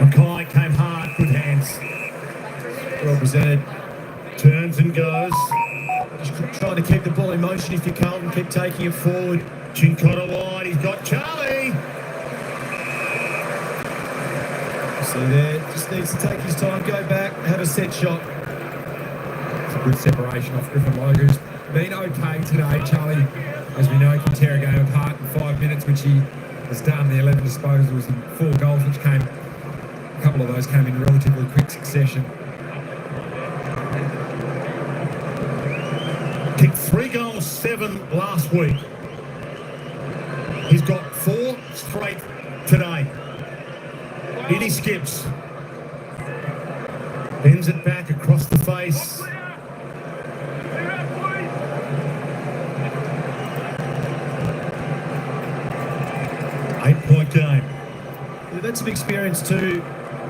Mackay came hard, good hands. Well presented. Turns and goes. Just trying to keep the ball in motion if you're Carlton, keep taking it forward. Chincotta wide, he's got Charlie. See there, just needs to take his time, go back, have a set shot. It's a good separation off Griffin Logue, who's been okay today. Charlie, as we know, can tear a game apart in 5 minutes, which he has done. The 11 disposals and 4 goals, which came, a couple of those came in relatively quick succession. Kicked 3 goals, 7 last week. He's got 4 straight today. In he skips. Bends it back across the face. Eight-point game. We've had some experience too,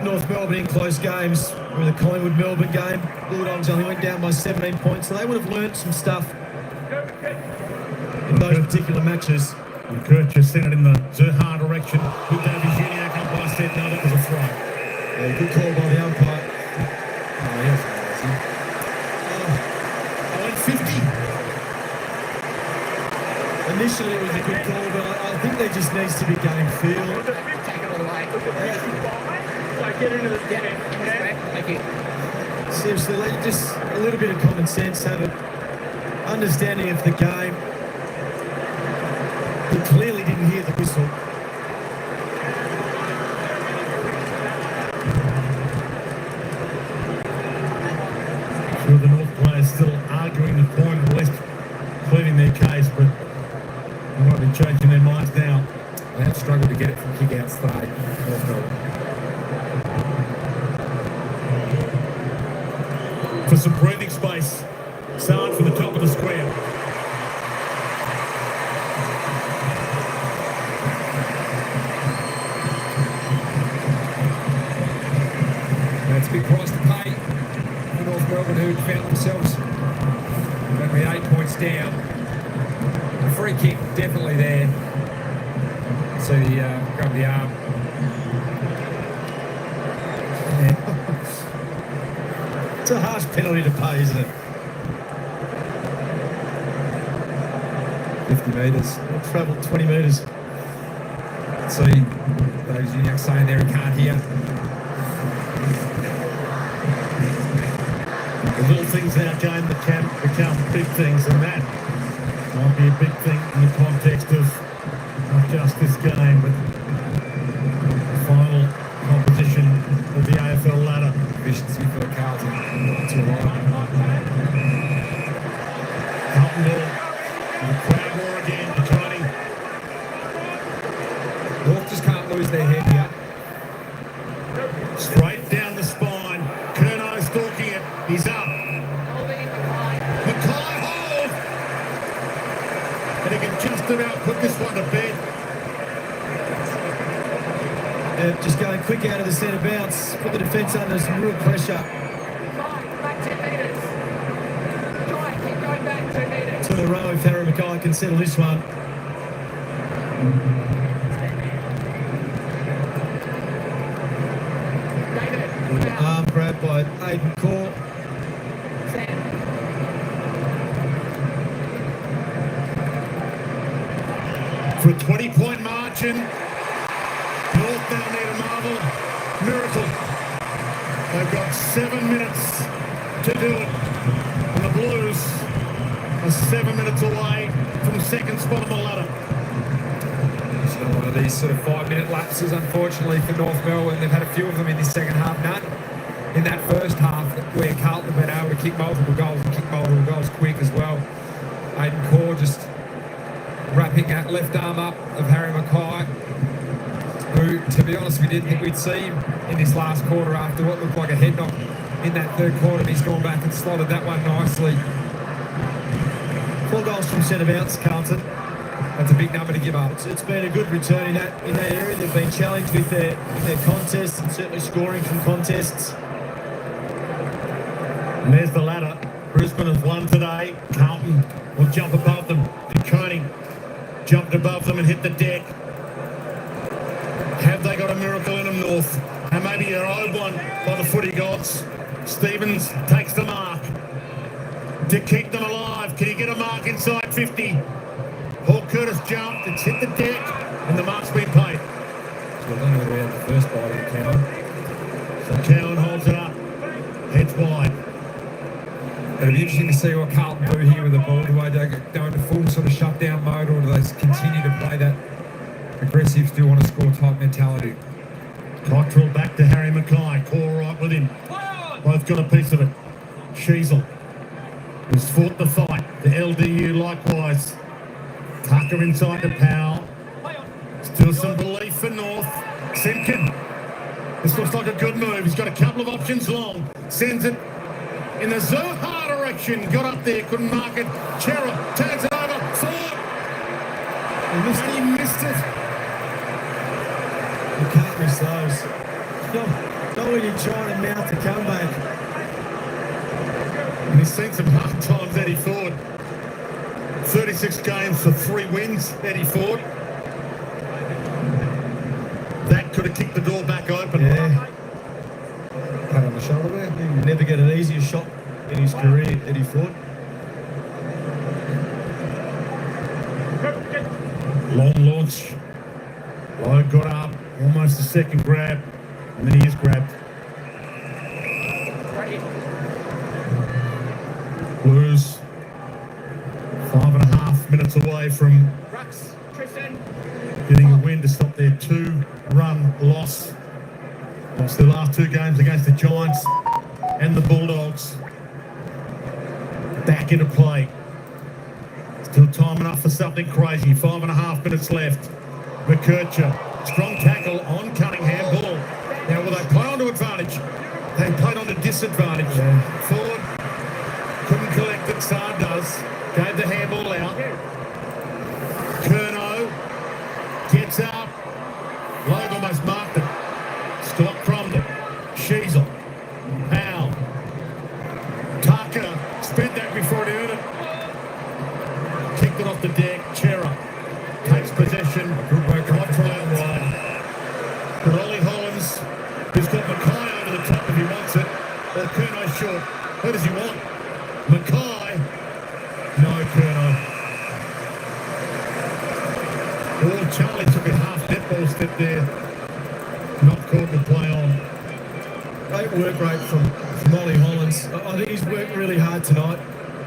North Melbourne in close games. With the Collingwood Melbourne game, Bulldogs only went down by 17 points, so they would have learnt some stuff in those particular matches. And Kurt just sent it in the Zerha direction. Good Davies Uniac umpire said no, that was a throw. Yeah, good call by the umpire. Oh, yes, amazing. I went 50. Initially it was a good call, but I think there just needs to be game feel. Take it all the way. So get into the game. Thank you. Seriously, like, just a little bit of common sense, have an understanding of the game. He clearly didn't hear the whistle. Sure, the North players still arguing the point, or at least pleading their case, but they might be changing their minds now. They have struggled to get it from kick-outs today, North Melbourne. For some breathing space, Sard for the top of the square. That's a big price to pay for North Melbourne, who found themselves only 8 points down. The free kick definitely there. So grab the arm. It's a harsh penalty to pay, isn't it? 50 metres. Travelled 20 metres. See those Uniac saying there he can't hear. The little things in our game that can become big things, and that might be a big thing in the context of not just this game, but the final competition of the AFL ladder. Be efficiency for the Carlton. Not too high. Carlton ball. The crowd war again. Tony. North just can't lose their head here. Straight down the spine. Curnow stalking it. He's up. Mackay hold. And he can just about put this one to bed. Just going quick out of the centre bounce. Put the defence under some real pressure. Back 2 metres. Try, keep going back 2 metres. 2 in a row if Harry Mackay can settle this one. Good arm grab by Aiden Core. For a 20-point margin. North now need a marvel. Miracle. They've got 7 minutes to do it. And the Blues are 7 minutes away from second spot on the ladder. It's not one of these sort of 5-minute lapses, unfortunately, for North Melbourne. They've had a few of them in this second half. None in that first half where Carlton have been able to kick multiple goals and kick multiple goals quick as well. Aiden Core just wrapping that left arm up of Harry Mackay, who, to be honest, we didn't think we'd see him in this last quarter after what looked like a head knock in that third quarter. He's gone back and slotted that one nicely. 4 goals from centre bounce, Carlton. That's a big number to give up. It's been a good return in that area. They've been challenged with their contests and certainly scoring from contests. And there's the ladder. Brisbane has won today. Carlton will jump above them. DeConing jumped above them and hit the deck. Have they got a miracle in them, North? And maybe they're owed one by the footy gods. Stevens takes the mark to keep them alive. Can he get a mark inside 50? Paul Curtis jumped, it's hit the deck, and the mark's been paid. So I don't know about the first bite of the Cowan. So Cowan holds it up, heads wide. It'll be interesting to see what Carlton do here with the ball. Do they go into full sort of shutdown mode, or do they continue to play that aggressive, still want to score type mentality? Cottrell back to Harry Mackay, Core right with him. Both got a piece of it. Sheasel has fought the fight. The LDU likewise. Tucker inside to Powell. Still some belief for North. Simpkin. This looks like a good move. He's got a couple of options long. Sends it in the Zohar direction. Got up there, couldn't mark it. Chera tags it over. Forward. And he missed it. You can't miss those. Not when you're trying to mount a comeback. And he's seen some hard times, Eddie Ford. 36 games for 3 wins, Eddie Ford. That could have kicked the door back open. Yeah. Pat on the shoulder there. He'll never get an easier shot in his career, Eddie Ford. Long launch. Lowe got up, almost a second grab, and then he is grabbed. Blues 5.5 minutes away from getting a win to stop their 2-run loss. Lost their last 2 games against the Giants and the Bulldogs. Back into play. Still time enough for something crazy. 5.5 minutes left. McKercher, strong tackle on Cunningham. Ball. Now will they play onto advantage? They played onto disadvantage. Forward. Couldn't collect it. Saar does. Gave the handball out. Curnow gets up. Logue almost marked it. Scott crumbed it. Sheasel. Powell. Tucker spent that before he earned it. Kicked it off the deck. Chera takes possession. Good work. Cottrell out wide. But Ollie Hollins, who's got Mackay over the top if he wants it. Or Curnow short. Who does he want? Mackay. No, Curnow. Oh, Charlie took a half netball step there. Not caught the play on. Great work rate from Ollie Hollins. I think he's worked really hard tonight.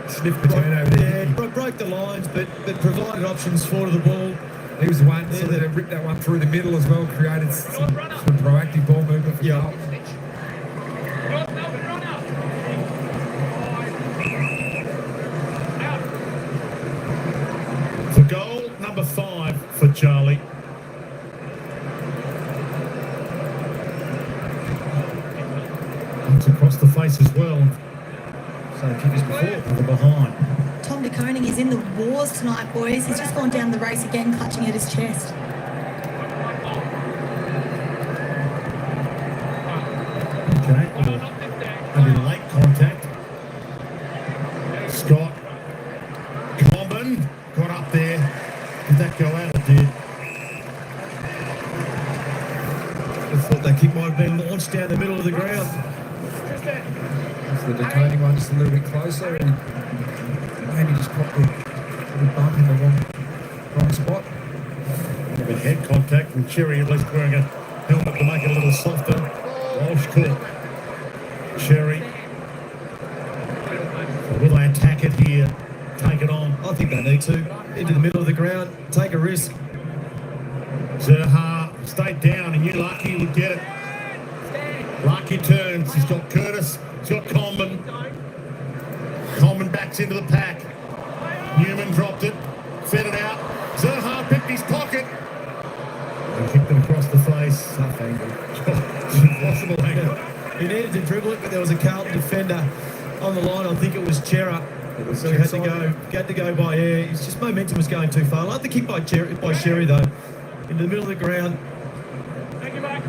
Sniffed the turnover there. Yeah, broke the lines, but provided options forward of the ball. He was the one sort of ripped that one through the middle as well, created some proactive ball movement for Carlton. face as well. Same kick as before, from behind. Tom de Koning is in the wars tonight, boys. He's just gone down the race again, clutching at his chest. Okay, maybe late contact. Scott Common got up there. Did that go out? It did. I thought that kick might have been launched down the middle of the ground. It's the Deconing one just a little bit closer and maybe just caught the little bump in the wrong spot. A bit head contact, and Cherry at least wearing a helmet to make it a little softer. Walsh caught Cherry. So will they attack it here? Take it on. I think they need to. Into the middle of the ground, take a risk. Zerha stayed down, and you Lucky would get it. Lucky turns. He's got Curtis. He's got Common. Common backs into the pack. Newman dropped it. Fed it out. Zerha picked his pocket. And kicked it across the face. Tough angle. Impossible angle. He needed to dribble it, but there was a Carlton defender on the line. I think it was Chera. So he had to go by air. It's just momentum was going too far. I like the kick by Sherry though. Into the middle of the ground. Thank you, mate.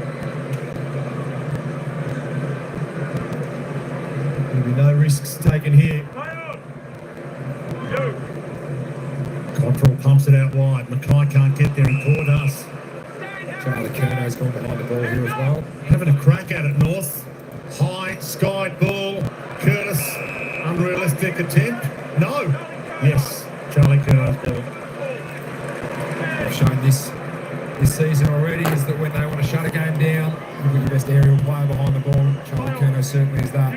There'll be no risks taken here. Cottrell pumps it out wide. Mackay can't get there, and Core does. Charlie Kerno's gone behind the ball here as well. Having a crack at it, North. High, sky ball. Curtis, unrealistic attempt. No. Yes, Charlie Kerno's ball. I've shown this season already is that when they want to shut a game down, you put your best aerial player behind the ball. Charlie Kerno certainly is that.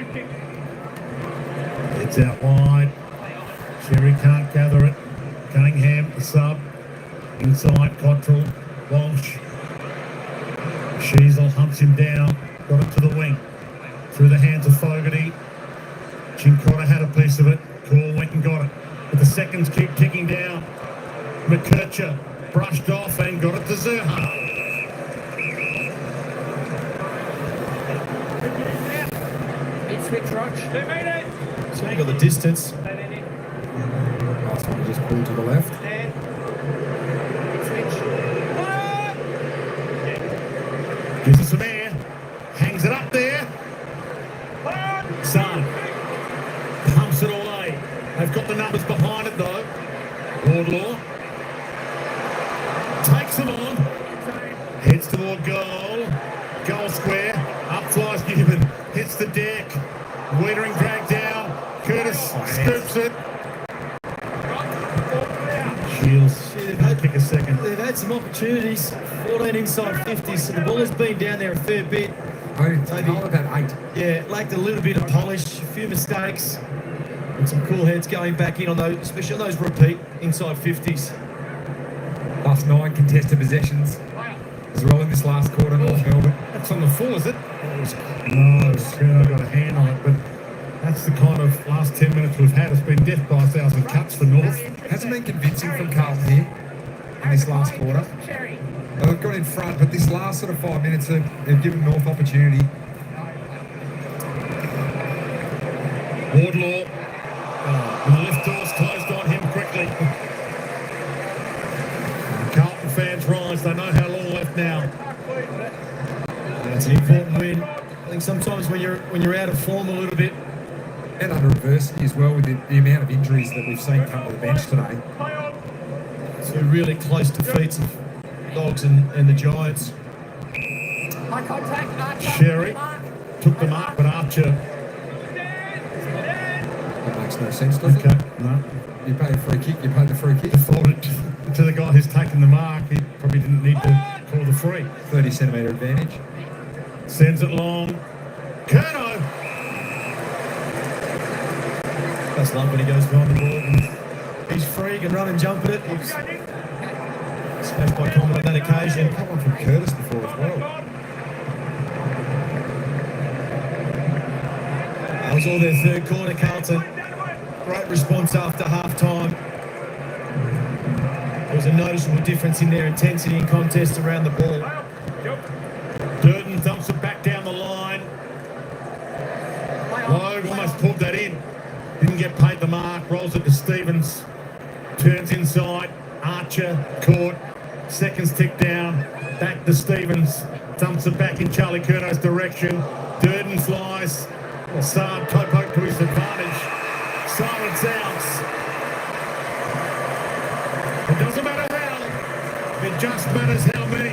It's out wide. Cherry can't gather it. Cunningham, the sub. Inside, Cottrell. Walsh. Sheasel hunts him down. Got it to the wing. Through the hands of Fogarty. Chincotta had a piece of it. Cole went and got it. But the seconds keep ticking down. McKercher brushed off and got it to Zerha. Switch, Roch. They made it. So you got the distance. Last one he just pulled to the left. Gives it some air. Hangs it up there. Son. Pumps it away. They've got the numbers behind it though. Wardlaw. Takes them on. Heads toward goal. Goal square. Up flies Gibbon. Hits the deck. Wiedering dragged down. Curtis scoops it. Shields. They'll kick a second. They've had some opportunities. 14 inside 50s, so the ball has been down there a fair bit. Maybe about 8. Yeah, lacked a little bit of polish, a few mistakes, and some cool heads going back in on those, especially on those repeat inside 50s. Last 9 contested possessions as well in this last quarter, North Melbourne. That's on the full, is it? No, Kerno got a hand on it, but that's the kind of last 10 minutes we've had. It's been death by 1,000 cuts for North. Hasn't been convincing from Carlton here in this last quarter. They've got in front, but this last sort of 5 minutes they've given North opportunity. Wardlaw. And the lift door's closed on him quickly. And Carlton fans rise. They know how long left now. That's an important win. I think sometimes when you're out of form a little bit, And under adversity as well with the amount of injuries that we've seen come to the bench today. two really close defeats of Dogs and the Giants. High contact, Archer. Sherry took the mark, but Archer. That makes no sense, does Okay, it? no. You pay a free kick, you pay the free kick. Defaulted to the guy who's taken the mark. He probably didn't need to call the free. 30 centimetre advantage. Sends it long. Kerno. That's love when he goes behind the ball and he's free, can run and jump at it. He's smashed by Common on that occasion. Come on from Curtis before as well. That was all their third quarter, Carlton. Great response after half-time. There was a noticeable difference in their intensity and contest around the ball. Durden dumps it back down the line. almost pulled that in. Didn't get paid the mark. Rolls it to Stevens. Turns inside. Archer caught. Seconds tick down. Back to Stevens. Dumps it back in Charlie Curno's direction. Durden flies. Saab toe poke to his advantage. Silence out. It doesn't matter how. It just matters how many.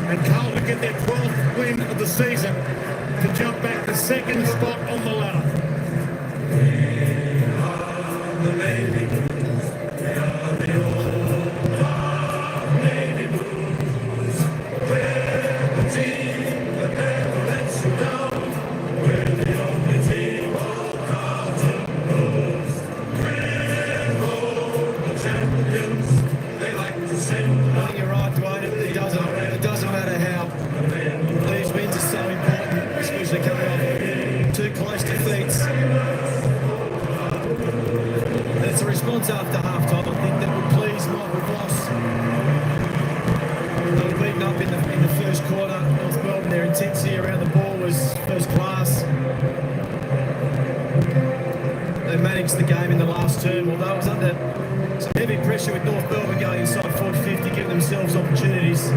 And Carlton get their 12th win of the season to jump back to second spot on the ladder. I think you're right, Dwayne. It doesn't matter how. These wins are so important, especially coming off two close defeats. And it's a response after half-time, I think, that would please Michael Voss. They were beaten up in the first quarter. North Melbourne, their intensity around the ball was first class. They managed the game in the last term, although it was under some heavy pressure with North Melbourne going inside 40-50, giving themselves opportunities.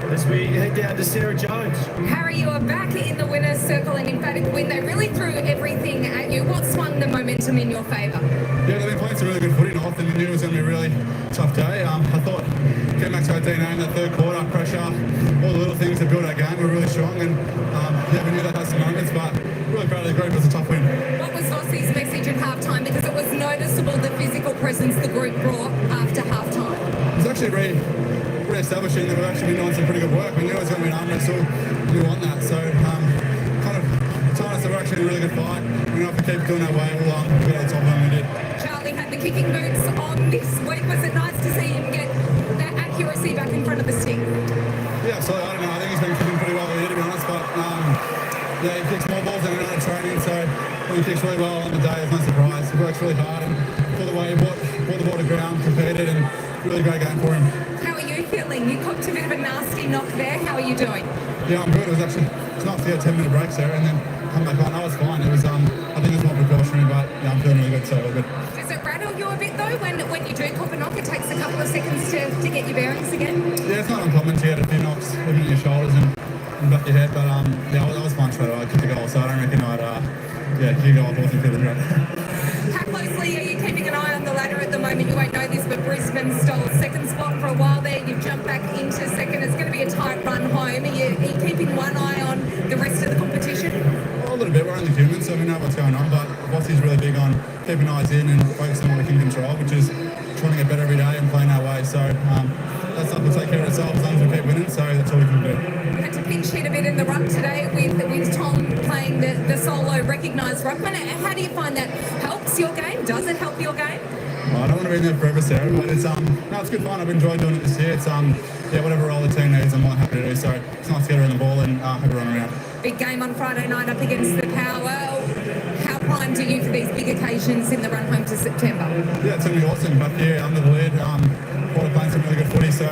As we head down to Sarah Jones. Harry, you are back in the winner's circle, an emphatic win. They really threw everything at you. What swung the momentum in your favour? Yeah, they've been playing some really good footy North, and you knew it was going to be a really tough day. I thought getting back to 18 in that third quarter, pressure, all the little things that built our game were really strong, and yeah, we knew that had some moments, but really proud of the group. It was a tough win. What was Vossi's message at halftime? Because it was noticeable the physical presence the group brought after halftime. It was actually re-establishing that we've actually been doing some pretty good work. We knew it was going to be an arm wrestle, and we won that. So kind of telling us that we're actually in a really good fight. We know if we keep doing that way, we'll get at the top of them. We did. Charlie had the kicking boots on this week. Was it nice to see him get that accuracy back in front of the stick? Yeah, absolutely. I don't know. I think he's been kicking pretty well here, to be honest. But yeah, he kicks more balls than another training. So when he kicks really well on the day, it's no surprise. He works really hard and pulled away, brought the ball to ground, competed, and really great game for him. How are you feeling? You copped a bit of a nasty knock there. How are you doing? Yeah, I'm good. It's nice to get 10-minute breaks there and then come back on. I was fine. It was I think it was more precautionary, but yeah, I'm feeling really good, so all good. Does it rattle you a bit though when you do cop a knock? It takes a couple of seconds to get your bearings again. Yeah, it's not uncommon to get a few knocks looking at your shoulders and back of your head, but yeah, I was fine straight away. I kicked the goal, so I don't reckon I'd kick it off. I wasn't feeling great. How closely are you keeping an eye on the ladder at the moment? You won't know this, but Brisbane stole second spot for a while there. You've jumped back into second. It's going to be a tight run home. Are you keeping one eye on the rest of the competition? Well, a little bit. We're only humans, so we know what's going on, but Bossie's really big on keeping eyes in and focusing on what we can control, which is trying to get better every day and playing our way. So that's not to take care of itself as long as we keep winning, so that's all we can do. You had to pinch hit a bit in the ruck today with Tom playing the solo recognised ruckman. How do you find that helps your game? Does it help your game? Well, I don't want to be in there forever, Sarah, but it's it's good fun. I've enjoyed doing it this year. It's yeah, whatever role the team needs, I'm more than happy to do. So it's nice to get her on the ball and have her run around. Big game on Friday night up against the Power. How primed are you for these big occasions in the run home to September? Yeah, it's going to be awesome. Back here under the lid, we're playing some really good footy. So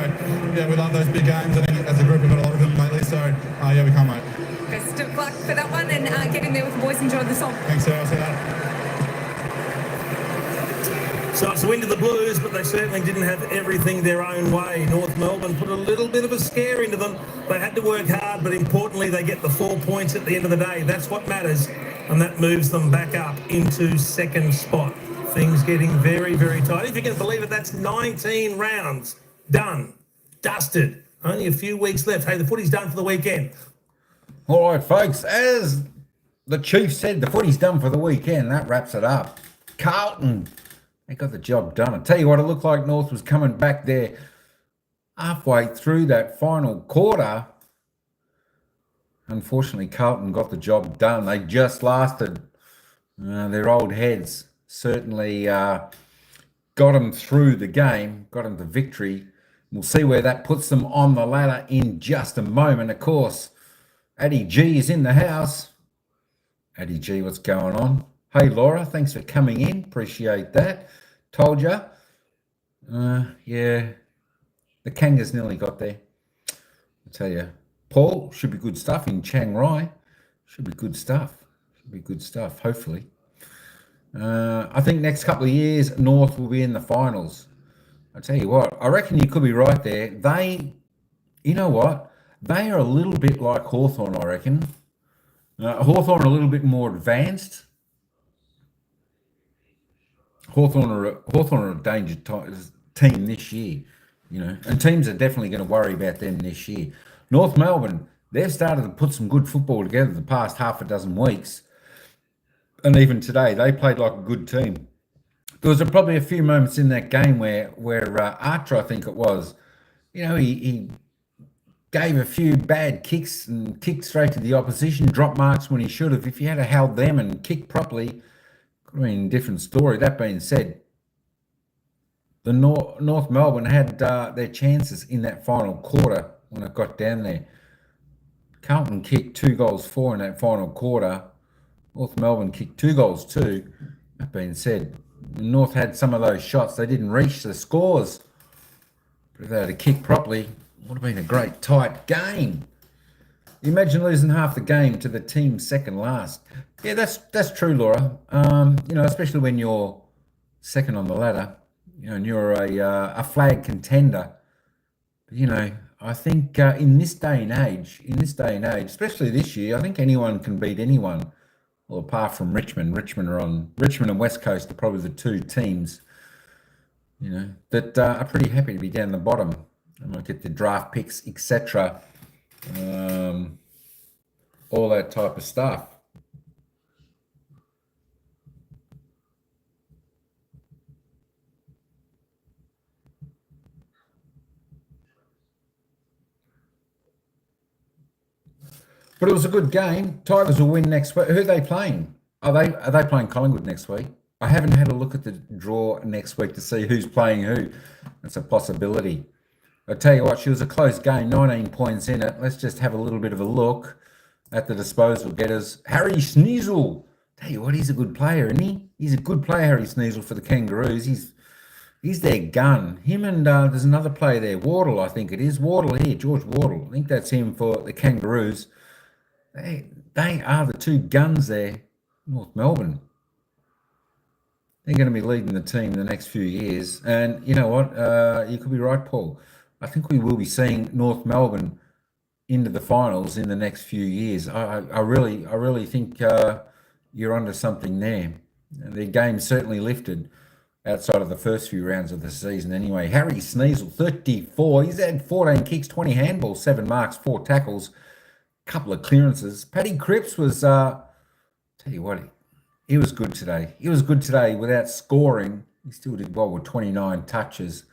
yeah, we love those big games. I think as a group we've got a lot of them lately. So yeah, we can't wait. Best of luck for that one and get in there with the boys. Enjoy the song. Thanks, Sarah. I'll see you later. So it's a win to the Blues, but they certainly didn't have everything their own way. North Melbourne put a little bit of a scare into them. They had to work hard, but importantly, they get the 4 points at the end of the day. That's what matters, and that moves them back up into second spot. Things getting very, very tight. If you can believe it, that's 19 rounds done, dusted. Only a few weeks left. Hey, the footy's done for the weekend. All right, folks, as the Chief said, the footy's done for the weekend. That wraps it up. Carlton, they got the job done. I tell you what, it looked like North was coming back there halfway through that final quarter. Unfortunately, Carlton got the job done. They just lasted. Their old heads certainly got them through the game, got them to victory. We'll see where that puts them on the ladder in just a moment. Of course, Addy G is in the house. Addy G, what's going on? Hey, Laura, thanks for coming in. Appreciate that. Told ya. Yeah, the Kangas nearly got there. I tell you, Paul, should be good stuff in Chiang Rai. Should be good stuff. Be good stuff, hopefully. I think next couple of years, North will be in the finals. I tell you what, I reckon you could be right there. You know what? They are a little bit like Hawthorn, I reckon. Hawthorn are a little bit more advanced. Hawthorn are a danger team this year, and teams are definitely going to worry about them this year. North Melbourne, they've started to put some good football together the past half a dozen weeks. And even today, they played like a good team. There was probably a few moments in that game where Archer, I think it was, he gave a few bad kicks and kicked straight to the opposition, dropped marks when he should have. If he had held them and kicked properly, could have been a different story. That being said, the North Melbourne had their chances in that final quarter when it got down there. Carlton kicked 2 goals 4 in that final quarter. North Melbourne kicked 2 goals 2. That being said, North had some of those shots. They didn't reach the scores. But if they had to kick properly, it would have been a great tight game. Imagine losing half the game to the team second last. Yeah, that's true, Laura. Especially when you're second on the ladder, and you're a flag contender. But, I think in this day and age, especially this year, I think anyone can beat anyone. Well, apart from Richmond. Richmond and West Coast are probably the two teams, that are pretty happy to be down the bottom. I might get the draft picks, etc. All that type of stuff. But it was a good game. Tigers will win next week. Who are they playing? Are they playing Collingwood next week? I haven't had a look at the draw next week to see who's playing who. That's a possibility. I tell you what, she was a close game, 19 points in it. Let's just have a little bit of a look at the disposal getters. Harry Sneasel. Tell you what, he's a good player, isn't he? He's a good player, Harry Sneasel, for the Kangaroos. He's their gun. Him and there's another player there, Wardle, I think it is. Wardle here, George Wardle. I think that's him for the Kangaroos. They are the two guns there, North Melbourne. They're going to be leading the team the next few years. And you know what? You could be right, Paul. I think we will be seeing North Melbourne into the finals in the next few years. I really think you're onto something there. Their game certainly lifted outside of the first few rounds of the season anyway. Harry Sneasel, 34. He's had 14 kicks, 20 handballs, 7 marks, 4 tackles, couple of clearances. Paddy Cripps was, tell you what, he was good today. He was good today without scoring. He still did well with 29 touches,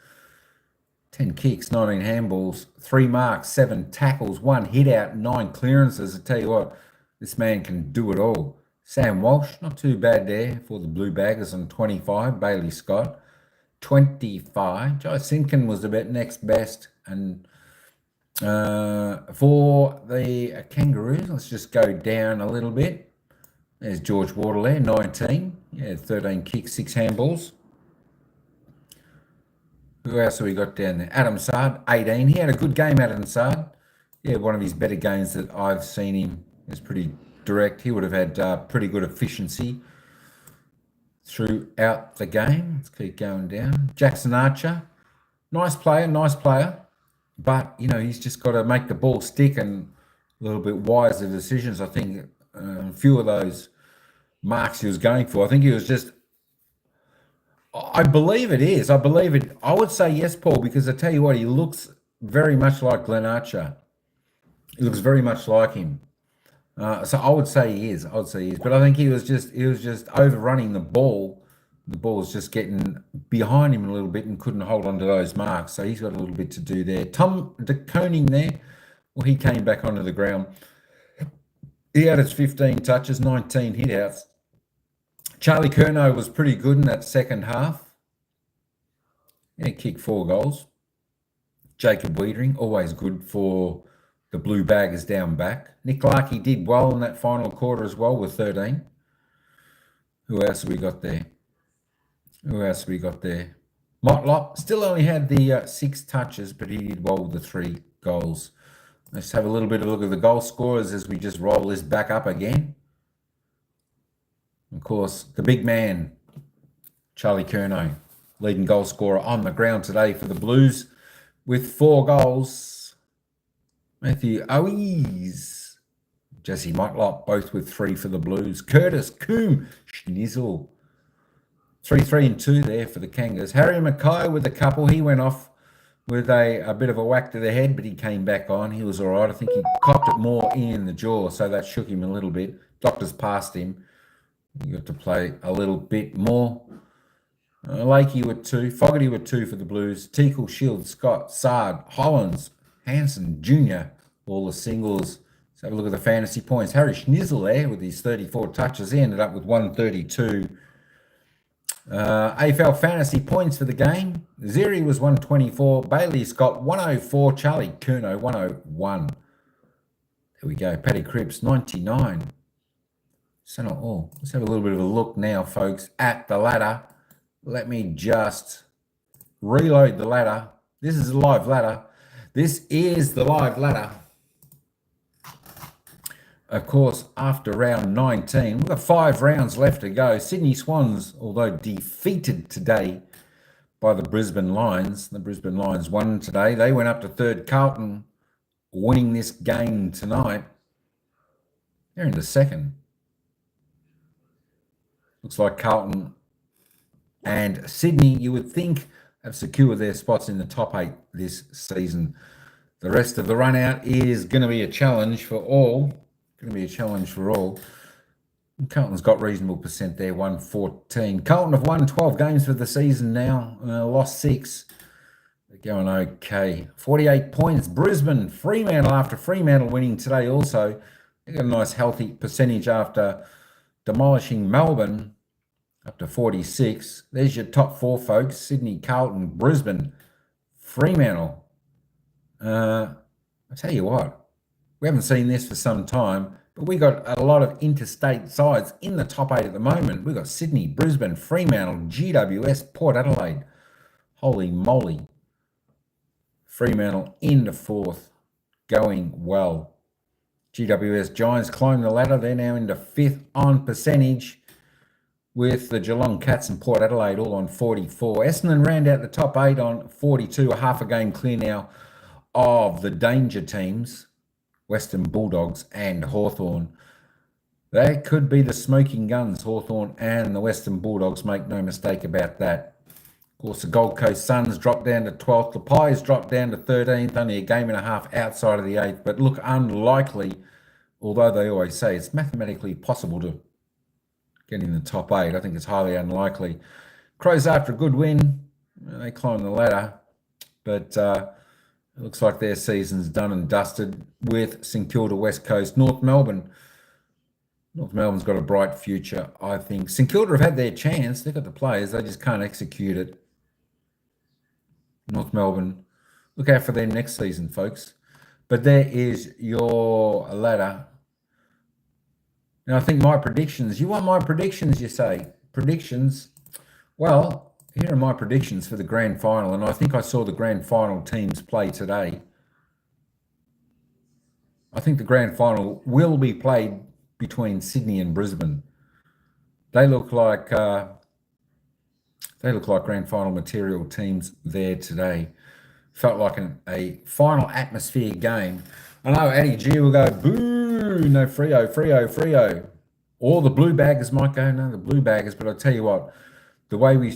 10 kicks, 19 handballs, 3 marks, 7 tackles, 1 hit out, 9 clearances. I tell you what, this man can do it all. Sam Walsh, not too bad there for the Blue Baggers on 25. Bailey Scott, 25. Jai Simpkin was about next best. And for the Kangaroos, let's just go down a little bit. There's George Wardle there, 19. Yeah, 13 kicks, 6 handballs. Who else have we got down there? Adam Sard, 18. He had a good game, Adam Sard. Yeah, one of his better games that I've seen him. Is pretty direct. He would have had pretty good efficiency throughout the game. Let's keep going down. Jackson Archer, nice player. But, he's just got to make the ball stick and a little bit wiser decisions. I think a few of those marks he was going for, I think he was just, I believe it is. I believe it. I would say yes, Paul, because I tell you what, he looks very much like Glenn Archer. He looks very much like him. So I would say he is. But I think he was just overrunning the ball. The ball was just getting behind him a little bit and couldn't hold on to those marks. So he's got a little bit to do there. Tom de Koning there, well, he came back onto the ground. He had his 15 touches, 19 hitouts. Charlie Curnow was pretty good in that second half. He kicked 4 goals. Jacob Wiedering, always good for the Blue Baggers down back. Nick Larkey did well in that final quarter as well with 13. Who else have we got there? Motlop still only had the 6 touches, but he did well with the 3 goals. Let's have a little bit of a look at the goal scorers as we just roll this back up again. Of course, the big man, Charlie Curnow, leading goal scorer on the ground today for the Blues with 4 goals. Matthew Owies, Jesse Motlop, both with 3 for the Blues. Curtis Coombe Schnizzle, 3 and 2 there for the Kangas. Harry Mackay with a couple. He went off with a bit of a whack to the head, but he came back on. He was all right. I think he copped it more in the jaw, so that shook him a little bit. Doctors passed him. He got to play a little bit more. Lakey with 2. Fogarty with 2 for the Blues. Teakle, Shields, Scott, Sard, Hollins, Hanson Jr., all the singles. Let's have a look at the fantasy points. Harry Schnizzle there with his 34 touches. He ended up with 132. AFL fantasy points for the game. Ziri was 124. Bailey Scott 104. Charlie Curnow 101. There we go. Paddy Cripps 99. So not all. Let's have a little bit of a look now, folks, at the ladder. Let me just reload the ladder. This is a live ladder. This is the live ladder. Of course, after round 19, we've got 5 rounds left to go. Sydney Swans, although defeated today by the Brisbane Lions, the Brisbane Lions won today. They went up to 3rd. Carlton winning this game tonight. They're in the 2nd. Looks like Carlton and Sydney, you would think, have secured their spots in the top 8 this season. The rest of the run out is going to be a challenge for all. Carlton's got reasonable percent there, 114. Carlton have won 12 games for the season now, lost 6. They're going okay. 48 points. Brisbane, Fremantle, after Fremantle winning today also. They got a nice healthy percentage after demolishing Melbourne, up to 46. There's your top 4, folks. Sydney, Carlton, Brisbane, Fremantle. I tell you what, we haven't seen this for some time, but we got a lot of interstate sides in the top 8 at the moment. We've got Sydney, Brisbane, Fremantle, GWS, Port Adelaide. Holy moly. Fremantle into 4th, going well. GWS Giants climb the ladder. They're now into 5th on percentage, with the Geelong Cats and Port Adelaide all on 44. Essendon round out the top 8 on 42, a half a game clear now of the danger teams, Western Bulldogs and Hawthorn. They could be the smoking guns, Hawthorn and the Western Bulldogs, make no mistake about that. Of course, the Gold Coast Suns dropped down to 12th. The Pies dropped down to 13th, only a game and a half outside of the 8th, but look unlikely, although they always say it's mathematically possible to get in the top 8. I think it's highly unlikely. Crows, after a good win, they climb the ladder, but it looks like their season's done and dusted with St Kilda, West Coast. North Melbourne's got a bright future, I think. St Kilda have had their chance. They've got the players. They just can't execute it. North Melbourne, look out for their next season, folks. But there is your ladder. Now, I think my predictions. You want my predictions, you say? Predictions? Well, here are my predictions for the grand final, and I think I saw the grand final teams play today. I think the grand final will be played between Sydney and Brisbane. They look like grand final material teams there today. Felt like a final atmosphere game. I know Eddie G will go, boo, no Freo. Or the Blue Baggers might go, no, the Blue Baggers. But I tell you what, the way we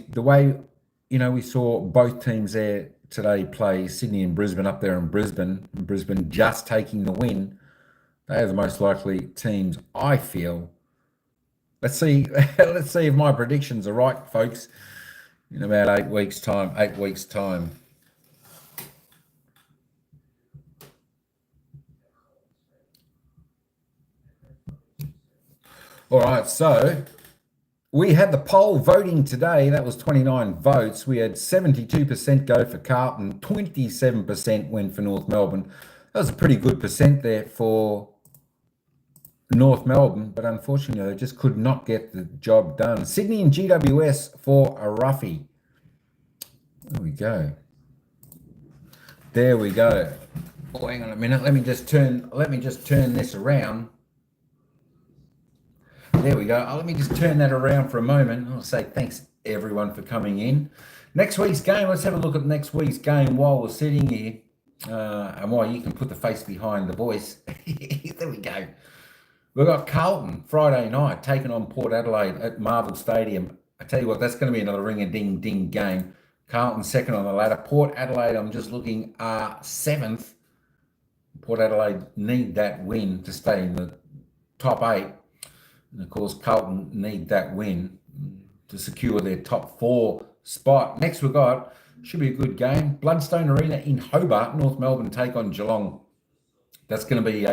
saw both teams there today play, Sydney and Brisbane up there in Brisbane, and Brisbane just taking the win. They are the most likely teams, I feel. Let's see if my predictions are right, folks, in about 8 weeks' time. All right, so we had the poll voting today. That was 29 votes. We had 72% go for Carlton, 27% went for North Melbourne. That was a pretty good percent there for North Melbourne, but unfortunately they just could not get the job done. Sydney and GWS for a roughie. There we go. Oh, hang on a minute. Let me just turn this around. There we go. Let me just turn that around for a moment. I'll say thanks everyone for coming in. Next week's game, let's have a look at next week's game while we're sitting here. And while you can put the face behind the voice. There we go. We've got Carlton Friday night taking on Port Adelaide at Marvel Stadium. I tell you what, that's going to be another ring-a-ding-ding game. Carlton second on the ladder. Port Adelaide, I'm just looking, are 7th. Port Adelaide need that win to stay in the top 8. And of course, Carlton need that win to secure their top 4 spot. Next we've got, should be a good game, Bloodstone Arena in Hobart, North Melbourne take on Geelong. That's going to be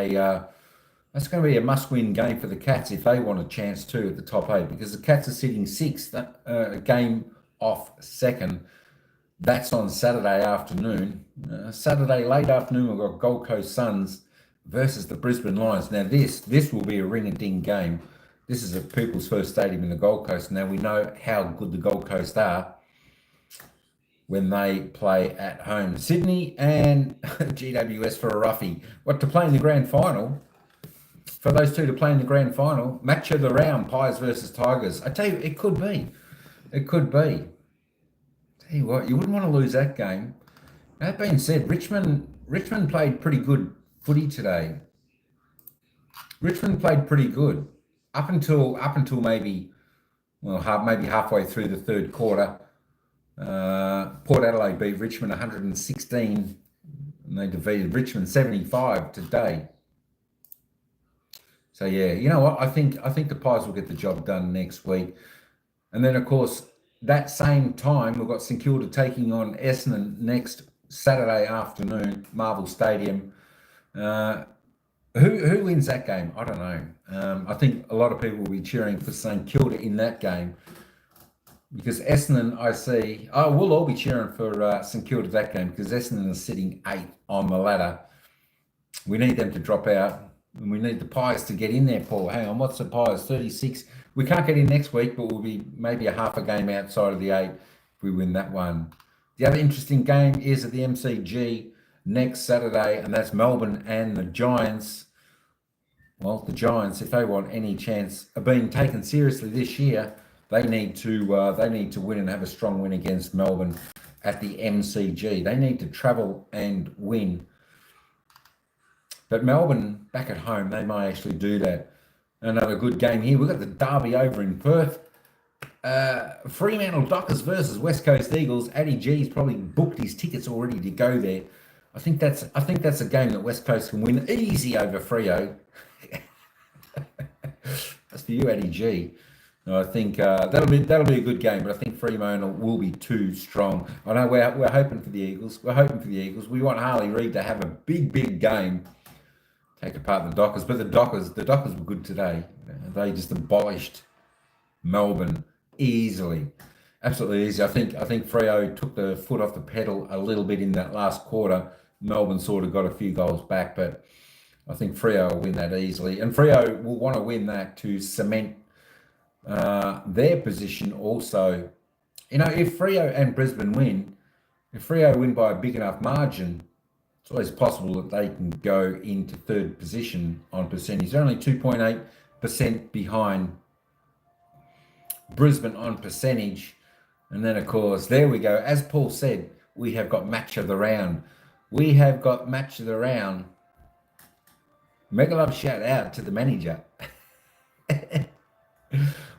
a must-win game for the Cats if they want a chance too at the top 8, because the Cats are sitting 6th, a game off 2nd. That's on Saturday afternoon. Saturday late afternoon, we've got Gold Coast Suns versus the Brisbane Lions. Now this will be a ring-a-ding game. This is at People's First Stadium in the Gold Coast. Now we know how good the Gold Coast are when they play at home. Sydney and GWS for a roughie. What, to play in the grand final? For those two to play in the grand final, match of the round, Pies versus Tigers. I tell you, it could be. It could be. Tell you what, you wouldn't want to lose that game. That being said, Richmond played pretty good footy today. Richmond played pretty good up until maybe halfway through the third quarter. Port Adelaide beat Richmond 116, and they defeated Richmond 75 today. So yeah, you know what? I think the Pies will get the job done next week. And then of course that same time we've got St Kilda taking on Essendon next Saturday afternoon, Marvel Stadium. Who wins that game? I don't know. I think a lot of people will be cheering for St Kilda in that game, because Essendon, we'll all be cheering for St Kilda that game, because Essendon is sitting 8th on the ladder. We need them to drop out. And we need the Pies to get in there, Paul. Hang on, what's the Pies? 36. We can't get in next week, but we'll be maybe a half a game outside of the 8 if we win that one. The other interesting game is at the MCG next Saturday, and that's Melbourne and the Giants. Well, the Giants, if they want any chance of being taken seriously this year, they need to win and have a strong win against Melbourne at the MCG. They need to travel and win. But Melbourne, back at home, they might actually do that. Another good game here. We've got the derby over in Perth. Fremantle Dockers versus West Coast Eagles. Addy G's probably booked his tickets already to go there. I think that's a game that West Coast can win easy over Freo. That's for you, Addy G. No, I think that'll be a good game, but I think Fremantle will be too strong. I know we're hoping for the Eagles. We want Harley Reid to have a big game. Take apart the Dockers, but the Dockers were good today. They just abolished Melbourne easily, absolutely easy. I think Freo took the foot off the pedal a little bit in that last quarter. Melbourne sort of got a few goals back, but I think Freo will win that easily, and Freo will want to win that to cement their position also. You know, if Freo and Brisbane win, if Freo win by a big enough margin, it's always possible that they can go into third position on percentage. They're only 2.8% behind Brisbane on percentage. And then, of course, there we go. As Paul said, we have got match of the round. Mega love shout out to the manager.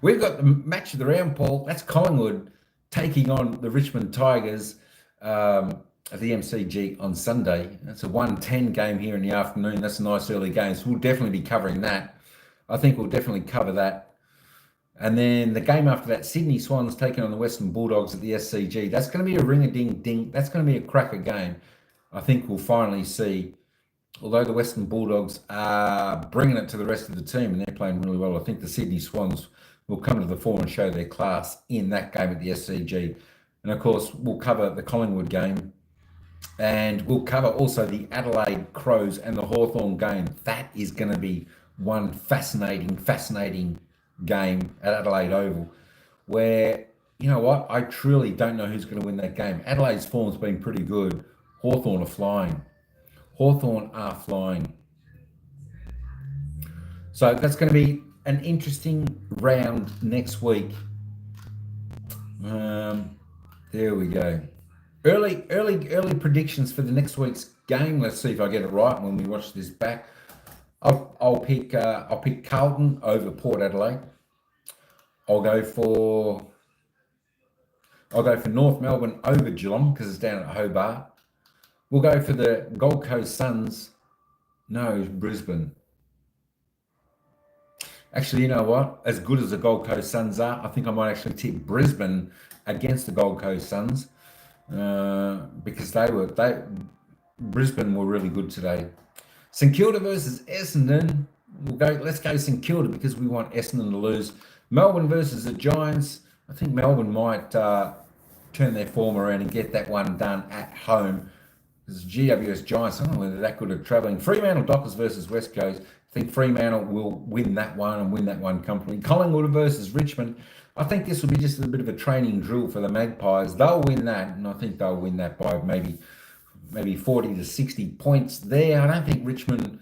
We've got the match of the round, Paul. That's Collingwood taking on the Richmond Tigers at the MCG on Sunday. That's a 1:10 game here in the afternoon. That's a nice early game. So we'll definitely be covering that. I think we'll definitely cover that. And then the game after that, Sydney Swans taking on the Western Bulldogs at the SCG. That's going to be a ring-a-ding-ding. That's going to be a cracker game. I think we'll finally see, although the Western Bulldogs are bringing it to the rest of the team and they're playing really well, I think the Sydney Swans will come to the fore and show their class in that game at the SCG. And of course, we'll cover the Collingwood game, and we'll cover also the Adelaide Crows and the Hawthorn game. That is going to be one fascinating game at Adelaide Oval, where, you know what, I truly don't know who's going to win that game. Adelaide's form's been pretty good. Hawthorn are flying. So that's going to be an interesting round next week. There we go. Early predictions for the next week's game. Let's see if I get it right when we watch this back. I'll pick Carlton over Port Adelaide. I'll go for North Melbourne over Geelong because it's down at Hobart. We'll go for the Gold Coast Suns. No, Brisbane. Actually, you know what? As good as the Gold Coast Suns are, I think I might actually tip Brisbane against the Gold Coast Suns because Brisbane were really good today. St Kilda versus Essendon. Let's go St Kilda because we want Essendon to lose. Melbourne versus the Giants. I think Melbourne might turn their form around and get that one done at home. This is GWS Giants. I don't know whether they're that good at travelling. Fremantle Dockers versus West Coast. I think Fremantle will win that one and win that one comfortably. Collingwood versus Richmond. I think this will be just a bit of a training drill for the Magpies. They'll win that, and I think they'll win that by maybe 40 to 60 points there. I don't think Richmond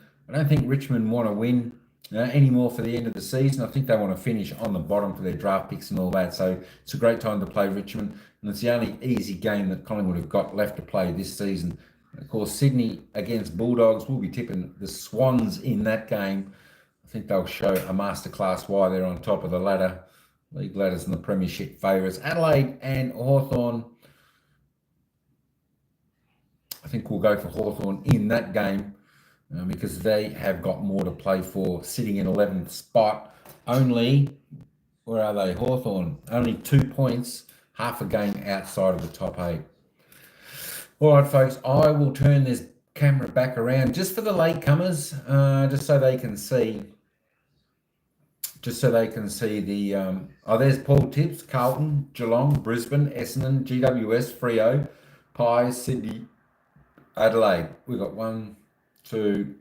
want to win anymore for the end of the season. I think they want to finish on the bottom for their draft picks and all that. So it's a great time to play Richmond, and it's the only easy game that Collingwood have got left to play this season. Of course, Sydney against Bulldogs. We'll be tipping the Swans in that game. I think they'll show a masterclass why they're on top of the ladder. League ladders and the premiership favourites. Adelaide and Hawthorn. I think we'll go for Hawthorn in that game because they have got more to play for, sitting in 11th spot. Only, where are they? Hawthorn, only 2 points, half a game outside of the top 8. All right, folks, I will turn this camera back around just for the latecomers, just so they can see. The there's Paul Tips, Carlton, Geelong, Brisbane, Essendon, GWS, Freo, Pies, Sydney, Adelaide. We've got 1, 2,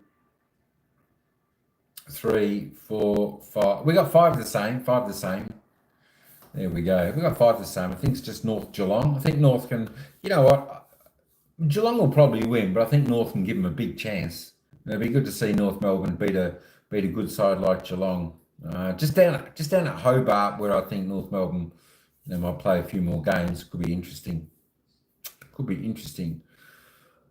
3, 4, 5. We got 5 the same. There we go. We got 5 the same. I think it's just North Geelong. I think North can. You know what? Geelong will probably win, but I think North can give them a big chance. It'd be good to see North Melbourne beat a good side like Geelong. Just down at Hobart, where I think North Melbourne might play a few more games. Could be interesting.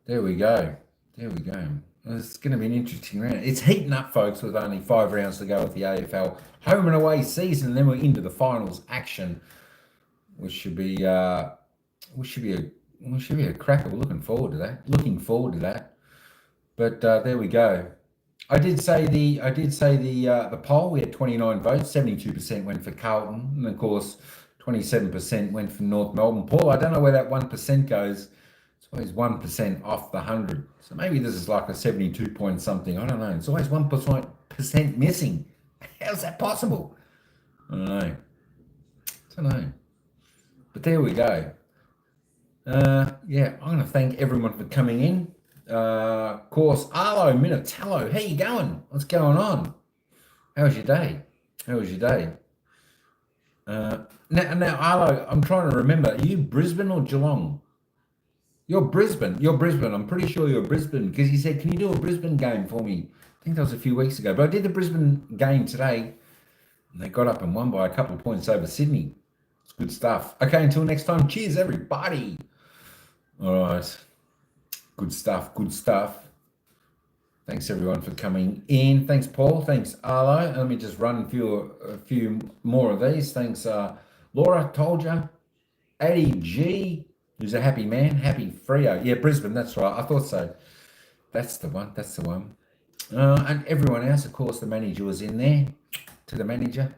There we go. It's going to be an interesting round. It's heating up, folks, with only 5 rounds to go with the AFL home and away season. And then we're into the finals action, which should be a cracker. We're looking forward to that. But there we go. I did say the poll. We had 29 votes. 72% went for Carlton, and of course, 27% went for North Melbourne. Paul, I don't know where that 1% goes. It's always 1% off the 100. So maybe this is like a 72 point something. I don't know. It's always 1% missing. How's that possible? I don't know. But there we go. I'm going to thank everyone for coming in. Of course, Arlo Minatello, how you going? What's going on? How was your day? Now, Arlo, I'm trying to remember. Are you Brisbane or Geelong? You're Brisbane. I'm pretty sure you're Brisbane because you said, can you do a Brisbane game for me? I think that was a few weeks ago. But I did the Brisbane game today, and they got up and won by a couple of points over Sydney. It's good stuff. Okay, until next time, cheers, everybody. All right. Good stuff. Thanks, everyone, for coming in. Thanks, Paul. Thanks, Arlo. Let me just run a few more of these. Thanks, Laura, told you. Eddie G, who's a happy man. Happy Freo. Yeah, Brisbane, that's right. I thought so. That's the one. And everyone else, of course, the manager was in there. To the manager.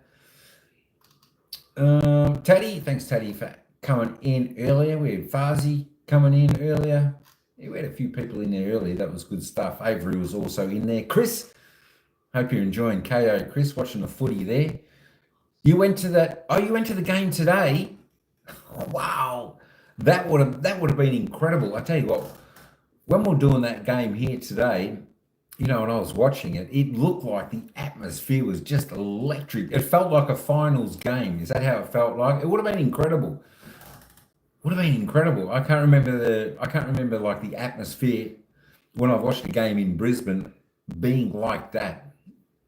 Taddy, thanks, Taddy, for coming in earlier. We had Fazi coming in earlier. Yeah, we had a few people in there earlier. That was good stuff. Avery was also in there. Chris, hope you're enjoying KO. Chris, watching the footy there. You went to the game today. Wow, that would have been incredible. I tell you what, when we're doing that game here today, when I was watching it, it looked like the atmosphere was just electric. It felt like a finals game. Is that how it felt like? It would have been incredible. I can't remember like the atmosphere when I watched the game in Brisbane being like that.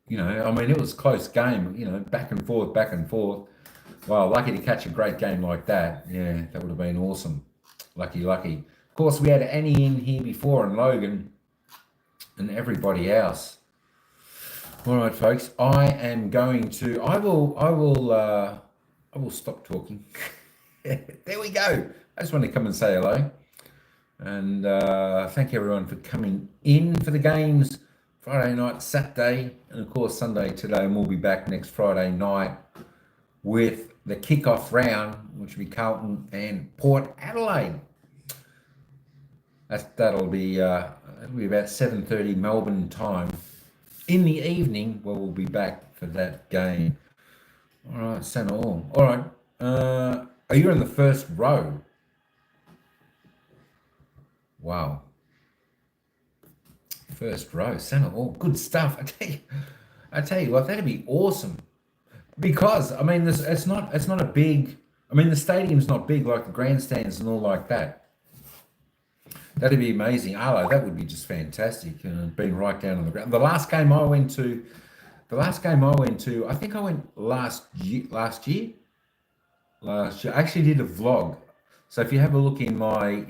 You know, I mean, it was a close game, you know, back and forth, back and forth. Well, lucky to catch a great game like that. Yeah, that would have been awesome. Lucky, lucky. Of course, we had Annie in here before and Logan and everybody else. All right, folks, I am going to, I will stop talking. There we go. I just want to come and say hello. And thank everyone for coming in for the games Friday night, Saturday, and of course Sunday today. And we'll be back next Friday night with the kickoff round, which will be Carlton and Port Adelaide. That'll be about 7:30 Melbourne time in the evening, where we'll be back for that game. All right, Santa all. All right, are you in the first row? Wow. First row, Santa all. Good stuff. I tell you what, that'd be awesome. Because I mean, it's not a big. I mean, the stadium's not big like the grandstands and all like that. That'd be amazing. Arlo, that would be just fantastic. Being right down on the ground. The last game I went to, I think I went last year. I actually did a vlog. So if you have a look in my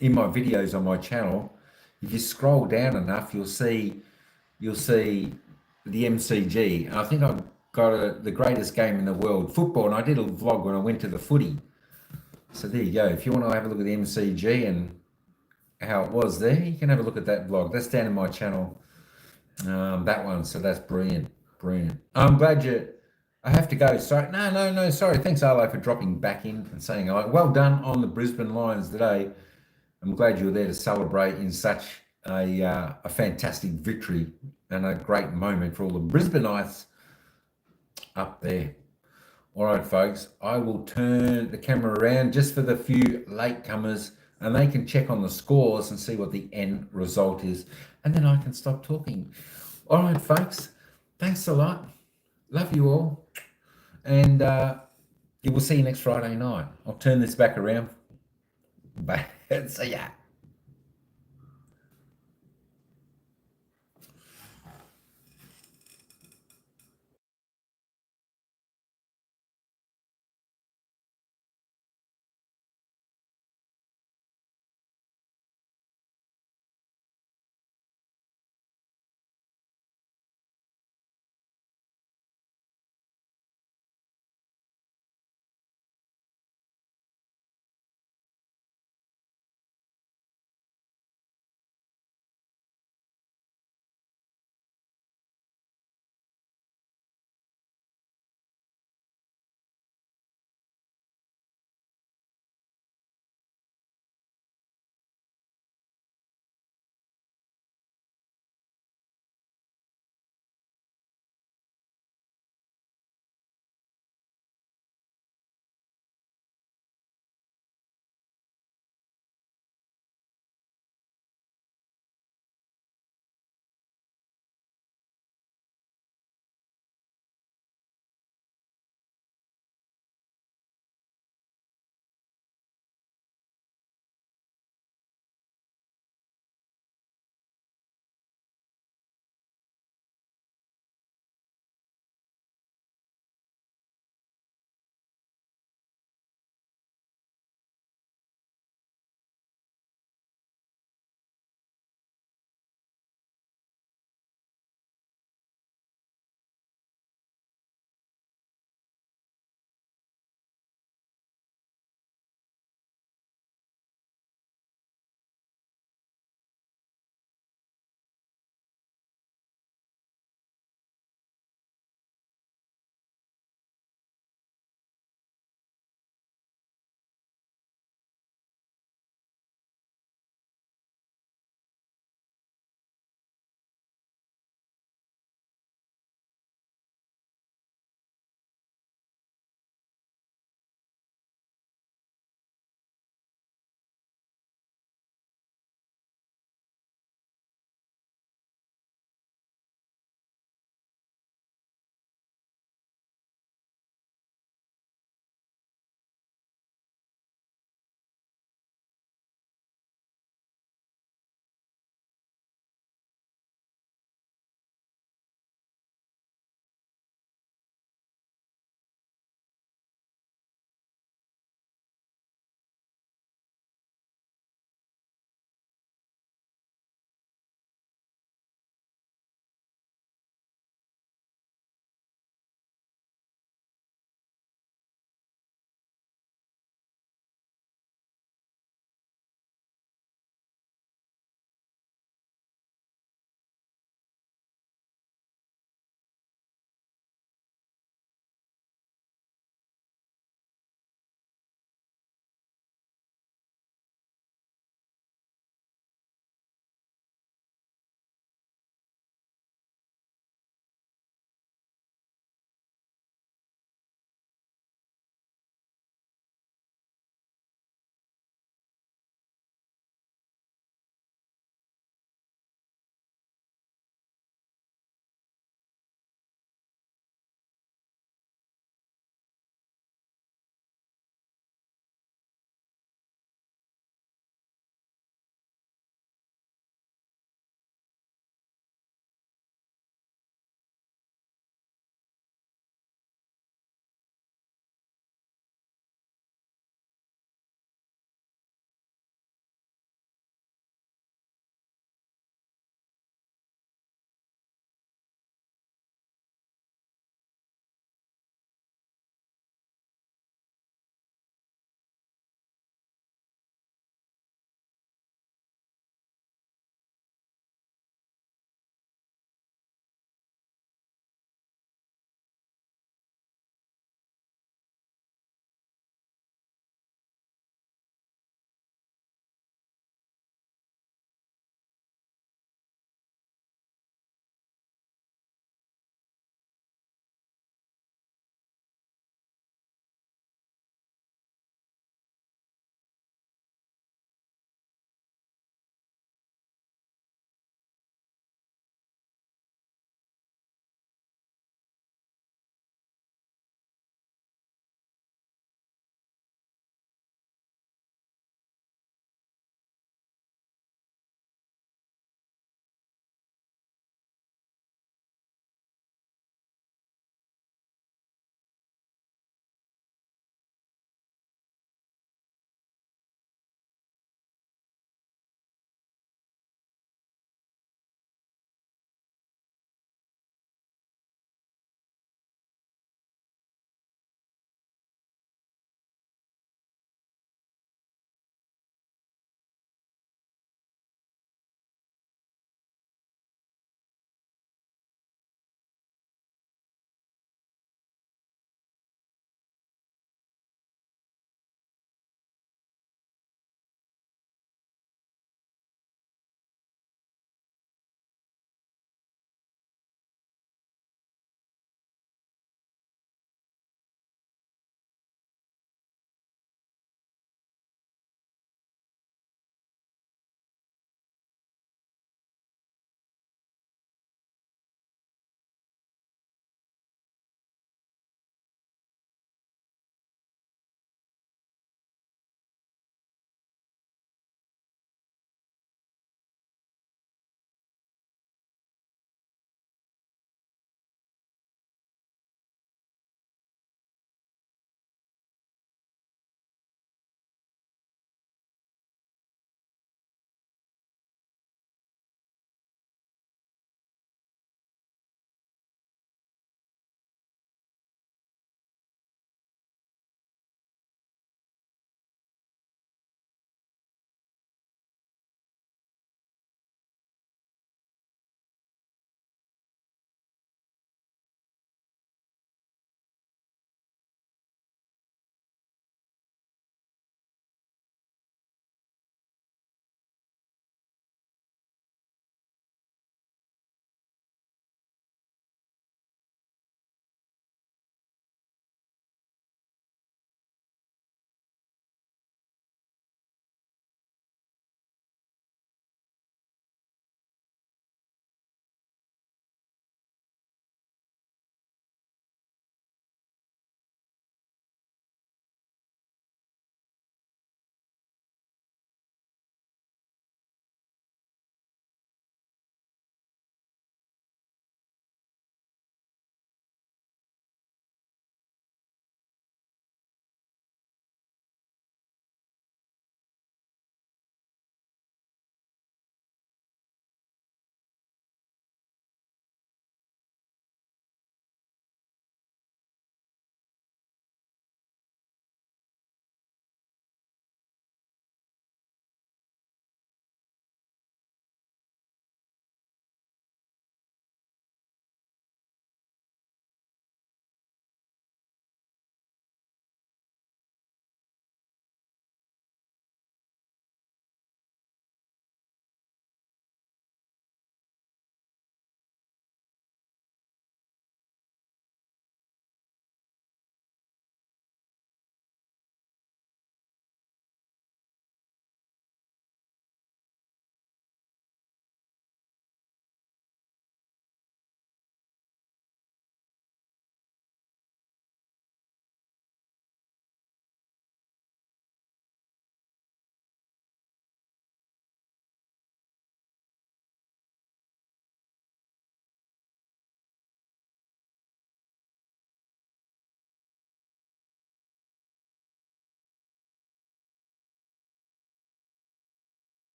videos on my channel, if you scroll down enough, you'll see the MCG. And I think I got the greatest game in the world, football. And I did a vlog when I went to the footy. So there you go. If you want to have a look at the MCG and how it was there, you can have a look at that vlog. That's down in my channel, that one. So that's brilliant, brilliant. I'm glad I have to go. Sorry, no. Sorry. Thanks, Arlo, for dropping back in and saying hello. Well done on the Brisbane Lions today. I'm glad you were there to celebrate in such a fantastic victory and a great moment for all the Brisbaneites up there. All right, folks, I will turn the camera around just for the few latecomers, and they can check on the scores and see what the end result is, and then I can stop talking. All right, folks, thanks a lot. Love you all, and we'll see you next Friday night. I'll turn this back around. Bye. See ya.